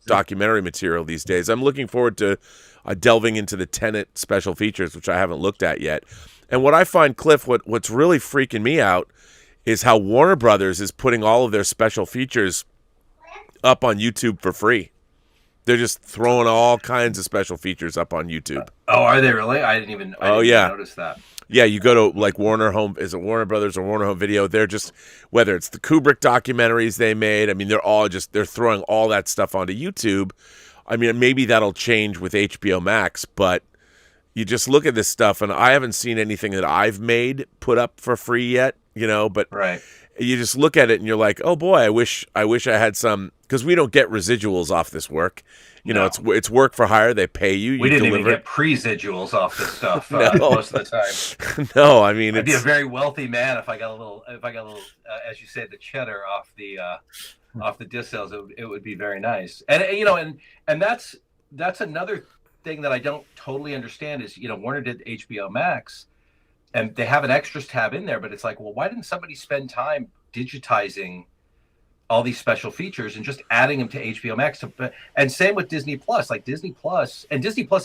Speaker 1: documentary material these days. I'm looking forward to delving into the Tenet special features, which I haven't looked at yet. And what I find, Cliff, what's really freaking me out is how Warner Brothers is putting all of their special features up on YouTube for free. They're just throwing all kinds of special features up on YouTube.
Speaker 3: Are they really? I didn't even notice that.
Speaker 1: Yeah, you go to like Warner Brothers or Warner Home Video, they're just, whether it's the Kubrick documentaries they made, I mean, they're throwing all that stuff onto YouTube. I mean, maybe that'll change with HBO Max, but you just look at this stuff, and I haven't seen anything that I've made put up for free yet, but
Speaker 3: right.
Speaker 1: You just look at it and you're like, oh boy, I wish I had some, because we don't get residuals off this work. It's work for hire. They pay you.
Speaker 3: We didn't even get pre-residuals off this stuff most of the time.
Speaker 1: No, I mean,
Speaker 3: I'd be a very wealthy man if I got a little, as you say, the cheddar off the disc sales. It would be very nice. And that's another thing that I don't totally understand is, Warner did HBO Max, and they have an extras tab in there, but it's like, well, why didn't somebody spend time digitizing all these special features and just adding them to HBO Max? And same with Disney Plus. Like Disney Plus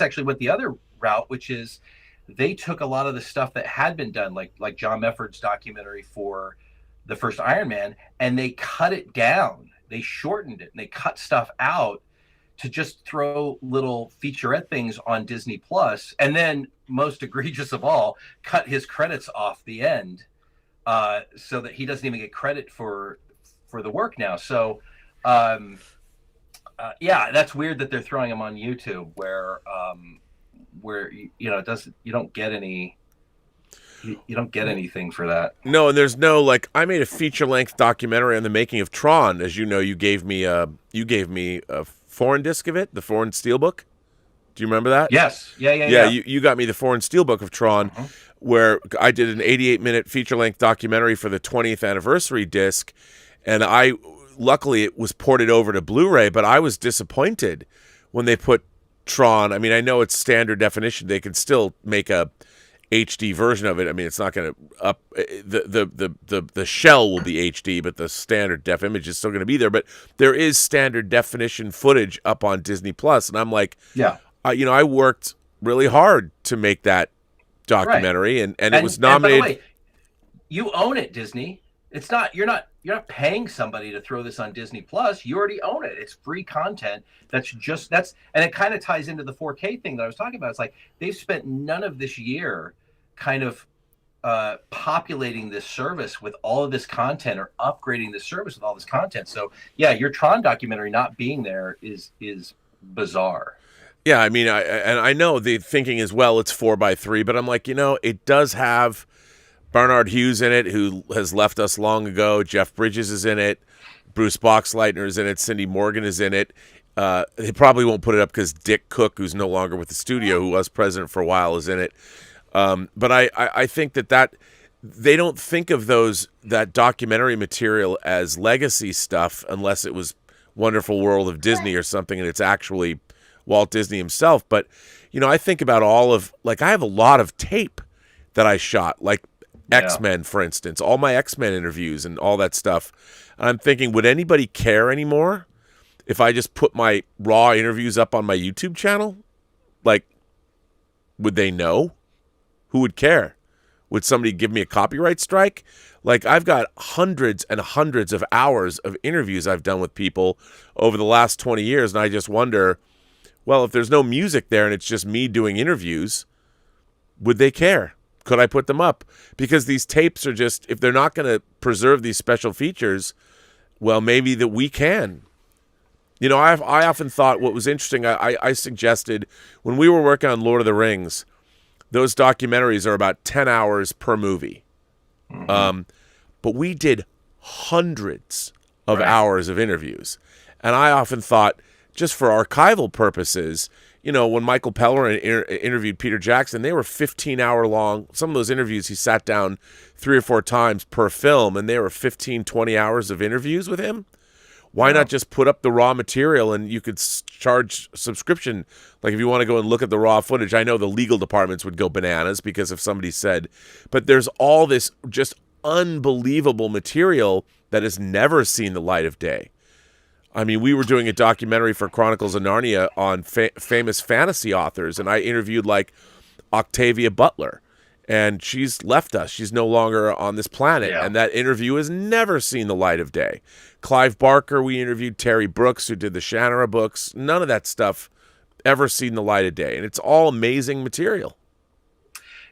Speaker 3: actually went the other route, which is they took a lot of the stuff that had been done, like John Mefford's documentary for the first Iron Man, and they cut it down. They shortened it and they cut stuff out to just throw little featurette things on Disney Plus, and then most egregious of all, cut his credits off the end, so that he doesn't even get credit for the work now. So, that's weird that they're throwing them on YouTube, where you don't get any. You don't get anything for that.
Speaker 1: No, and there's no like. I made a feature-length documentary on the making of Tron. As you know, you gave me a foreign disc of it, the foreign steelbook. Do you remember that?
Speaker 3: Yes. Yeah.
Speaker 1: You got me the foreign steelbook of Tron, where I did an 88-minute feature-length documentary for the 20th anniversary disc, and luckily it was ported over to Blu-ray, but I was disappointed when they put Tron. I mean, I know it's standard definition. They can still make a HD version of it. I mean, it's not going to up the shell will be HD, but the standard def image is still going to be there. But there is standard definition footage up on Disney Plus, and I'm like,
Speaker 3: yeah,
Speaker 1: I worked really hard to make that documentary, and it was nominated.
Speaker 3: And by the way, you own it, Disney. It's not you're not paying somebody to throw this on Disney Plus. You already own it. It's free content. And it kind of ties into the 4K thing that I was talking about. It's like they've spent none of this year kind of populating this service with all of this content, or upgrading the service with all this content. So yeah, your Tron documentary not being there is bizarre.
Speaker 1: Yeah, I mean, I know the thinking is, well, it's 4x3, but I'm like, it does have Bernard Hughes in it, who has left us long ago. Jeff Bridges is in it. Bruce Boxleitner is in it. Cindy Morgan is in it. They probably won't put it up because Dick Cook, who's no longer with the studio, who was president for a while, is in it. But I think that they don't think of that documentary material as legacy stuff unless it was Wonderful World of Disney or something, and it's actually Walt Disney himself. But I think about I have a lot of tape that I shot, like X-Men, for instance, all my X-Men interviews and all that stuff. And I'm thinking, would anybody care anymore if I just put my raw interviews up on my YouTube channel? Like, would they know? Who would care? Would somebody give me a copyright strike? Like, I've got hundreds and hundreds of hours of interviews I've done with people over the last 20 years, and I just wonder, well, if there's no music there and it's just me doing interviews, would they care? Could I put them up? Because these tapes are just, if they're not going to preserve these special features, well, maybe that we can. I often thought what was interesting, I suggested when we were working on Lord of the Rings, those documentaries are about 10 hours per movie. But we did hundreds of hours of interviews. And I often thought, just for archival purposes, when Michael Pellerin interviewed Peter Jackson, they were 15-hour long. Some of those interviews, he sat down 3 or 4 times per film, and they were 15, 20 hours of interviews with him. Why not just put up the raw material and you could charge subscription? Like, if you want to go and look at the raw footage, I know the legal departments would go bananas because if somebody said, but there's all this just unbelievable material that has never seen the light of day. I mean, we were doing a documentary for Chronicles of Narnia on famous fantasy authors, and I interviewed like Octavia Butler, and she's left us. She's no longer on this planet, and that interview has never seen the light of day. Clive Barker, we interviewed Terry Brooks, who did the Shatner books. None of that stuff ever seen the light of day, and it's all amazing material.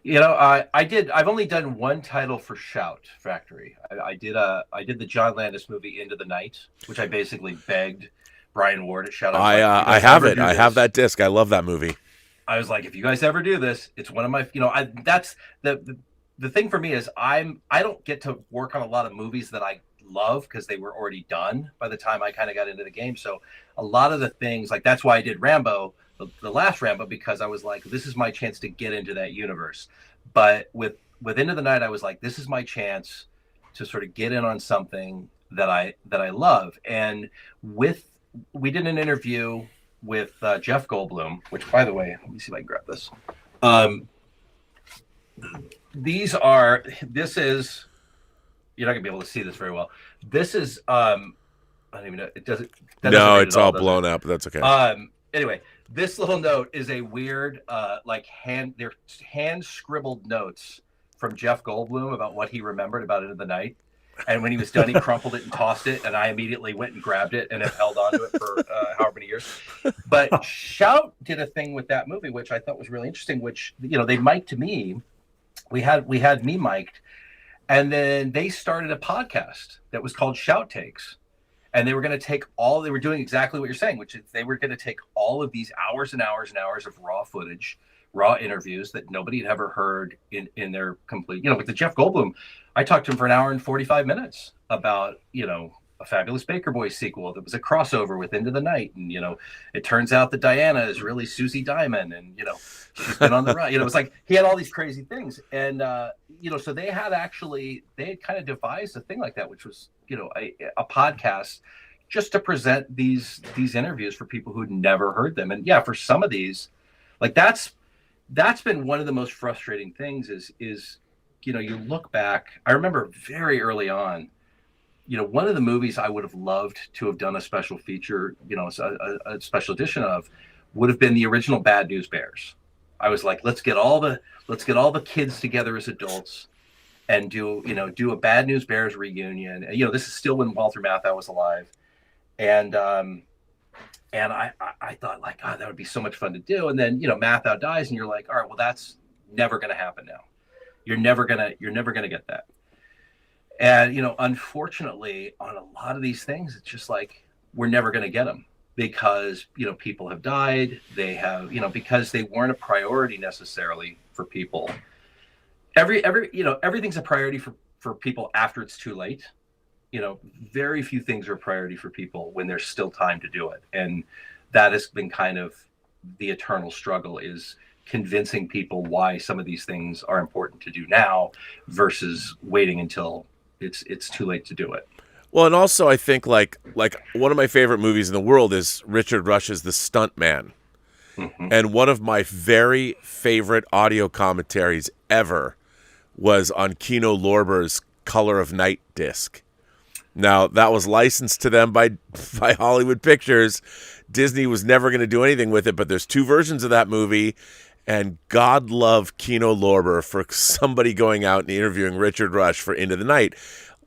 Speaker 3: I've only done one title for Shout Factory. I did the John Landis movie Into the Night, which I basically begged Brian Ward at Shout.
Speaker 1: I have it. I have that disc. I love that movie.
Speaker 3: I was like, if you guys ever do this, it's one of my, that's the thing for me is I don't get to work on a lot of movies that I love because they were already done by the time I kind of got into the game. So a lot of the things, like, that's why I did Rambo, the last Rambo, because I was like, this is my chance to get into that universe. But with Into the Night, I was like, this is my chance to sort of get in on something that I love. And we did an interview with Jeff Goldblum, which, by the way, let me see if I can grab this. This is, you're not gonna be able to see this very well. This is I don't even know, it doesn't.
Speaker 1: No, it's all blown up, but that's okay.
Speaker 3: Anyway, this little note is a weird they're hand scribbled notes from Jeff Goldblum about what he remembered about Into the Night. And when he was done, he crumpled it and tossed it, and I immediately went and grabbed it and have held on to it for however many years. But Shout did a thing with that movie, which I thought was really interesting, which, they mic'd me. We had me mic'd, and then they started a podcast that was called Shout Takes. And they were going to they were doing exactly what you're saying, which is they were going to take all of these hours and hours and hours of raw footage, raw interviews that nobody had ever heard in their complete, like the Jeff Goldblum. I talked to him for an hour and 45 minutes about, a Fabulous Baker Boys sequel that was a crossover with Into the Night. And, it turns out that Diana is really Susie Diamond. And, she's been on the run. It was like he had all these crazy things. And, so they had kind of devised a thing like that, which was, a podcast just to present these interviews for people who'd never heard them. And yeah, for some of these, like that's been one of the most frustrating things is, you look back. I remember very early on, one of the movies I would have loved to have done a special feature, a special edition of, would have been the original Bad News Bears. I was like, let's get all the kids together as adults and do a Bad News Bears reunion. And, this is still when Walter Matthau was alive. And I thought, like, God, that would be so much fun to do. And then, Matthau dies and you're like, all right, well, that's never going to happen now. You're never going to get that. And, unfortunately, on a lot of these things, it's just like, we're never going to get them because, people have died. They have, because they weren't a priority necessarily for people. Everything's a priority for people after it's too late. Very few things are a priority for people when there's still time to do it. And that has been kind of the eternal struggle, is convincing people why some of these things are important to do now versus waiting until it's too late to do it.
Speaker 1: Well, and also I think like one of my favorite movies in the world is Richard Rush's The Stuntman. Mm-hmm. And one of my very favorite audio commentaries ever was on Kino Lorber's Color of Night disc. Now, that was licensed to them by Hollywood Pictures. Disney was never going to do anything with it, but there's two versions of that movie. And God love Kino Lorber for somebody going out and interviewing Richard Rush for Into the Night.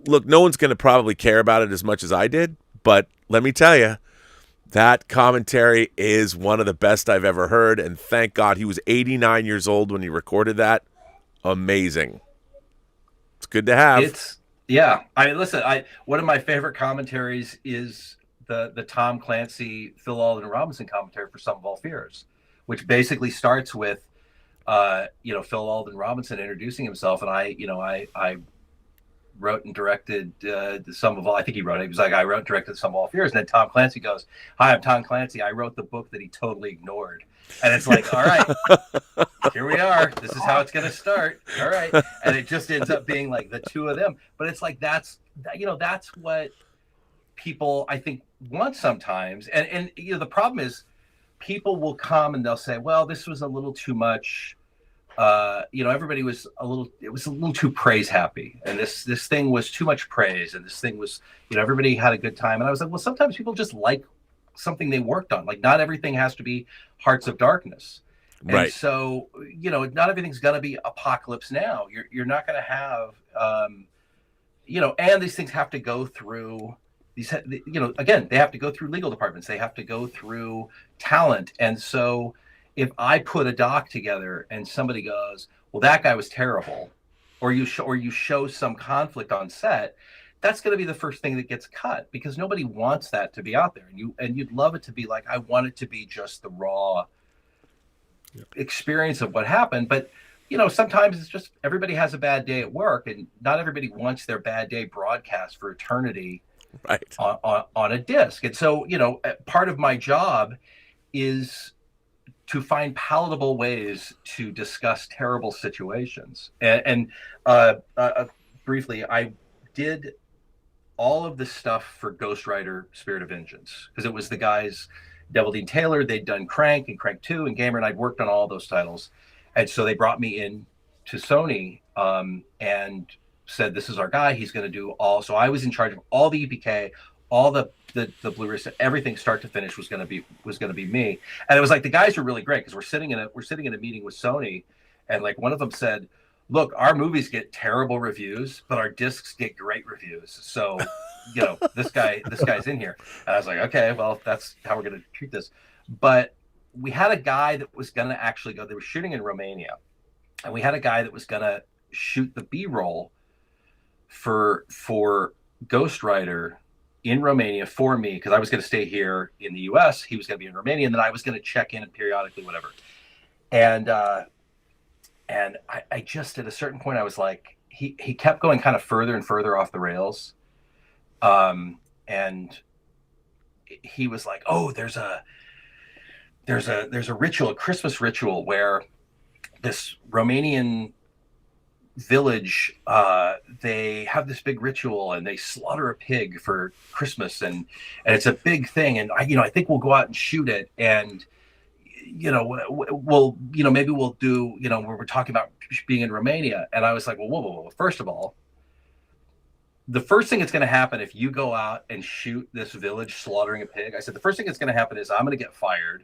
Speaker 1: Look, no one's going to probably care about it as much as I did, but let me tell you, that commentary is one of the best I've ever heard, and thank God he was 89 years old when he recorded that. Amazing. It's good to have.
Speaker 3: One of my favorite commentaries is the Tom Clancy, Phil Alden Robinson commentary for Sum of All Fears, which basically starts with, Phil Alden Robinson introducing himself. And I wrote and directed the Sum of All, I think he wrote it. He was like, I wrote and directed Sum of All Fears. And then Tom Clancy goes, hi, I'm Tom Clancy. I wrote the book that he totally ignored. And it's like, all right, here we are. This is how it's going to start. All right. And it just ends up being like the two of them. But it's like, that's what people, I think, want sometimes. And the problem is people will come and they'll say, well, this was a little too much. Everybody was a little too praise happy. And this thing was too much praise. And this thing was, everybody had a good time. And I was like, well, sometimes people just like something they worked on. Like, not everything has to be Hearts of Darkness. And
Speaker 1: right.
Speaker 3: So, not everything's going to be Apocalypse Now. You're not going to have, and these things have to go through these, again, they have to go through legal departments. They have to go through talent. And so if I put a doc together and somebody goes, well, that guy was terrible, or you show some conflict on set, that's going to be the first thing that gets cut, because nobody wants that to be out there. And you'd love it to be like, I want it to be just the raw experience of what happened. But, sometimes it's just everybody has a bad day at work, and not everybody wants their bad day broadcast for eternity
Speaker 1: right
Speaker 3: on a disc. And so, part of my job is to find palatable ways to discuss terrible situations. And briefly, I did all of the stuff for Ghost Rider Spirit of Vengeance, because it was the guys, Devil Dean Taylor, they'd done Crank and Crank 2 and Gamer, and I'd worked on all those titles. And so they brought me in to Sony and said, this is our guy, he's going to do all. So I was in charge of all the EPK, all the Blu-ray, everything start to finish was going to be me. And it was like, the guys were really great, because we're sitting in a meeting with Sony, and like one of them said, look, our movies get terrible reviews, but our discs get great reviews. So, this guy's in here. And I was like, okay, well, that's how we're going to treat this. But we had a guy that was going to actually go, they were shooting in Romania, and we had a guy that was going to shoot the B-roll for Ghost Rider in Romania for me, because I was going to stay here in the US, he was going to be in Romania, and then I was going to check in periodically, whatever. And I just, at a certain point, I was like, he kept going kind of further and further off the rails. And he was like, oh, there's a ritual, a Christmas ritual where this Romanian village, they have this big ritual and they slaughter a pig for Christmas, and it's a big thing. And I think we'll go out and shoot it. And, we'll, maybe we'll do, where we're talking about being in Romania. And I was like, well, whoa. First of all, the first thing that's going to happen if you go out and shoot this village slaughtering a pig, I said, the first thing that's going to happen is I'm going to get fired.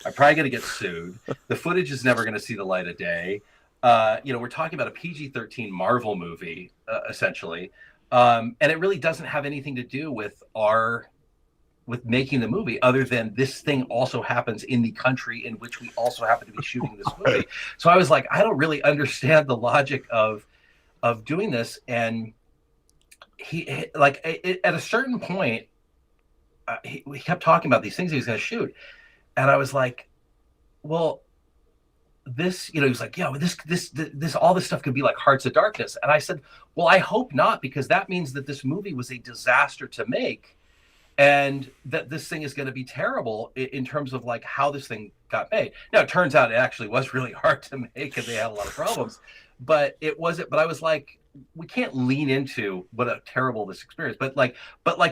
Speaker 3: I'm probably going to get sued. The footage is never going to see the light of day. We're talking about a PG-13 Marvel movie, essentially. And it really doesn't have anything to do with making the movie, other than this thing also happens in the country in which we also happen to be shooting this movie. So I was like, I don't really understand the logic of doing this. And he at a certain point, he kept talking about these things he was going to shoot. And I was like, well, this, he was like, yeah, this, all this stuff could be like Hearts of Darkness. And I said, well, I hope not, because that means that this movie was a disaster to make, and that this thing is going to be terrible in terms of like how this thing got made. Now, it turns out it actually was really hard to make, and they had a lot of problems, but it wasn't. But I was like, we can't lean into what a terrible this experience. But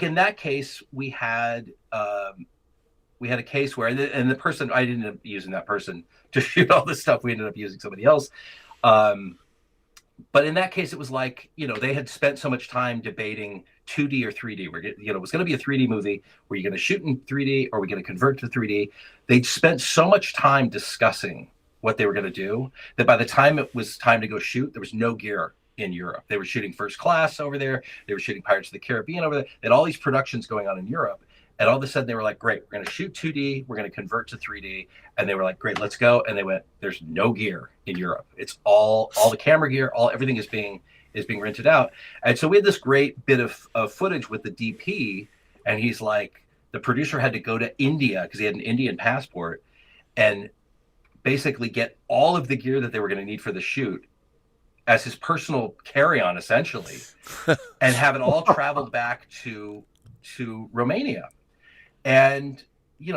Speaker 3: in that case, we had a case where, and the person, I didn't end up using that person to shoot all this stuff. We ended up using somebody else. But in that case, it was like, they had spent so much time debating 2D or 3D. It was going to be a 3D movie. Were you going to shoot in 3D, or were we going to convert to 3D? They'd spent so much time discussing what they were going to do that by the time it was time to go shoot, there was no gear in Europe. They were shooting First Class over there. They were shooting Pirates of the Caribbean over there. They had all these productions going on in Europe. And all of a sudden they were like, great, we're going to shoot 2D. We're going to convert to 3D. And they were like, great, let's go. And they went, there's no gear in Europe. It's all the camera gear, everything is being rented out. And so we had this great bit of footage with the DP. And he's like, the producer had to go to India because he had an Indian passport and basically get all of the gear that they were going to need for the shoot as his personal carry-on, essentially, and have it all traveled back to Romania. And,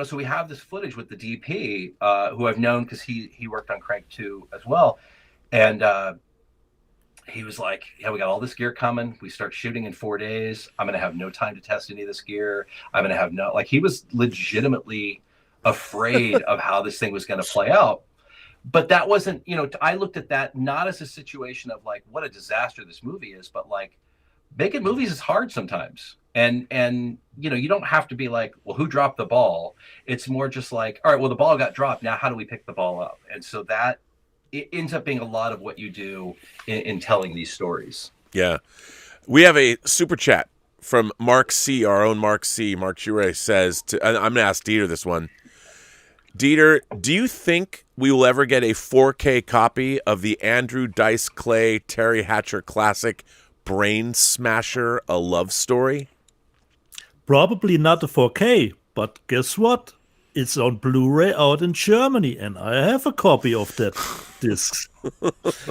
Speaker 3: so we have this footage with the DP, who I've known because he worked on Crank 2 as well. And he was like, yeah, we got all this gear coming. We start shooting in 4 days. I'm going to have no time to test any of this gear. I'm going to have he was legitimately afraid of how this thing was going to play out. But that wasn't, I looked at that not as a situation of like, what a disaster this movie is, but like, making movies is hard sometimes. And you don't have to be like, well, who dropped the ball? It's more just like, all right, well, the ball got dropped. Now, how do we pick the ball up? And so that it ends up being a lot of what you do in telling these stories.
Speaker 1: Yeah. We have a super chat from Mark C., our own Mark C. Mark Jure says, I'm going to ask Dieter this one. Dieter, do you think we will ever get a 4K copy of the Andrew Dice Clay, Terry Hatcher classic Brain Smasher, A Love Story?
Speaker 2: Probably not a 4K, but guess what? It's on Blu-ray out in Germany, and I have a copy of that disc.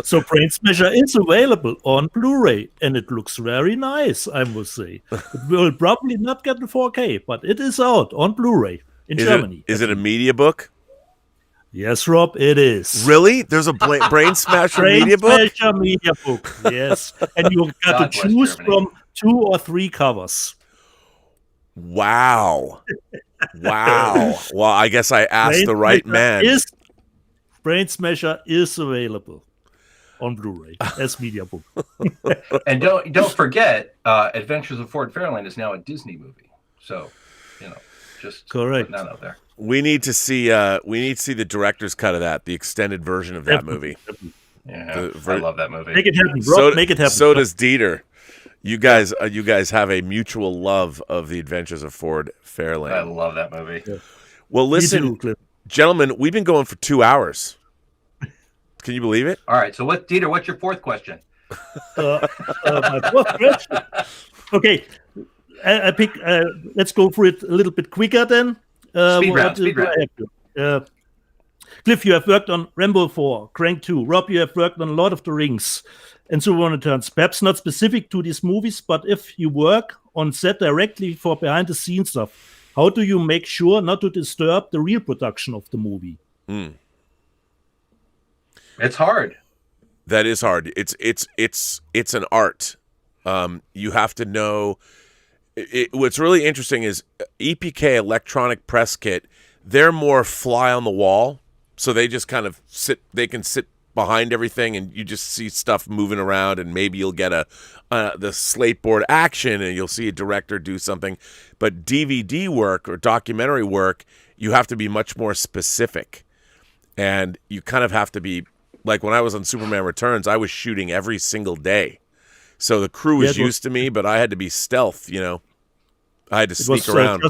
Speaker 2: So Brain Smasher is available on Blu-ray, and it looks very nice, I must say. It will probably not get the 4K, but it is out on Blu-ray in Germany.
Speaker 1: Is it a media book?
Speaker 2: Yes, Rob, it is.
Speaker 1: Really? There's a Brain Smasher media book?
Speaker 2: Brain Smasher media book, yes. And you got to choose from 2 or 3 covers.
Speaker 1: Wow. Wow. Well, I guess I asked the right man.
Speaker 2: Brain Smasher is available on Blu-ray as media book.
Speaker 3: And don't forget, Adventures of Ford Fairlane is now a Disney movie. So, just
Speaker 2: correct.
Speaker 3: Putting that out there.
Speaker 1: We need to see the director's cut of that, the extended version of that movie.
Speaker 3: Yeah, I love that movie.
Speaker 2: Make it happen, bro. Make it happen.
Speaker 1: So does Dieter. You guys have a mutual love of the Adventures of Ford Fairlane.
Speaker 3: I love that movie. Yeah.
Speaker 1: Well, listen, gentlemen, we've been going for 2 hours. Can you believe it?
Speaker 3: All right. So, Dieter? What's your fourth question?
Speaker 2: My fourth question. Okay, I pick. Let's go for it a little bit quicker then.
Speaker 3: Speed round.
Speaker 2: Cliff, you have worked on Rambo 4, Crank 2. Rob, you have worked on Lord of the Rings, and so on returns. Perhaps not specific to these movies, but if you work on set directly for behind-the-scenes stuff, how do you make sure not to disturb the real production of the movie?
Speaker 3: It's hard.
Speaker 1: That is hard. It's an art. You have to know. What's really interesting is EPK, Electronic Press Kit. They're more fly on the wall, so they just kind of sit. They can sit behind everything, and you just see stuff moving around, and maybe you'll get the slate board action, and you'll see a director do something. But DVD work or documentary work, you have to be much more specific, and you kind of have to be like when I was on Superman Returns, I was shooting every single day, so the crew was used to me, but I had to be stealth. I had to sneak around.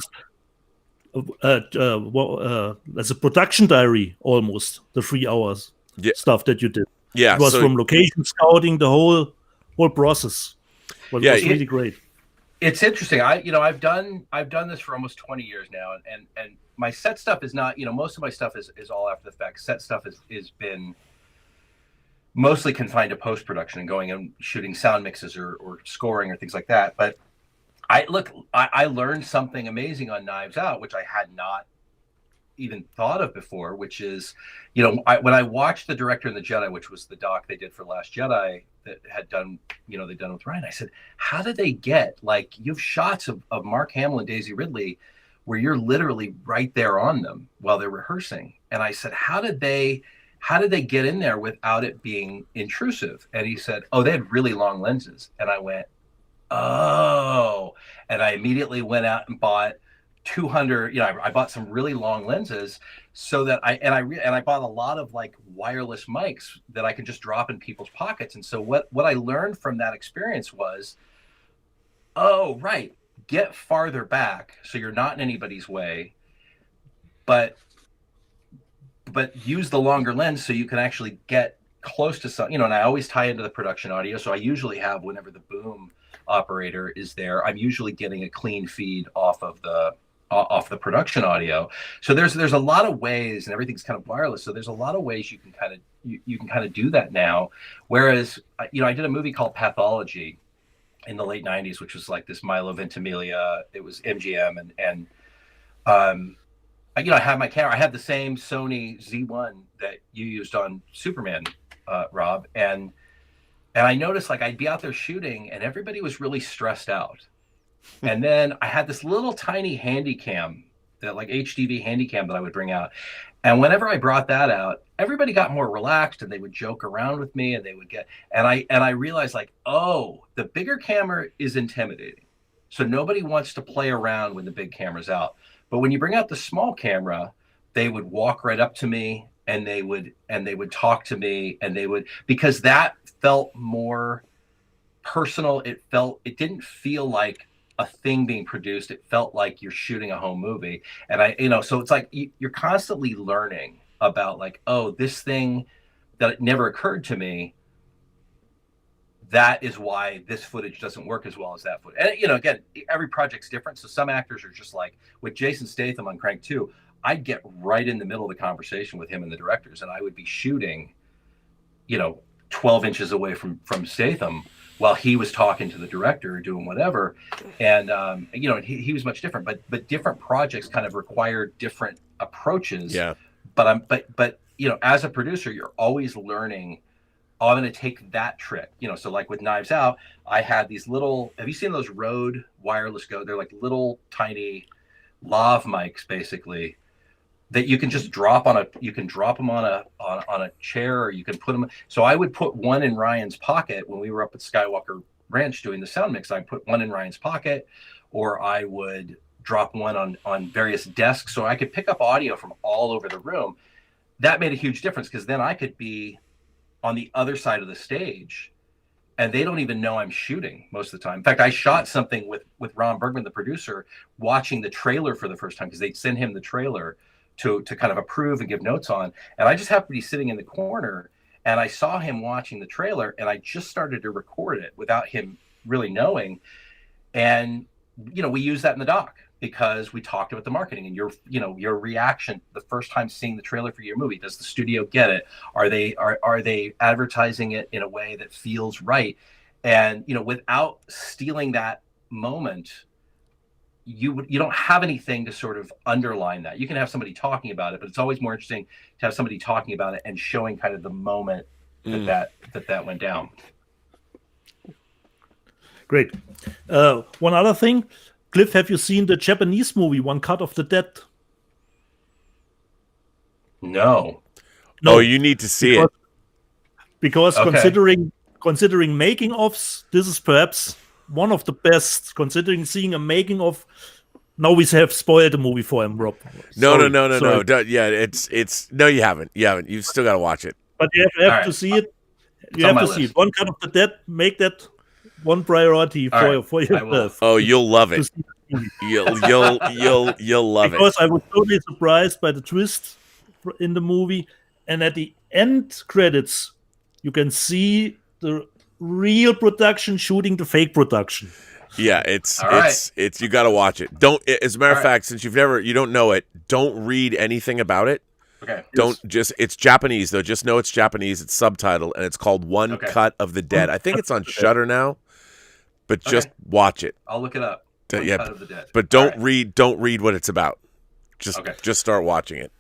Speaker 2: As a production diary, almost the 3 hours stuff that you did.
Speaker 1: Yeah,
Speaker 2: it was from location scouting, the whole process. But it was really great.
Speaker 3: It's interesting. I've done this for almost 20 years now, and my set stuff is not. Most of my stuff is all after the fact. Set stuff is been mostly confined to post production and going and shooting sound mixes or scoring or things like that. But I learned something amazing on Knives Out, which I had not even thought of before, which is, when I watched The Director and the Jedi, which was the doc they did for Last Jedi that had done, they'd done with Ryan, I said, how did they get, you have shots of Mark Hamill and Daisy Ridley where you're literally right there on them while they're rehearsing. And I said, how did they get in there without it being intrusive? And he said, they had really long lenses. And I went, oh, and I immediately went out and bought 200. I bought some really long lenses so that I bought a lot of wireless mics that I could just drop in people's pockets. And so what I learned from that experience was, get farther back so you're not in anybody's way, but use the longer lens so you can actually get close to something. And I always tie into the production audio, so I usually have, whenever the boom operator is there, I'm usually getting a clean feed off of the production audio. So there's a lot of ways, and everything's kind of wireless. So there's a lot of ways you can kind of do that now. Whereas I did a movie called Pathology in the late 90s, which was like this Milo Ventimiglia. It was MGM, and I had my camera. I had the same Sony Z1 that you used on Superman, Rob, and I noticed I'd be out there shooting and everybody was really stressed out. And then I had this little tiny handy cam, that HDV handy cam that I would bring out. And whenever I brought that out, everybody got more relaxed and they would joke around with me, and they would and I realized the bigger camera is intimidating. So nobody wants to play around when the big camera's out. But when you bring out the small camera, they would walk right up to me and they would talk to me, and because that felt more personal. It didn't feel like a thing being produced. It felt like you're shooting a home movie. And so it's you're constantly learning about this thing that never occurred to me. That is why this footage doesn't work as well as that footage. And again, every project's different. So some actors are just with Jason Statham on Crank 2, I'd get right in the middle of the conversation with him and the directors, and I would be shooting, 12 inches away from Statham while he was talking to the director or doing whatever. And he was much different, but different projects kind of require different approaches.
Speaker 1: Yeah.
Speaker 3: But as a producer, you're always learning. I'm going to take that trick, so with Knives Out, I had these little, have you seen those Rode wireless go? They're little tiny lav mics, basically, that you can just drop on a chair, or you can put them. So I would put one in Ryan's pocket when we were up at Skywalker Ranch doing the sound mix. I'd put one in Ryan's pocket, or I would drop one on various desks so I could pick up audio from all over the room. That made a huge difference, because then I could be on the other side of the stage and they don't even know I'm shooting most of the time. In fact, I shot something with Ron Bergman, the producer, watching the trailer for the first time, because they'd send him the trailer to kind of approve and give notes on. And I just happened to be sitting in the corner, and I saw him watching the trailer, and I just started to record it without him really knowing. And, we use that in the doc. because we talked about the marketing and your reaction the first time seeing the trailer for your movie. Does the studio get it? Are they advertising it in a way that feels right? And without stealing that moment, you don't have anything to sort of underline that. You can have somebody talking about it, but it's always more interesting to have somebody talking about it and showing kind of the moment that went down.
Speaker 2: Great. One other thing, Cliff, have you seen the Japanese movie One Cut of the Dead?
Speaker 3: No.
Speaker 1: Oh, you need to see it.
Speaker 2: Because considering making ofs, this is perhaps one of the best. Considering seeing a making of, now we have spoiled the movie for him, Rob.
Speaker 1: No. Yeah, it's no, you haven't. You've still got to watch it.
Speaker 2: But you have to see it. You have to see it. One Cut of the Dead. Make that one priority for yourself.
Speaker 1: Oh, you'll love it. You'll love it.
Speaker 2: Because I was totally surprised by the twist in the movie, and at the end credits, you can see the real production shooting the fake production.
Speaker 1: Yeah, it's you got to watch it. Don't, as a matter of fact, since you don't know it, don't read anything about it.
Speaker 3: Okay.
Speaker 1: It's Japanese though. Just know it's Japanese. It's subtitled and it's called One Cut of the Dead. I think it's on Shudder now, but just watch it.
Speaker 3: I'll look it up. Cut of the Dead.
Speaker 1: But don't read what it's about. Just start watching it.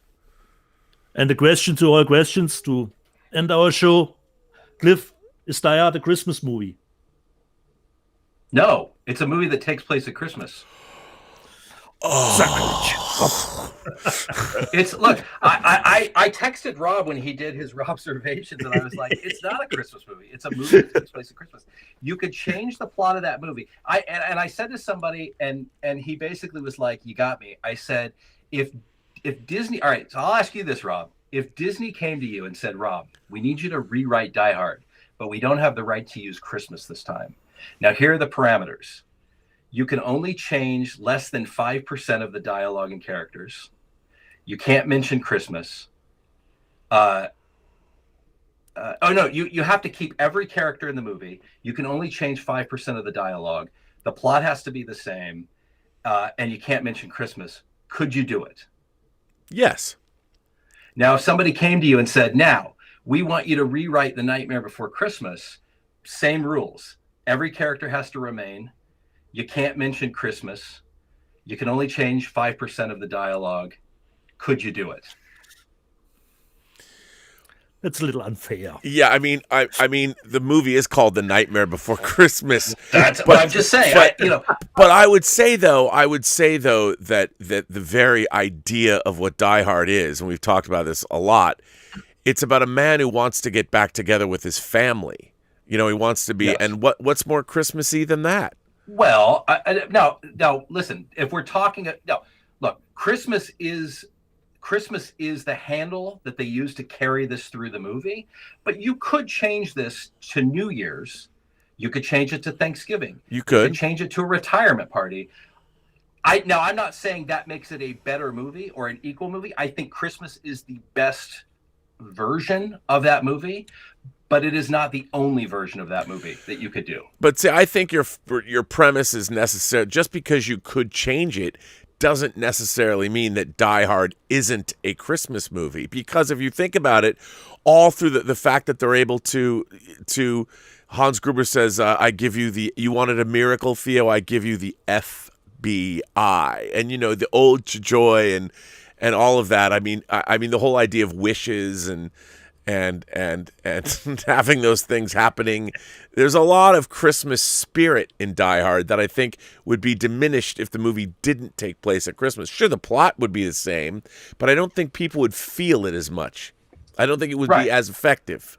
Speaker 2: And the question to all questions to end our show, Cliff, is Die Hard a Christmas movie?
Speaker 3: No, it's a movie that takes place at Christmas.
Speaker 1: Oh.
Speaker 3: Look, I texted Rob when he did his Robservations, and I was like, it's not a Christmas movie. It's a movie that takes place at Christmas. You could change the plot of that movie. I said to somebody, and he basically was like, you got me. I said, if Disney, all right, so I'll ask you this, Rob. If Disney came to you and said, Rob, we need you to rewrite Die Hard, but we don't have the right to use Christmas this time. Now, here are the parameters. You can only change less than 5% of the dialogue and characters. You can't mention Christmas. You have to keep every character in the movie. You can only change 5% of the dialogue. The plot has to be the same, and you can't mention Christmas. Could you do it?
Speaker 1: Yes.
Speaker 3: Now, if somebody came to you and said, now, we want you to rewrite The Nightmare Before Christmas, same rules. Every character has to remain. You can't mention Christmas. You can only change 5% of the dialogue. Could you do it?
Speaker 2: That's a little unfair.
Speaker 1: Yeah, I mean, the movie is called The Nightmare Before Christmas.
Speaker 3: That's what I'm just saying.
Speaker 1: But I would say though that the very idea of what Die Hard is, and we've talked about this a lot, it's about a man who wants to get back together with his family. He wants to be, and what's more Christmassy than that?
Speaker 3: Well, now, listen. If we're talking, look, Christmas is the handle that they use to carry this through the movie. But you could change this to New Year's. You could change it to Thanksgiving. You could change it to a retirement party. I'm not saying that makes it a better movie or an equal movie. I think Christmas is the best version of that movie. But it is not the only version of that movie that you could do. But
Speaker 1: see, I think your premise is necessary. Just because you could change it doesn't necessarily mean that Die Hard isn't a Christmas movie. Because if you think about it, all through the fact that they're able to Hans Gruber says, I give you you wanted a miracle, Theo, I give you the FBI. And, the ode to joy and all of that. I mean, the whole idea of wishes and having those things happening. There's a lot of Christmas spirit in Die Hard that I think would be diminished if the movie didn't take place at Christmas. Sure, the plot would be the same, but I don't think people would feel it as much. I don't think it would be as effective.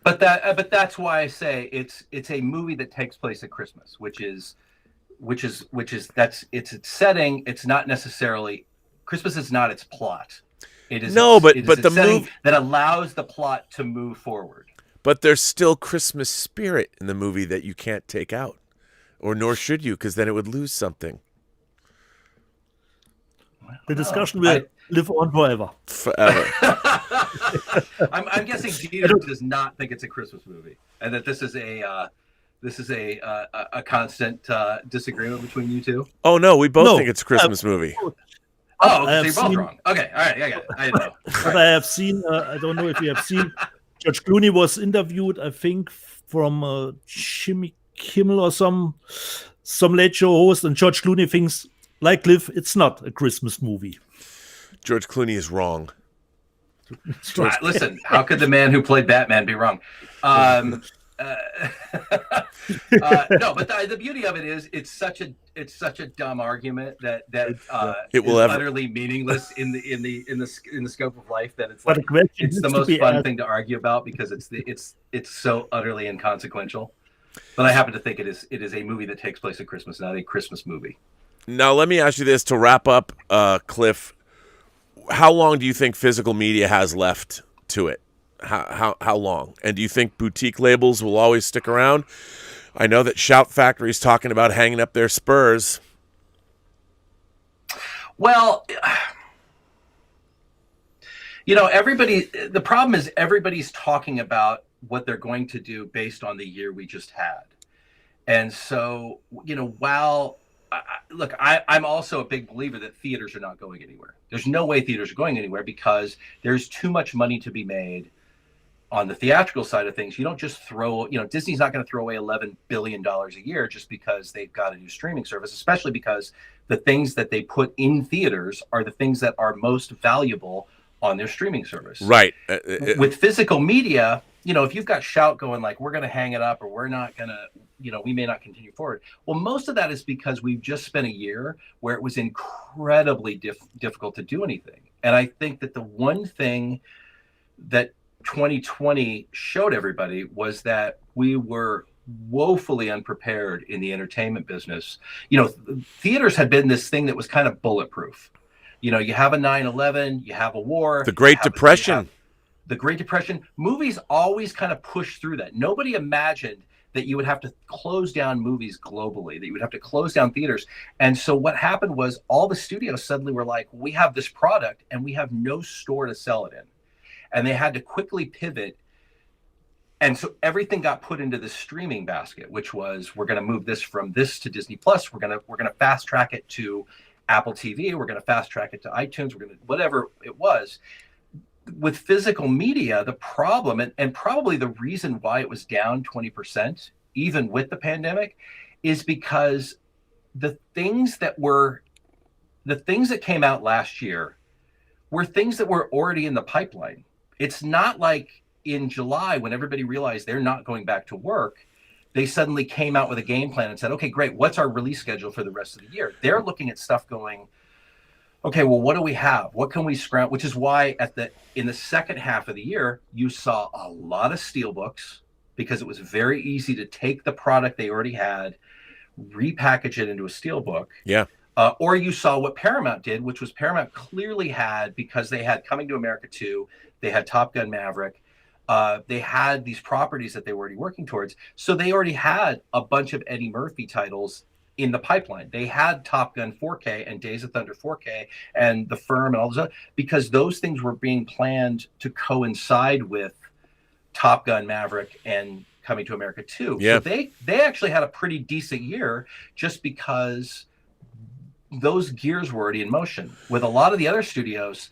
Speaker 3: But that's why I say it's a movie that takes place at Christmas, which is that's its setting. It's not necessarily Christmas is not its plot. It is but the movie that allows the plot to move forward.
Speaker 1: But there's still Christmas spirit in the movie that you can't take out, or nor should you, because then it would lose something.
Speaker 2: The discussion will live on forever.
Speaker 3: I'm guessing Dieter does not think it's a Christmas movie, and that this is a This is a constant disagreement between you two.
Speaker 1: Oh no, we both
Speaker 2: No,
Speaker 1: think it's a Christmas movie.
Speaker 3: Oh,
Speaker 2: I
Speaker 3: so
Speaker 2: have
Speaker 3: you're both
Speaker 2: seen-
Speaker 3: wrong. Okay, all right, I got it. I didn't know.
Speaker 2: But I have seen, I don't know if you have seen, George Clooney was interviewed, I think, from Jimmy Kimmel or some late show host, and George Clooney thinks, like Cliff, it's not a Christmas movie.
Speaker 1: George Clooney is wrong.
Speaker 3: Listen, how could the man who played Batman be wrong? No, but the beauty of it is it's such a dumb argument that
Speaker 1: It will
Speaker 3: is
Speaker 1: ever-
Speaker 3: utterly meaningless in the scope of life, that it's
Speaker 2: But
Speaker 3: like
Speaker 2: the question
Speaker 3: it's the
Speaker 2: needs to
Speaker 3: most
Speaker 2: be
Speaker 3: fun
Speaker 2: asked.
Speaker 3: thing to argue about because it's so utterly inconsequential. But I happen to think it is a movie that takes place at Christmas, not a Christmas movie.
Speaker 1: Now let me ask you this to wrap up, Cliff. How long do you think physical media has left to it? How long? And do you think boutique labels will always stick around? I know that Shout Factory's talking about hanging up their Spurs.
Speaker 3: Well, the problem is everybody's talking about what they're going to do based on the year we just had. And so, while look, I'm also a big believer that theaters are not going anywhere. There's no way theaters are going anywhere because there's too much money to be made on the theatrical side of things. You don't just throw, Disney's not going to throw away $11 billion a year just because they've got a new streaming service, especially because the things that they put in theaters are the things that are most valuable on their streaming service.
Speaker 1: Right.
Speaker 3: With physical media, if you've got Shout going like, we're going to hang it up or we're not going to, we may not continue forward. Well, most of that is because we've just spent a year where it was incredibly difficult to do anything. And I think that the one thing that 2020 showed everybody was that we were woefully unprepared in the entertainment business. Theaters had been this thing that was kind of bulletproof. You have a 9/11, you have a war.
Speaker 1: The Great Depression.
Speaker 3: The Great Depression. Movies always kind of push through that. Nobody imagined that you would have to close down movies globally, that you would have to close down theaters. And so what happened was all the studios suddenly were like, we have this product and we have no store to sell it in. And they had to quickly pivot. And so everything got put into the streaming basket, which was, we're going to move this from this to Disney Plus. We're going to fast track it to Apple TV. We're going to fast track it to iTunes. We're going to, whatever it was. With physical media, the problem, and probably the reason why it was down 20%, even with the pandemic, is because the things that came out last year were things that were already in the pipeline. It's not like in July when everybody realized they're not going back to work, they suddenly came out with a game plan and said, okay, great, what's our release schedule for the rest of the year? They're looking at stuff going, okay, well, what do we have? What can we scrounge? Which is why in the second half of the year, you saw a lot of steelbooks because it was very easy to take the product they already had, repackage it into a steelbook.
Speaker 1: Yeah.
Speaker 3: Or you saw what Paramount did, which was Paramount clearly had, because they had Coming to America 2, they had Top Gun Maverick, they had these properties that they were already working towards. So they already had a bunch of Eddie Murphy titles in the pipeline. They had Top Gun 4K and Days of Thunder 4K and The Firm and all those other, because those things were being planned to coincide with Top Gun Maverick and Coming to America 2.
Speaker 1: Yeah.
Speaker 3: So they actually had a pretty decent year just because those gears were already in motion. With a lot of the other studios,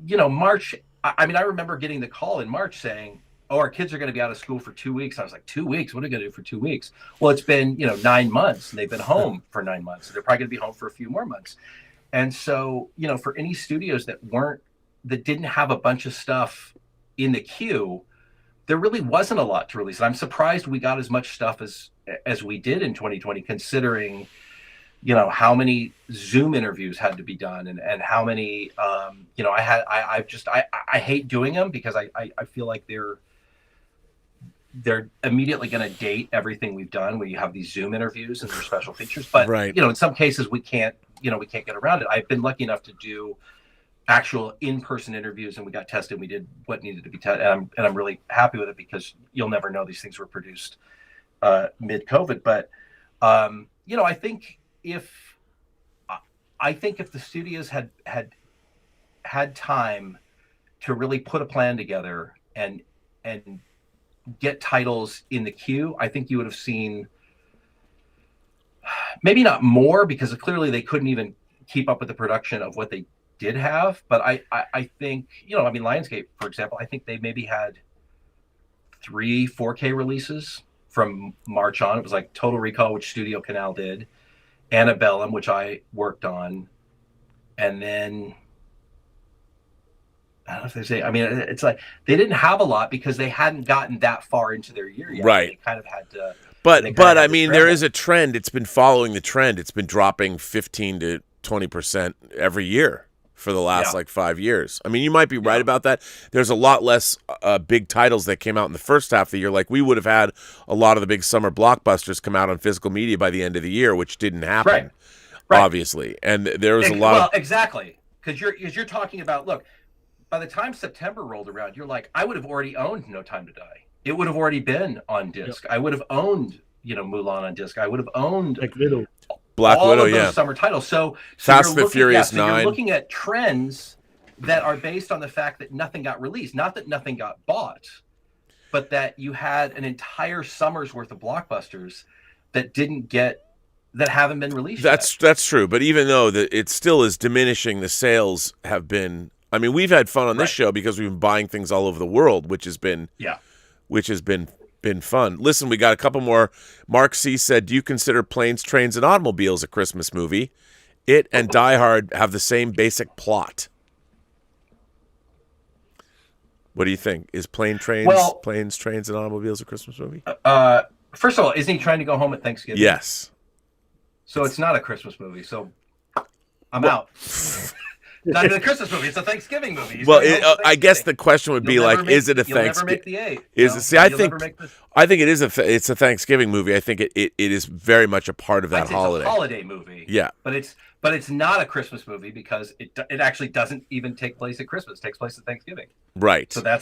Speaker 3: March, I remember getting the call in March saying, oh, our kids are going to be out of school for 2 weeks. I was like, 2 weeks? What are we going to do for 2 weeks? Well, it's been, 9 months and they've been home for 9 months. So they're probably going to be home for a few more months. And so, for any studios that didn't have a bunch of stuff in the queue, there really wasn't a lot to release. And I'm surprised we got as much stuff as we did in 2020, considering, how many Zoom interviews had to be done and how many, I hate doing them because I feel like they're immediately going to date everything we've done when you have these Zoom interviews and their special features. But,
Speaker 1: right.
Speaker 3: In some cases we can't get around it. I've been lucky enough to do actual in-person interviews and we got tested. We did what needed to be tested. And I'm really happy with it because you'll never know these things were produced mid-COVID. But, I think if the studios had time to really put a plan together and get titles in the queue, I think you would have seen maybe not more, because clearly they couldn't even keep up with the production of what they did have. But I think, I mean, Lionsgate, for example, I think they maybe had 3 4K releases from March on. It was like Total Recall, which Studio Canal did, Antebellum, which I worked on, and then I don't know if they say. I mean, it's like they didn't have a lot because they hadn't gotten that far into their year yet.
Speaker 1: Right.
Speaker 3: They kind of had to.
Speaker 1: But I mean, there is a trend. It's been following the trend. It's been dropping 15 to 20% every year for the last 5 years. I mean, you might be right about that. There's a lot less big titles that came out in the first half of the year. Like, we would have had a lot of the big summer blockbusters come out on physical media by the end of the year, which didn't happen, obviously. And there was a lot.
Speaker 3: Well, exactly, because you're talking about, look, by the time September rolled around, you're like, I would have already owned No Time to Die. It would have already been on disc. I would have owned, Mulan on disc. I would have owned
Speaker 1: Black
Speaker 3: all
Speaker 1: Widow,
Speaker 3: of those summer titles. So
Speaker 1: Fast and the Furious 9.
Speaker 3: You're looking at trends that are based on the fact that nothing got released, not that nothing got bought, but that you had an entire summer's worth of blockbusters that haven't been released.
Speaker 1: That's true. But even though it still is diminishing, the sales have been. I mean, we've had fun on this show because we've been buying things all over the world, which has been been fun. Listen, we got a couple more. Mark C said, do you consider Planes, Trains, and Automobiles a Christmas movie? It and Die Hard have the same basic plot. What do you think? Is Planes, Trains, and Automobiles a Christmas movie?
Speaker 3: First of all, isn't he trying to go home at Thanksgiving?
Speaker 1: Yes.
Speaker 3: So it's not a Christmas movie. So I'm out. Not even a Christmas movie. It's a Thanksgiving movie.
Speaker 1: I guess the question would be is it a Thanksgiving? You'll never make the 8. I think it is it's a Thanksgiving movie. I think it is very much a part of that holiday.
Speaker 3: It's a holiday movie.
Speaker 1: Yeah.
Speaker 3: But it's not a Christmas movie because it actually doesn't even take place at Christmas. It takes place at Thanksgiving.
Speaker 1: Right.
Speaker 3: So I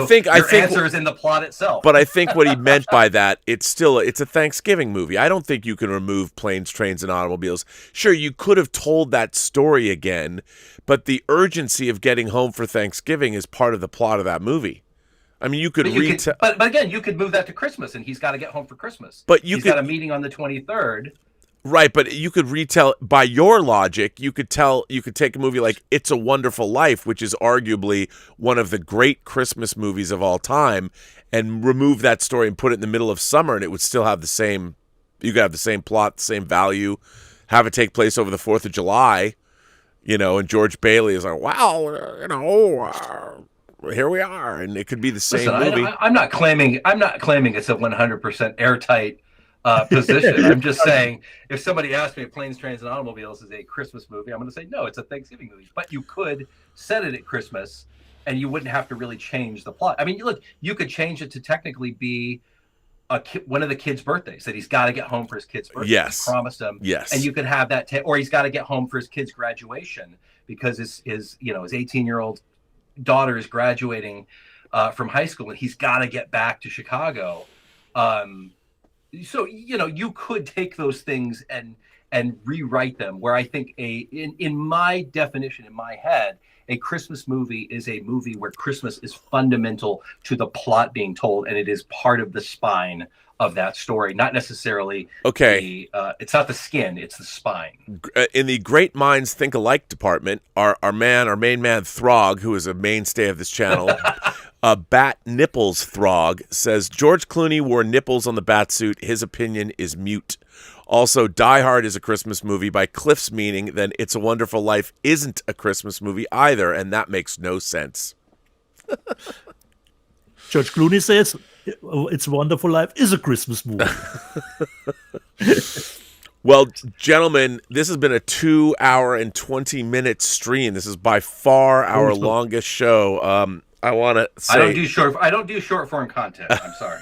Speaker 1: think
Speaker 3: your answer is in the plot itself.
Speaker 1: But I think what he meant by that, it's a Thanksgiving movie. I don't think you can remove Planes, Trains, and Automobiles. Sure, you could have told that story again, but the urgency of getting home for Thanksgiving is part of the plot of that movie. I mean, you could retell.
Speaker 3: But again, you could move that to Christmas, and he's got to get home for Christmas.
Speaker 1: But
Speaker 3: he's got a meeting on the 23rd.
Speaker 1: Right, but you could retell by your logic. You could take a movie like It's a Wonderful Life, which is arguably one of the great Christmas movies of all time, and remove that story and put it in the middle of summer, and it would still have the same. You could have the same plot, the same value. Have it take place over the 4th of July, and George Bailey is like, wow, here we are, and it could be the same movie.
Speaker 3: I'm not claiming it's a 100% airtight position. I'm just saying, if somebody asked me if Planes, Trains, and Automobiles is a Christmas movie, I'm going to say no, it's a Thanksgiving movie. But you could set it at Christmas, and you wouldn't have to really change the plot. I mean, look, you could change it to technically be one of the kids' birthdays, that he's got to get home for his kid's birthday.
Speaker 1: Yes,
Speaker 3: he promised him.
Speaker 1: Yes,
Speaker 3: and you could have that, or he's got to get home for his kid's graduation because his 18-year-old daughter is graduating from high school, and he's got to get back to Chicago. So you could take those things and rewrite them. Where I think in my definition, in my head, a Christmas movie is a movie where Christmas is fundamental to the plot being told, and it is part of the spine of that story, not necessarily.
Speaker 1: Okay,
Speaker 3: it's not the skin; it's the spine.
Speaker 1: In the Great Minds Think Alike department, our main man Throg, who is a mainstay of this channel. Bat Nipples Throg says George Clooney wore nipples on the bat suit. His opinion is mute. Also, Die Hard is a Christmas movie by Cliff's meaning, then It's a Wonderful Life isn't a Christmas movie either, and that makes no sense.
Speaker 2: George Clooney says It's a Wonderful Life is a Christmas movie.
Speaker 1: Well, gentlemen, this has been a 2-hour and 20-minute stream. This is by far our longest show. I want to say
Speaker 3: I don't do short form content. I'm sorry.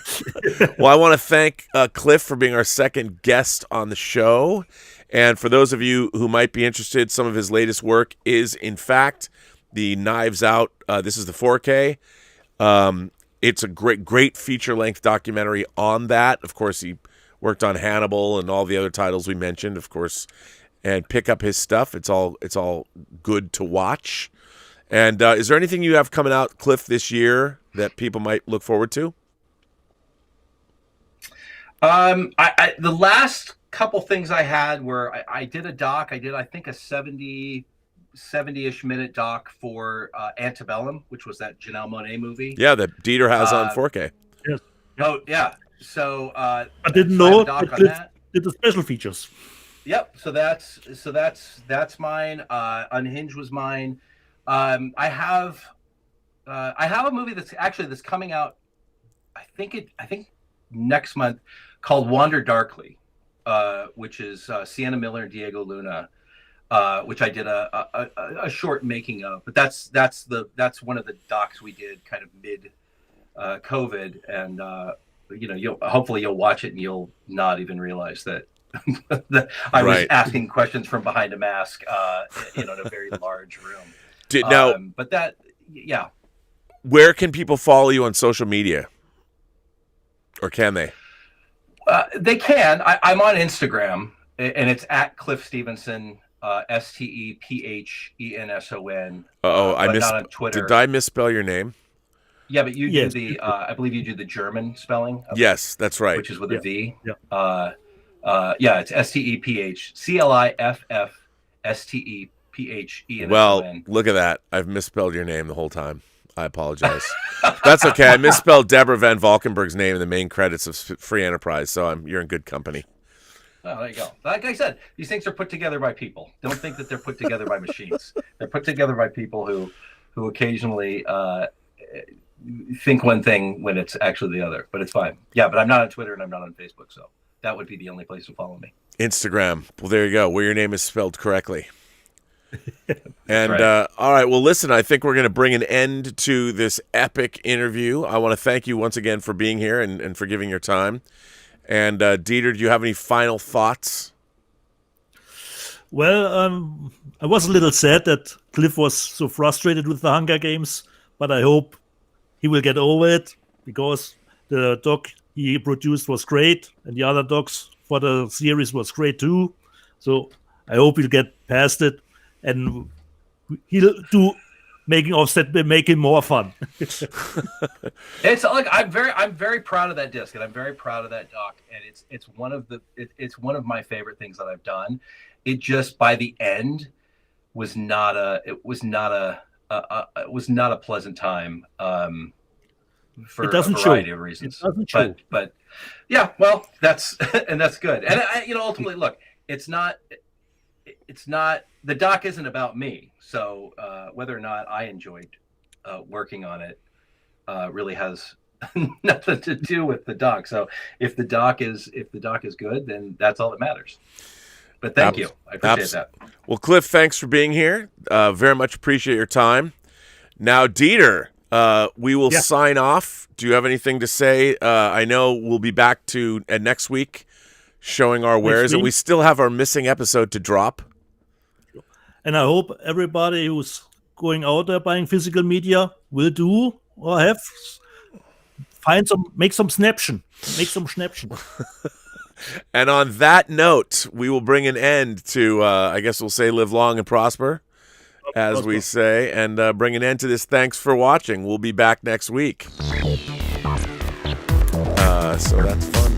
Speaker 1: Well, I want to thank Cliff for being our second guest on the show, and for those of you who might be interested, some of his latest work is, in fact, the Knives Out. This is the 4K. It's a great feature length documentary on that. Of course, he worked on Hannibal and all the other titles we mentioned, of course, and pick up his stuff. It's all good to watch. And is there anything you have coming out, Cliff, this year that people might look forward to?
Speaker 3: The last couple things I had were I did a doc. I think a 70-ish minute doc for Antebellum, which was that Janelle Monáe movie.
Speaker 1: Yeah, that Dieter has on 4K.
Speaker 2: Yes.
Speaker 3: Oh yeah. So
Speaker 2: I didn't
Speaker 3: so I have
Speaker 2: know
Speaker 3: a doc
Speaker 2: it
Speaker 3: on that.
Speaker 2: did the special features.
Speaker 3: Yep. So that's mine. Unhinged was mine. I have a movie that's coming out. I think next month, called Wander Darkly, which is Sienna Miller and Diego Luna, which I did a short making of. But that's one of the docs we did kind of mid COVID, and hopefully you'll watch it and you'll not even realize that I was asking questions from behind a mask, in a very large room. But that, yeah.
Speaker 1: Where can people follow you on social media? Or can they?
Speaker 3: They can. I'm on Instagram, and it's at Cliff Stevenson, STEPHENSON. Not on Twitter.
Speaker 1: Did I misspell your name?
Speaker 3: Yeah, but you do the. I believe you do the German spelling.
Speaker 1: Yes, that's right.
Speaker 3: Which is with a V.
Speaker 2: Yeah.
Speaker 3: It's STEPHCLIFFSTEPHENSON.
Speaker 1: Well, look at that. I've misspelled your name the whole time. I apologize. That's okay. I misspelled Deborah Van Valkenburg's name in the main credits of Free Enterprise, so you're in good company.
Speaker 3: Oh, there you go. Like I said, these things are put together by people. Don't think that they're put together by machines. They're put together by people who occasionally think one thing when it's actually the other. But it's fine. Yeah, but I'm not on Twitter and I'm not on Facebook, so that would be the only place to follow me.
Speaker 1: Instagram. Well, there you go, where your name is spelled correctly. And
Speaker 3: right.
Speaker 1: All right, well, listen, I think we're going to bring an end to this epic interview. I want to thank you once again for being here and for giving your time. And Dieter, do you have any final thoughts?
Speaker 2: Well, I was a little sad that Cliff was so frustrated with the Hunger Games, but I hope he will get over it, because the doc he produced was great, and the other docs for the series was great too. So I hope he'll get past it, and he'll do making offset, make it more fun.
Speaker 3: It's like I'm very proud of that disc, and I'm very proud of that doc, and it's one of my favorite things that I've done. It just, by the end, was not a pleasant time, for a variety of reasons.
Speaker 2: It doesn't show.
Speaker 3: But yeah, well, that's and that's good. And ultimately, look, it's not the doc isn't about me. So whether or not I enjoyed working on it really has nothing to do with the doc. So if the doc is good, then that's all that matters. But thank you. I appreciate that.
Speaker 1: Well, Cliff, thanks for being here. Very much appreciate your time. Now, Dieter, we will sign off. Do you have anything to say? I know we'll be back to next week showing our wares, and we still have our missing episode to drop.
Speaker 2: And I hope everybody who's going out there buying physical media will do or make some snaption.
Speaker 1: And on that note, we will bring an end to, I guess we'll say, live long and prosper, as we say, and bring an end to this. Thanks for watching. We'll be back next week. So that's fun.